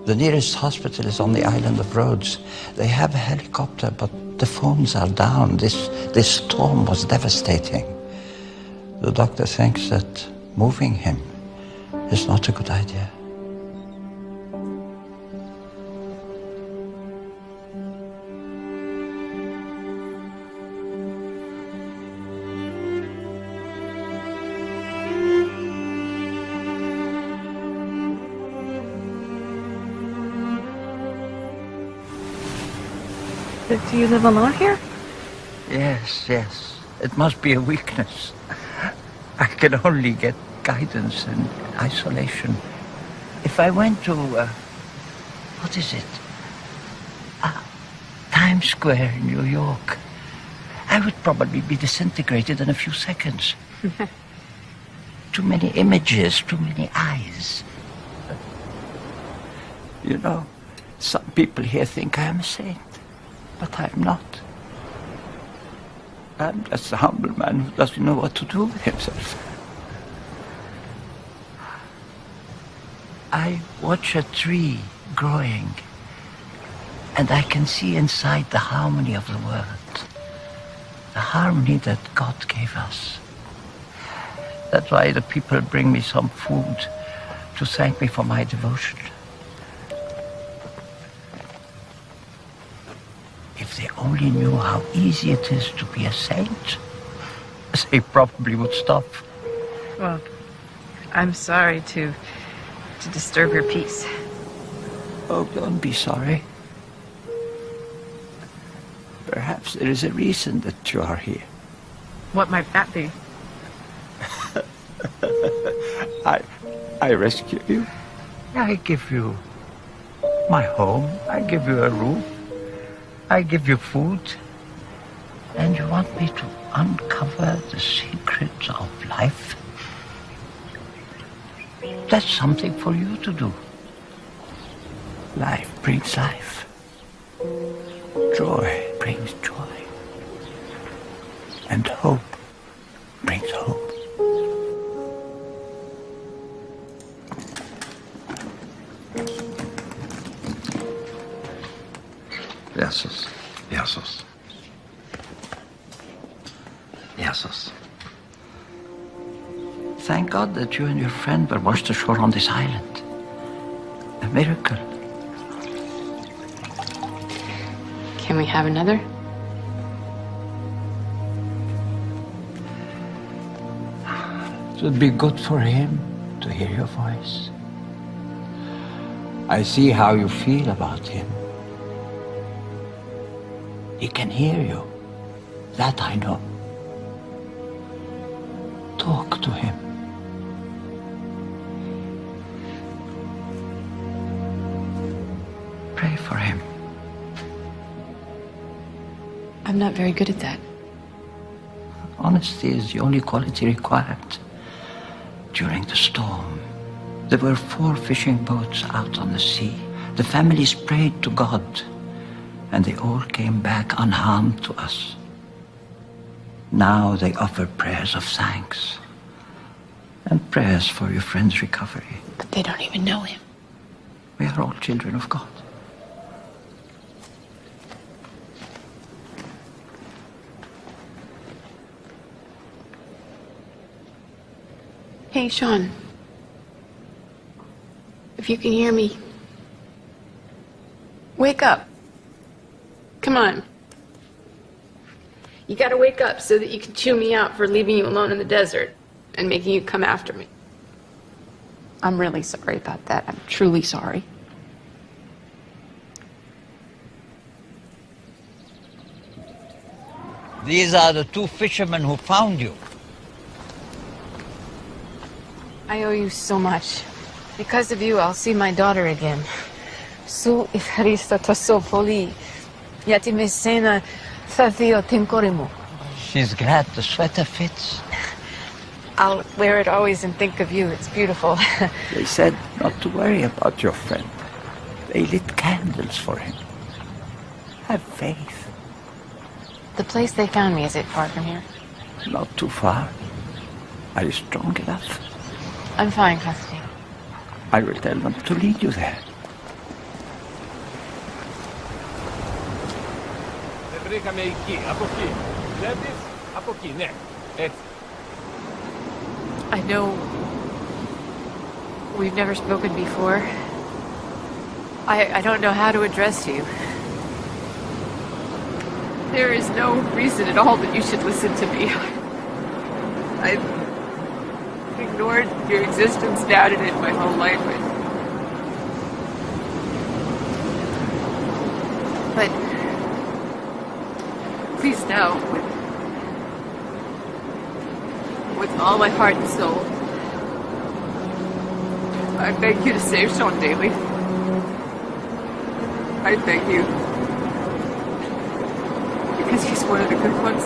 Speaker 8: The nearest hospital is on the island of Rhodes. They have a helicopter, but the phones are down. This storm was devastating. The doctor thinks that moving him is not a good idea.
Speaker 5: Do you live alone here?
Speaker 8: Yes, yes. It must be a weakness. I can only get guidance in isolation. If I went to, what is it? Times Square in New York, I would probably be disintegrated in a few seconds. Too many images, too many eyes. You know, some people here think I am a saint. But I'm not. I'm just a humble man who doesn't know what to do with himself. I watch a tree growing, and I can see inside the harmony of the world. The harmony that God gave us. That's why the people bring me some food to thank me for my devotion. If they only knew how easy it is to be a saint, they probably would stop.
Speaker 4: Well, I'm sorry to disturb your peace.
Speaker 8: Oh, don't be sorry. Perhaps there is a reason that you are here.
Speaker 4: What might that be?
Speaker 8: I rescue you. I give you my home. I give you a roof. I give you food, and you want me to uncover the secrets of life? That's something for you to do. Life brings life. Joy brings joy. And hope brings hope. Jesus. Jesus. Jesus. Thank God that you and your friend were washed ashore on this island. A miracle.
Speaker 18: Can we have another?
Speaker 8: It would be good for him to hear your voice. I see how you feel about him. He can hear you. That I know. Talk to him. Pray for him.
Speaker 18: I'm not very good at that.
Speaker 8: Honesty is the only quality required. During the storm, there were 4 fishing boats out on the sea. The families prayed to God, and they all came back unharmed to us. Now they offer prayers of thanks and prayers for your friend's recovery.
Speaker 21: They don't even know him.
Speaker 8: We are all children of God.
Speaker 21: Hey, Sean. If you can hear me, wake up. Come on. You gotta wake up so that you can chew me out for leaving you alone in the desert and making you come after me. I'm really sorry about that. I'm truly sorry.
Speaker 10: These are the two fishermen who found you.
Speaker 21: I owe you so much. Because of you, I'll see my daughter again. Su ifrista tosopoli. Yatimesena thafio tinkorimo.
Speaker 10: She's glad the sweater fits.
Speaker 21: I'll wear it always and think of you. It's beautiful.
Speaker 10: They said not to worry about your friend. They lit candles for him. Have faith.
Speaker 21: The place they found me, is it far from here?
Speaker 10: Not too far. Are you strong enough?
Speaker 21: I'm fine, Cassidy.
Speaker 10: I will tell them to lead you there.
Speaker 21: I know we've never spoken before. I don't know how to address you. There is no reason at all that you should listen to me. I've ignored your existence, doubted it my whole life. But please know, with all my heart and soul, I beg you to save Sean Daly. I beg you. Because he's one of the good ones.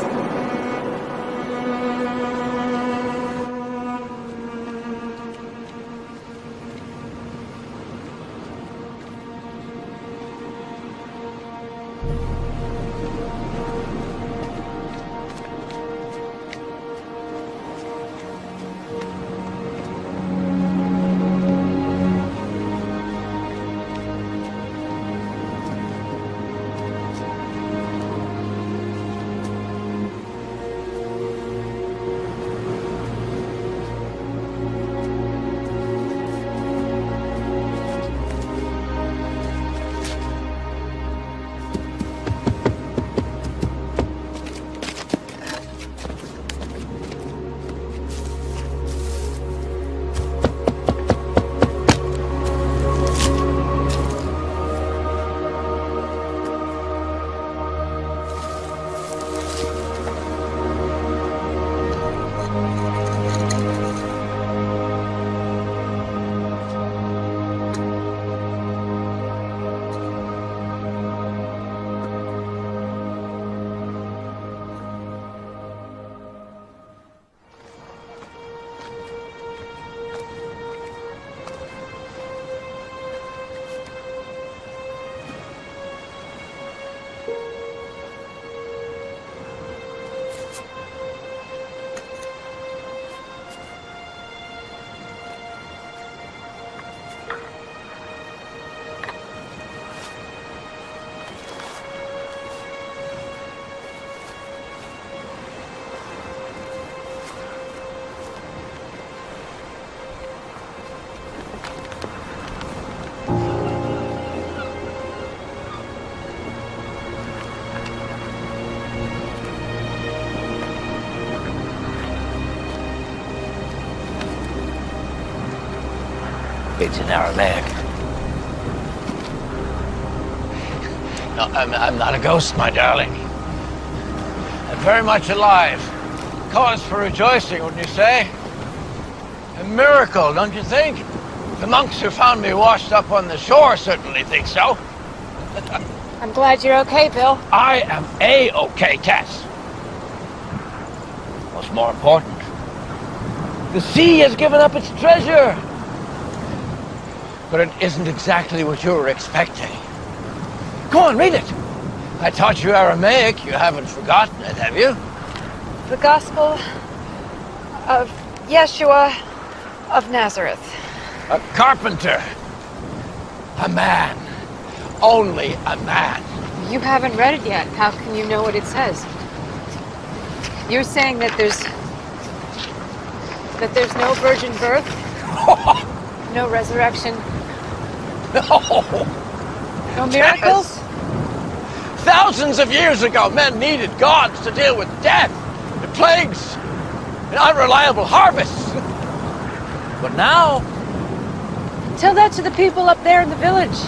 Speaker 8: It's in Aramaic.
Speaker 10: No, I'm not a ghost, my darling. I'm very much alive. Cause for rejoicing, wouldn't you say? A miracle, don't you think? The monks who found me washed up on the shore certainly think so.
Speaker 21: I'm glad you're okay, Bill.
Speaker 10: I am A-okay, Tess. What's more important, the sea has given up its treasure. But it isn't exactly what you were expecting. Go on, read it. I taught you Aramaic. You haven't forgotten it, have you?
Speaker 21: The Gospel of Yeshua of Nazareth.
Speaker 10: A carpenter. A man. Only a man.
Speaker 21: You haven't read it yet. How can you know what it says? You're saying that there's no virgin birth? No resurrection? No miracles?
Speaker 10: Yes. Thousands of years ago, men needed gods to deal with death, and plagues, and unreliable harvests. But now...
Speaker 21: Tell that to the people up there in the village.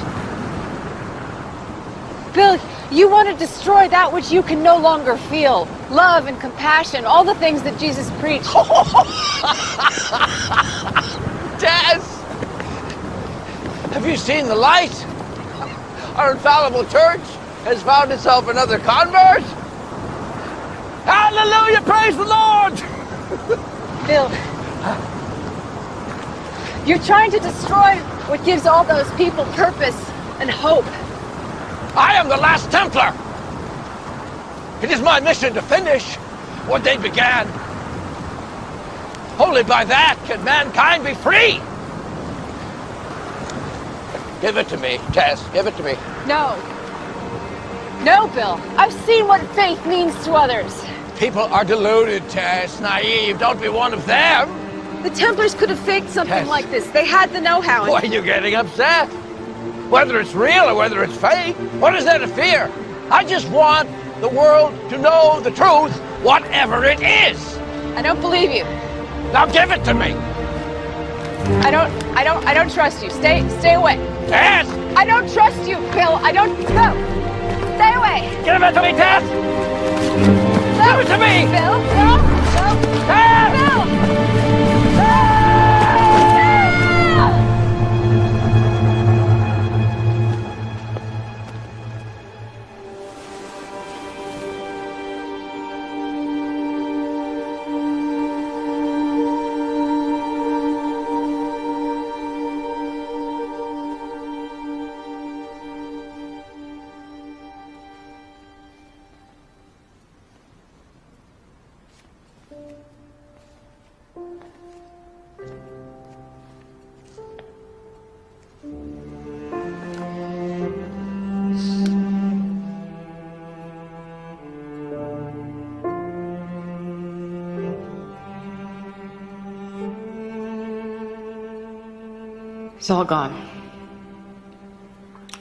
Speaker 21: Bill, you want to destroy that which you can no longer feel. Love and compassion, all the things that Jesus preached.
Speaker 10: Tess! Have you seen the light? Our infallible church has found itself another convert. Hallelujah! Praise the Lord!
Speaker 21: Bill, you're trying to destroy what gives all those people purpose and hope.
Speaker 10: I am the last Templar. It is my mission to finish what they began. Only by that can mankind be free. Give it to me, Tess. Give it to me.
Speaker 21: No. No, Bill. I've seen what faith means to others.
Speaker 10: People are deluded, Tess. Naive. Don't be one of them.
Speaker 21: The Templars could have faked something like this. They had the know-how.
Speaker 10: Why are you getting upset? Whether it's real or whether it's fake, what is there to fear? I just want the world to know the truth, whatever it is.
Speaker 21: I don't believe you.
Speaker 10: Now give it to me.
Speaker 21: I don't trust you. Stay away.
Speaker 10: Tess!
Speaker 21: I don't trust you, Bill. No. Stay away.
Speaker 10: Give it to me, Tess! Give it to me!
Speaker 21: Bill,
Speaker 10: Tess!
Speaker 21: Bill!
Speaker 15: It's all gone.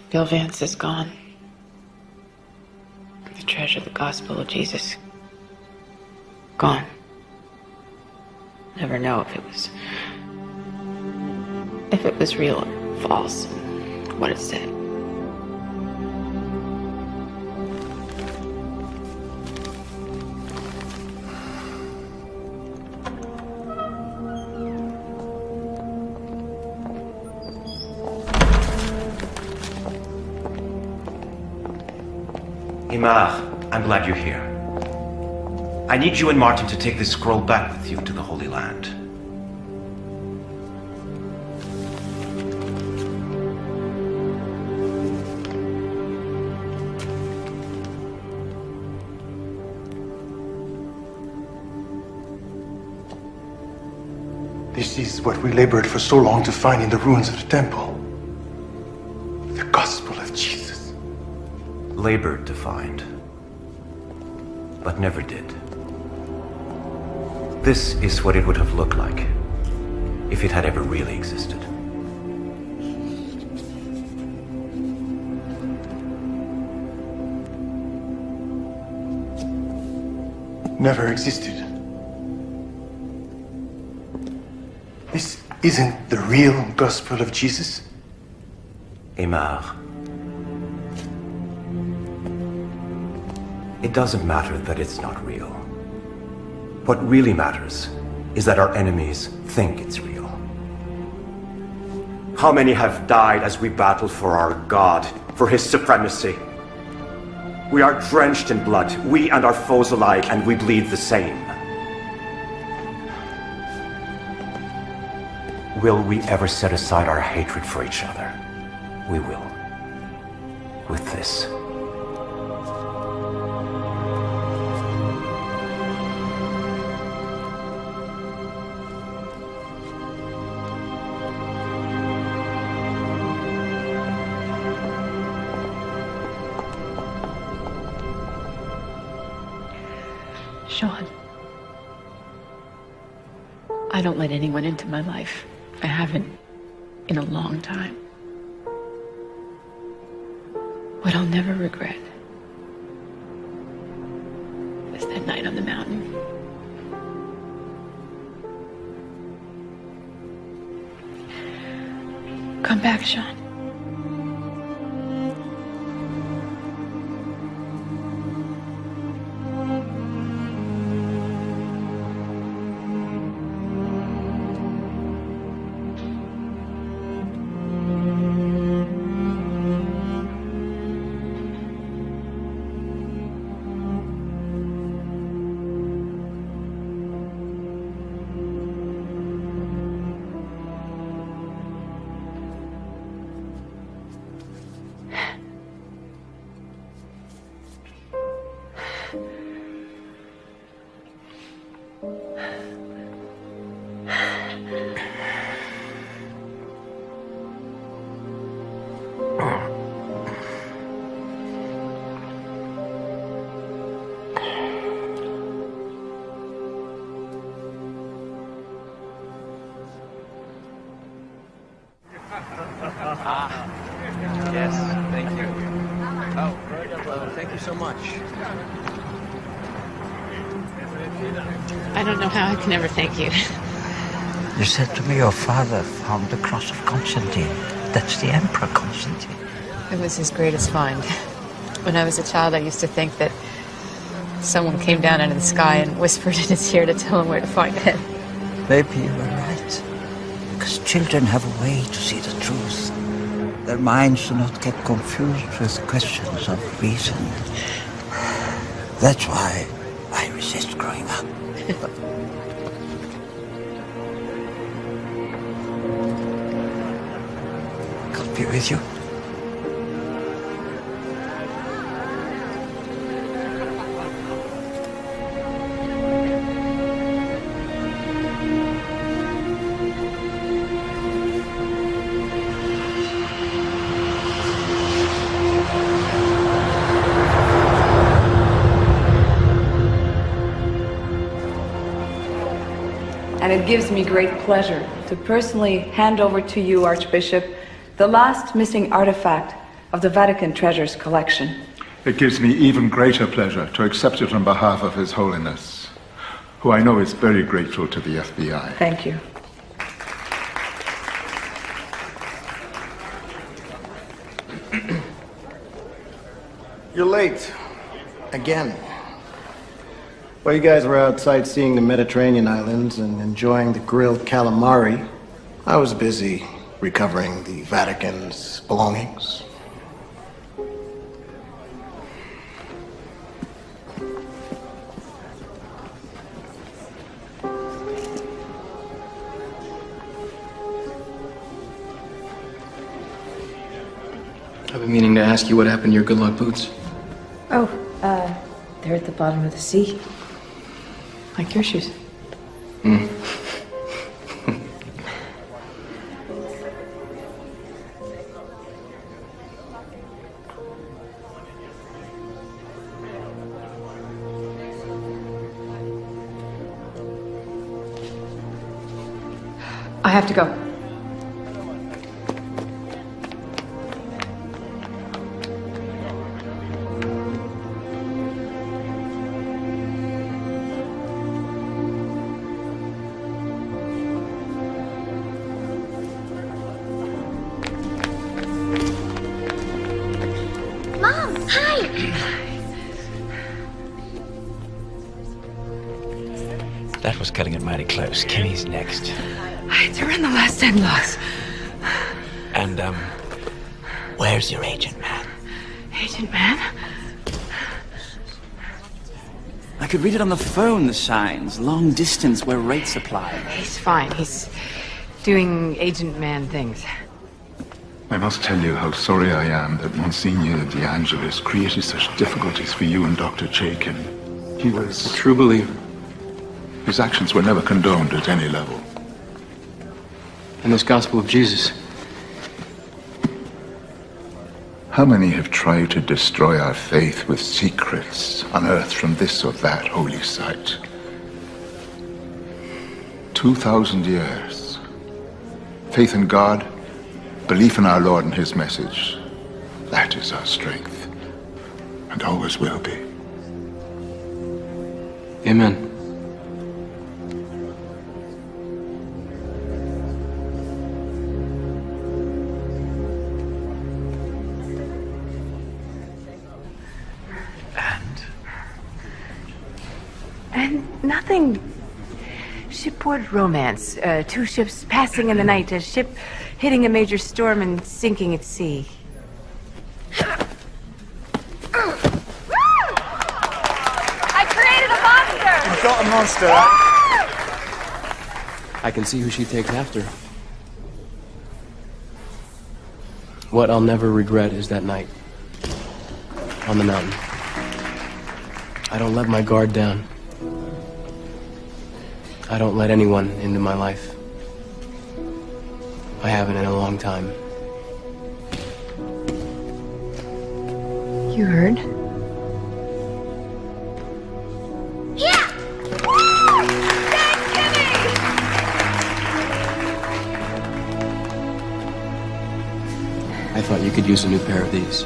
Speaker 15: Bill Vance is gone. The treasure, the gospel of Jesus, gone. Never know if it was real or false, and what it said.
Speaker 1: Imar, I'm glad you're here. I need you and Martin to take this scroll back with you to the Holy Land.
Speaker 2: This is what we labored for so long to find in the ruins of the temple. The gospel of Jesus.
Speaker 1: Labored to find, but never did. This is what it would have looked like if it had ever really existed.
Speaker 2: Never existed. This isn't the real gospel of Jesus?
Speaker 1: Imar, it doesn't matter that it's not real. What really matters is that our enemies think it's real. How many have died as we battled for our God, for his supremacy? We are drenched in blood, we and our foes alike, and we bleed the same. Will we ever set aside our hatred for each other? We will. With this.
Speaker 15: Sean, I don't let anyone into my life. I haven't in a long time. What I'll never regret is that night on the mountain. Come back, Sean.
Speaker 7: Yes, thank you. Oh, thank you so much.
Speaker 21: I don't know how I can ever thank you.
Speaker 14: You said to me your father found the cross of Constantine. That's the Emperor Constantine.
Speaker 21: It was his greatest find. When I was a child, I used to think that someone came down out of the sky and whispered in his ear to tell him where to find it.
Speaker 14: Maybe you were right. Because children have a way to see the truth. Their minds do not get confused with questions of reason. That's why I resist growing up. God be with you.
Speaker 18: And it gives me great pleasure to personally hand over to you, Archbishop, the last missing artifact of the Vatican Treasures collection.
Speaker 2: It gives me even greater pleasure to accept it on behalf of His Holiness, who I know is very grateful to the FBI.
Speaker 18: Thank you.
Speaker 19: You're late. Again. While you guys were out sightseeing the Mediterranean islands and enjoying the grilled calamari, I was busy recovering the Vatican's belongings.
Speaker 7: I've been meaning to ask you what happened to your good luck boots.
Speaker 18: Oh, they're at the bottom of the sea. Like your shoes.
Speaker 7: Hmm.
Speaker 18: I have to go.
Speaker 23: Mom, hi!
Speaker 14: That was cutting it mighty close. Kimmy's next.
Speaker 18: They're in the last 10 blocks.
Speaker 14: And, where's your agent man?
Speaker 18: Agent man?
Speaker 24: I could read it on the phone, the signs. Long distance where rates apply.
Speaker 5: He's fine. He's doing agent man things.
Speaker 2: I must tell you how sorry I am that Monsignor De Angelis created such difficulties for you and Dr. Chaikin. He was
Speaker 7: a true believer.
Speaker 2: His actions were never condoned at any level.
Speaker 7: And this gospel of Jesus.
Speaker 2: How many have tried to destroy our faith with secrets unearthed from this or that holy site? 2,000 years. Faith in God, belief in our Lord and His message. That is our strength, and always will be.
Speaker 7: Amen.
Speaker 5: And nothing. Shipboard romance. Two ships passing in the night. A ship hitting a major storm and sinking at sea.
Speaker 9: I created a monster!
Speaker 3: You've got a monster.
Speaker 7: I can see who she takes after. What I'll never regret is that night. On the mountain. I don't let my guard down. I don't let anyone into my life. I haven't in a long time.
Speaker 5: You heard?
Speaker 9: Yeah!
Speaker 7: I thought you could use a new pair of these.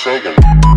Speaker 2: Sagan.